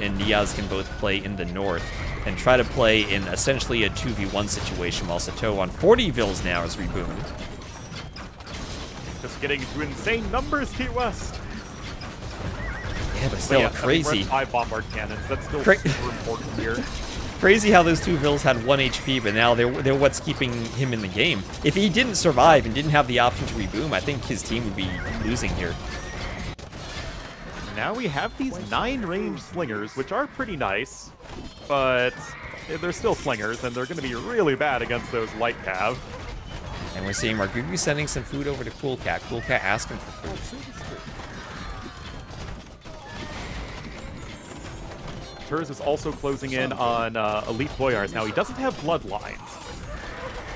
and Niaz can both play in the north, and try to play in essentially a 2v1 situation, while Sitaux on 40 Vils now is reboomed. Just getting to insane numbers, T West. Yeah, but still crazy. I mean, we're at 5 bombard cannons. That's still super important here. Crazy how those 2 Vils had 1 HP, but now they're what's keeping him in the game. If he didn't survive and didn't have the option to reboom, I think his team would be losing here. Now we have these 9 ranged slingers, which are pretty nice, but they're still slingers, and they're going to be really bad against those light cav. And we're seeing Margugu sending some food over to Cool Cat. Cool Cat asking for food. Turs is also closing in on Elite Boyars. Now, he doesn't have Bloodlines,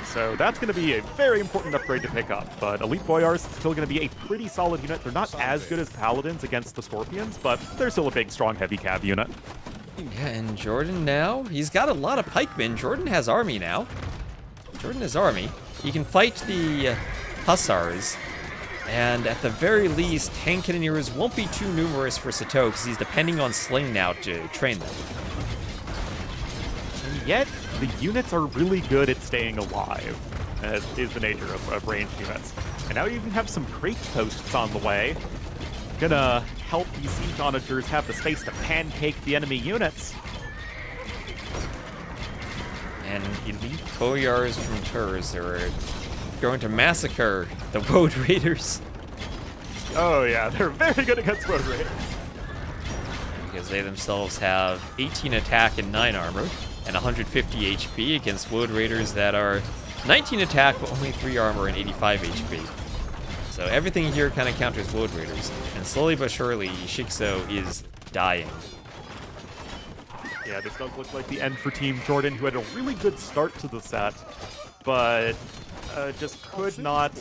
so that's going to be a very important upgrade to pick up. But Elite Boyars is still going to be a pretty solid unit. They're not as good as Paladins against the Scorpions, but they're still a big, strong, heavy cav unit. Yeah, and JorDan now, he's got a lot of pikemen. JorDan has army now. JorDan has army. He can fight the hussars. And at the very least, hand cannoneers won't be too numerous for Sitaux because he's depending on Sling now to train them. And yet, the units are really good at staying alive, as is the nature of ranged units. And now you even have some crate posts on the way. Gonna help these siege onagers have the space to pancake the enemy units. And elite boyars from Turs are going to massacre the Woad Raiders. Oh yeah, they're very good against Woad Raiders. Because they themselves have 18 attack and 9 armor, and 150 HP against Woad Raiders that are 19 attack but only 3 armor and 85 HP. So everything here kind of counters Woad Raiders, and slowly but surely, Sitaux is dying. Yeah, this does look like the end for Team JorDan, who had a really good start to the set, but just could not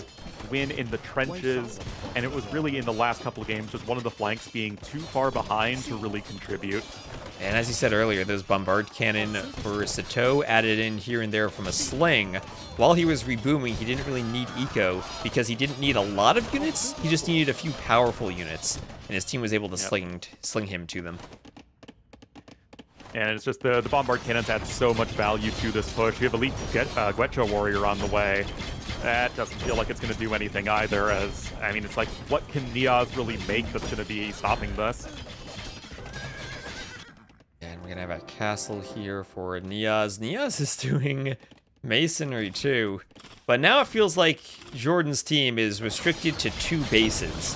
win in the trenches, and it was really in the last couple of games just one of the flanks being too far behind to really contribute. And as you said earlier, those bombard cannon for Sitaux added in here and there from a sling. While he was rebooming, he didn't really need eco because he didn't need a lot of units. He just needed a few powerful units, and his team was able to sling him to them. And it's just the bombard cannons add so much value to this push. We have elite Guecho warrior on the way. That doesn't feel like it's going to do anything either, as, I mean, it's like, what can Niaz really make that's going to be stopping this? And we're going to have a castle here for Niaz. Niaz is doing masonry too. But now it feels like JorDan's team is restricted to 2 bases,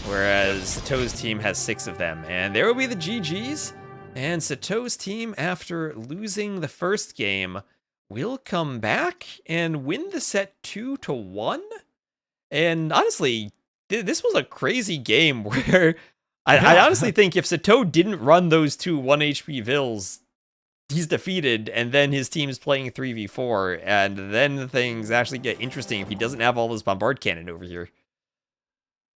whereas Sitaux's team has 6 of them. And there will be the GGs. And Sitaux's team, after losing the first game, will come back and win the set 2-1. And honestly, this was a crazy game where I honestly think if Sitaux didn't run those 2 1 HP vills, he's defeated, and then his team's playing 3v4, and then things actually get interesting if he doesn't have all this bombard cannon over here.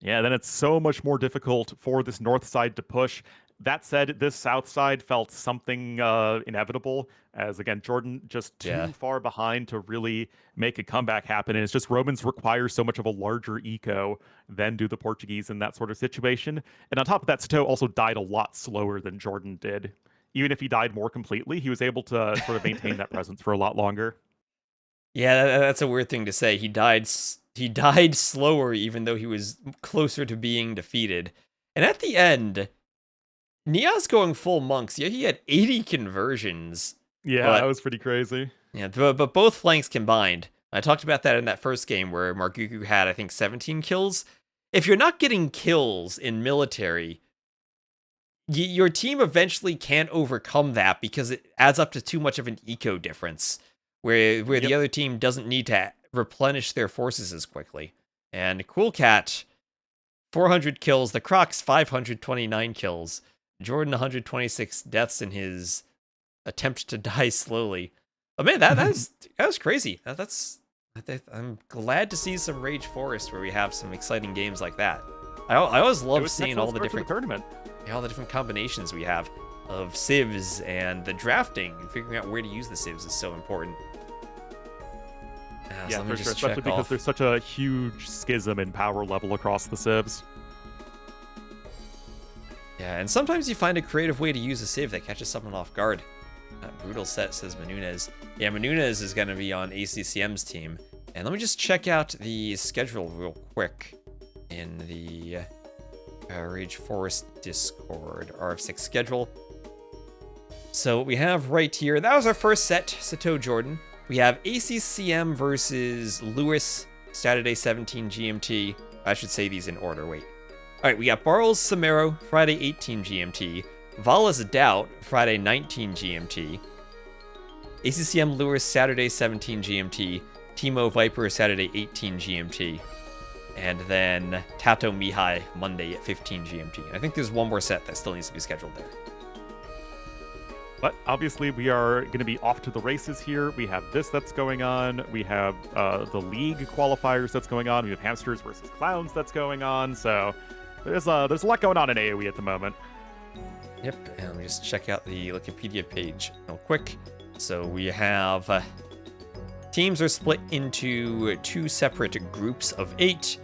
Yeah, then it's so much more difficult for this north side to push. That said, this south side felt something inevitable, as again, JorDan just too far behind to really make a comeback happen. And it's just Romans require so much of a larger eco than do the Portuguese in that sort of situation. And on top of that, Sitaux also died a lot slower than JorDan did. Even if he died more completely, he was able to sort of maintain that presence for a lot longer. Yeah, that's a weird thing to say. He died slower, even though he was closer to being defeated. And at the end, Niaz going full monks. Yeah, he had 80 conversions. Yeah, that was pretty crazy. Yeah, but both flanks combined. I talked about that in that first game where Marguku had, I think, 17 kills. If you're not getting kills in military, your team eventually can't overcome that because it adds up to too much of an eco difference, where the other team doesn't need to replenish their forces as quickly. And Cool Cat, 400 kills. The Crocs, 529 kills. JorDan, 126 deaths in his attempt to die slowly. Oh man, that was crazy. I'm glad to see some Rage Forest where we have some exciting games like that. I always love seeing all the different tournament. All the different combinations we have of civs, and the drafting and figuring out where to use the civs is so important. Yeah, for sure, especially because there's such a huge schism in power level across the civs. Yeah, and sometimes you find a creative way to use a civ that catches someone off guard. Brutal set, says Menunez. Yeah, Menunez is going to be on ACCM's team. And let me just check out the schedule real quick in the Rage Forest Discord RF6 schedule. So what we have right here, that was our first set, Sitaux JorDan. We have ACCM versus Lewis, Saturday 17 GMT. I should say these in order, wait. Alright, we got Barles Samaro, Friday 18 GMT. Vala's Doubt, Friday 19 GMT. ACCM Lewis, Saturday 17 GMT. Timo Viper, Saturday 18 GMT. And then Tato Mihai, Monday at 15 GMT. And I think there's one more set that still needs to be scheduled there. But obviously we are going to be off to the races here. We have this that's going on. We have the league qualifiers that's going on. We have Hamsters versus Clowns that's going on. So there's a lot going on in AoE at the moment. Yep, and let me just check out the Wikipedia page real quick. So we have teams are split into 2 separate groups of 8.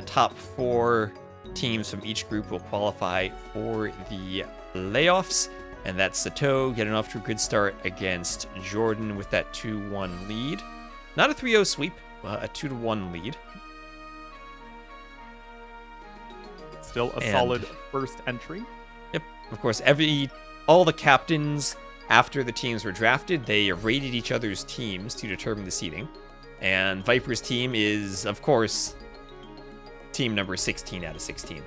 Top 4 teams from each group will qualify for the playoffs, and that's Sitaux getting off to a good start against JorDan with that 2-1 lead. Not a 3-0 sweep, but a 2-1 lead. Still a solid first entry. Yep. Of course, all the captains, after the teams were drafted, they rated each other's teams to determine the seeding. And Viper's team is, of course, team number 16 out of 16.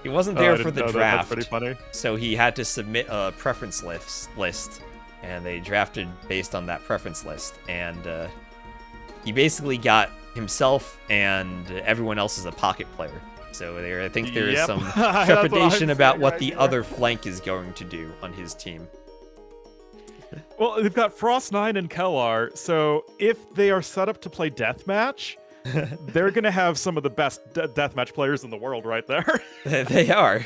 He wasn't there for the draft, that's pretty funny. so he had to submit a preference list, and they drafted based on that preference list. And he basically got himself and everyone else as a pocket player. So I think there is some trepidation about what the other flank is going to do on his team. Well, they've got Frost9 and Kellar, so if they are set up to play deathmatch, they're going to have some of the best deathmatch players in the world right there. They are.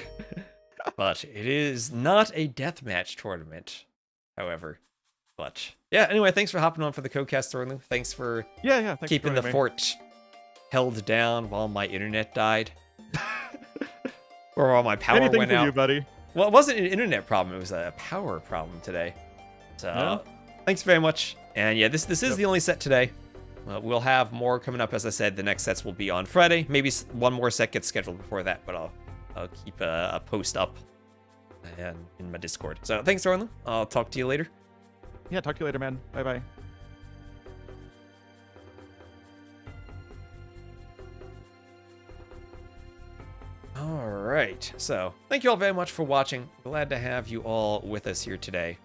But it is not a deathmatch tournament, however. But yeah, anyway, thanks for hopping on for the CodeCast, Orlando. Thanks for thanks keeping for the fort held down while my internet died. Or while my power Anything went for out. you, buddy. Well, it wasn't an internet problem, it was a power problem today. So thanks very much. And yeah, this is the only set today. We'll have more coming up. As I said, the next sets will be on Friday. Maybe one more set gets scheduled before that, but I'll keep a post up and in my Discord. So thanks, Orlando. I'll talk to you later. Yeah, talk to you later, man. Bye-bye. All right. So thank you all very much for watching. Glad to have you all with us here today.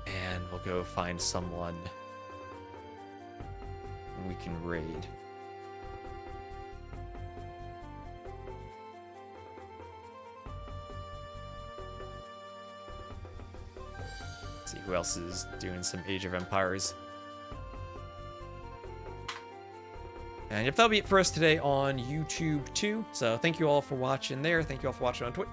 And we'll go find someone we can raid. Let's see who else is doing some Age of Empires. And yep, that'll be it for us today on YouTube too. So thank you all for watching there. Thank you all for watching on Twitch.